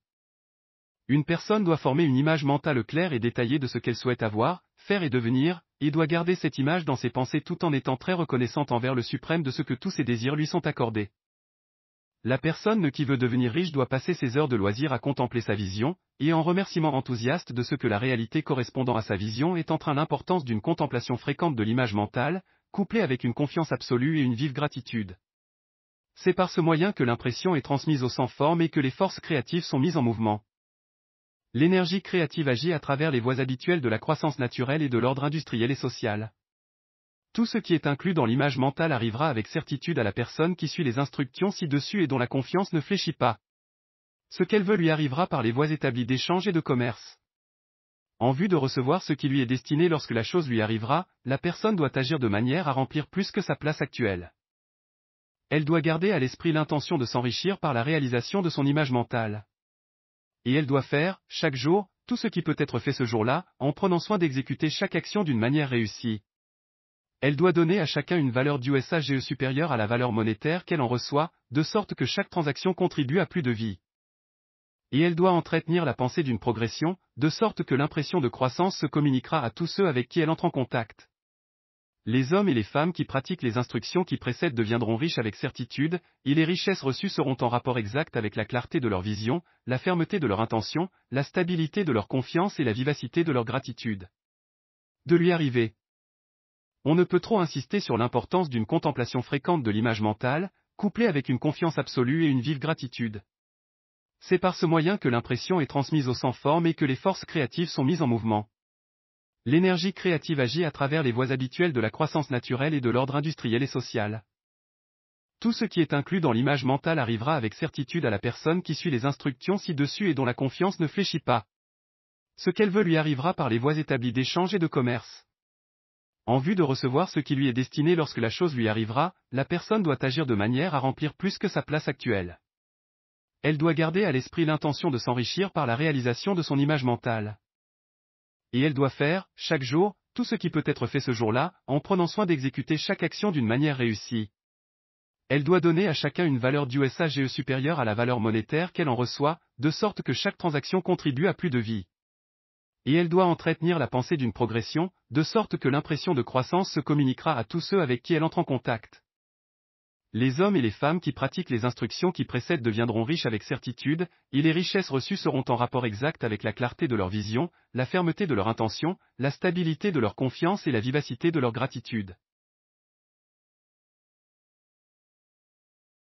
Une personne doit former une image mentale claire et détaillée de ce qu'elle souhaite avoir, faire et devenir, et doit garder cette image dans ses pensées tout en étant très reconnaissante envers le suprême de ce que tous ses désirs lui sont accordés. La personne qui veut devenir riche doit passer ses heures de loisir à contempler sa vision, et en remerciement enthousiaste de ce que la réalité correspondant à sa vision est en train l'importance d'une contemplation fréquente de l'image mentale, couplée avec une confiance absolue et une vive gratitude. C'est par ce moyen que l'impression est transmise au sans forme et que les forces créatives sont mises en mouvement. L'énergie créative agit à travers les voies habituelles de la croissance naturelle et de l'ordre industriel et social. Tout ce qui est inclus dans l'image mentale arrivera avec certitude à la personne qui suit les instructions ci-dessus et dont la confiance ne fléchit pas. Ce qu'elle veut lui arrivera par les voies établies d'échange et de commerce. En vue de recevoir ce qui lui est destiné lorsque la chose lui arrivera, la personne doit agir de manière à remplir plus que sa place actuelle. Elle doit garder à l'esprit l'intention de s'enrichir par la réalisation de son image mentale. Et elle doit faire, chaque jour, tout ce qui peut être fait ce jour-là, en prenant soin d'exécuter chaque action d'une manière réussie. Elle doit donner à chacun une valeur d'USAGE supérieure à la valeur monétaire qu'elle en reçoit, de sorte que chaque transaction contribue à plus de vie. Et elle doit entretenir la pensée d'une progression, de sorte que l'impression de croissance se communiquera à tous ceux avec qui elle entre en contact. Les hommes et les femmes qui pratiquent les instructions qui précèdent deviendront riches avec certitude, et les richesses reçues seront en rapport exact avec la clarté de leur vision, la fermeté de leur intention, la stabilité de leur confiance et la vivacité de leur gratitude. De lui arriver. On ne peut trop insister sur l'importance d'une contemplation fréquente de l'image mentale, couplée avec une confiance absolue et une vive gratitude. C'est par ce moyen que l'impression est transmise au sans forme et que les forces créatives sont mises en mouvement. L'énergie créative agit à travers les voies habituelles de la croissance naturelle et de l'ordre industriel et social. Tout ce qui est inclus dans l'image mentale arrivera avec certitude à la personne qui suit les instructions ci-dessus et dont la confiance ne fléchit pas. Ce qu'elle veut lui arrivera par les voies établies d'échange et de commerce. En vue de recevoir ce qui lui est destiné lorsque la chose lui arrivera, la personne doit agir de manière à remplir plus que sa place actuelle. Elle doit garder à l'esprit l'intention de s'enrichir par la réalisation de son image mentale. Et elle doit faire, chaque jour, tout ce qui peut être fait ce jour-là, en prenant soin d'exécuter chaque action d'une manière réussie. Elle doit donner à chacun une valeur d'USAGE supérieure à la valeur monétaire qu'elle en reçoit, de sorte que chaque transaction contribue à plus de vie. Et elle doit entretenir la pensée d'une progression, de sorte que l'impression de croissance se communiquera à tous ceux avec qui elle entre en contact. Les hommes et les femmes qui pratiquent les instructions qui précèdent deviendront riches avec certitude, et les richesses reçues seront en rapport exact avec la clarté de leur vision, la fermeté de leur intention, la stabilité de leur confiance et la vivacité de leur gratitude.